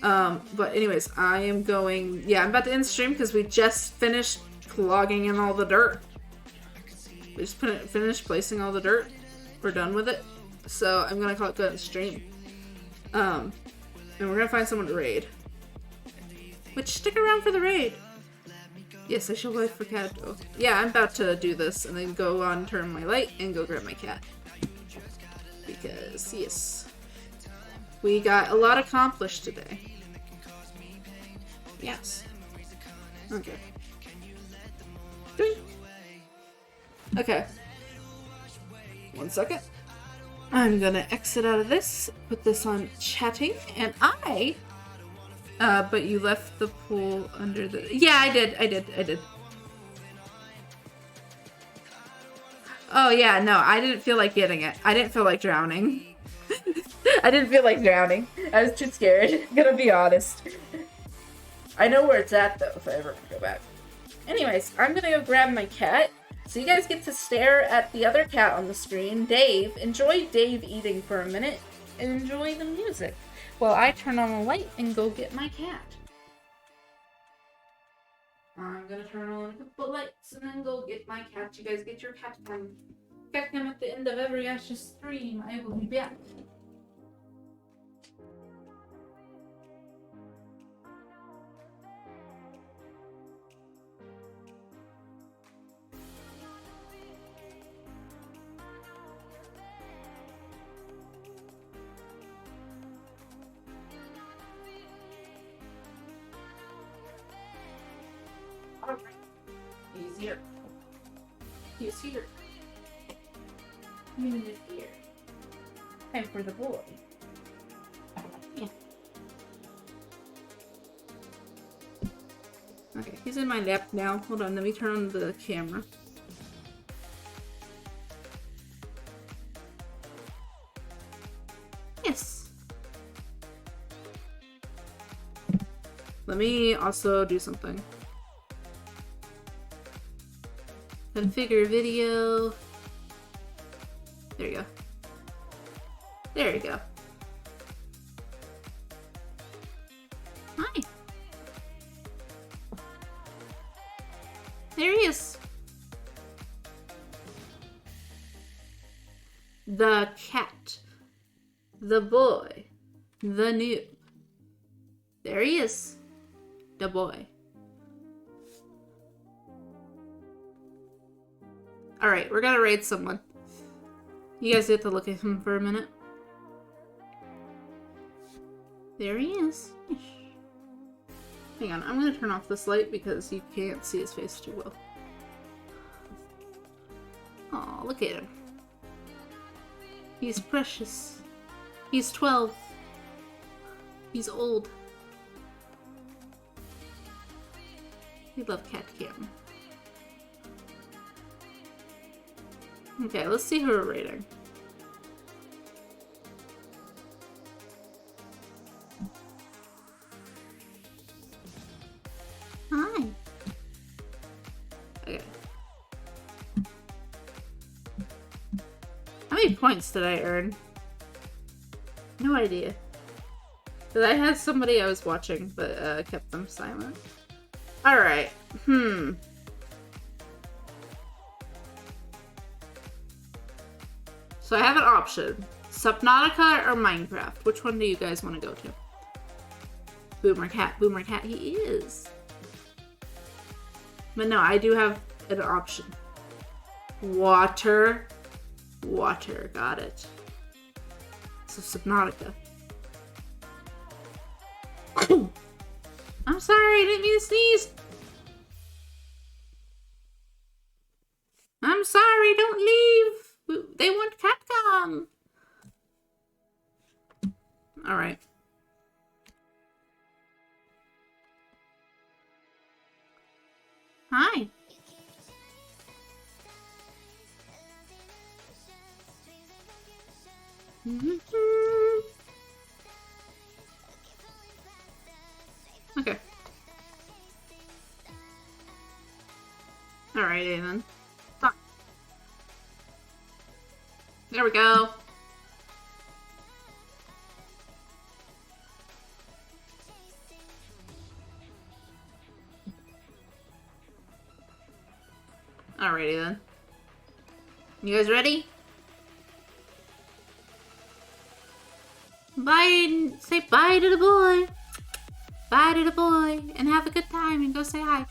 But anyways, I am going... Yeah, I'm about to end stream because we just finished logging in all the dirt. We just finished placing all the dirt. We're done with it. So I'm gonna call it good and stream. And we're gonna find someone to raid. Which, stick around for the raid. Yes, I shall wait for Kato. Yeah, I'm about to do this and then go on, turn my light, and go grab my cat. Because, yes. We got a lot accomplished today. Yes. Okay. Doink. Okay. 1 second. I'm gonna exit out of this, put this on chatting, and but you left the pool under the... Yeah, I did. Oh yeah, no, I didn't feel like getting it. I didn't feel like drowning. I didn't feel like drowning. I was too scared, gonna be honest. I know where it's at, though, if I ever go back. Anyways, I'm gonna go grab my cat. So you guys get to stare at the other cat on the screen, Dave. Enjoy Dave eating for a minute, and enjoy the music while I turn on the light and go get my cat. I'm gonna turn on a couple lights and then go get my cat. You guys get your cat cam. Cat cam at the end of every Ashes stream. I will be back. Alright. He's here. He's here. He is here. Time for the boy. Yeah. Okay, he's in my lap now. Hold on, let me turn on the camera. Yes. Let me also do something. Configure video. There you go. There you go. Hi. There he is. The cat. The boy. The noob. There he is. The boy. Alright, we're gonna raid someone. You guys get to look at him for a minute. There he is. Hang on, I'm gonna turn off this light because you can't see his face too well. Aw, look at him. He's precious. He's 12. He's old. We love cat cam. Okay, let's see who we're rating. Hi. Okay. How many points did I earn? No idea. Because I had somebody I was watching, but kept them silent. Alright. So I have an option. Subnautica or Minecraft? Which one do you guys want to go to? Boomer Cat, he is. But no, I do have an option. Water, got it. So Subnautica. I'm sorry, I didn't mean to sneeze. I'm sorry, don't leave. They want Capcom. Alright. Hi. Okay. Alrighty then. There we go. Alrighty then. You guys ready? Bye. Say bye to the boy. Bye to the boy. And have a good time and go say hi.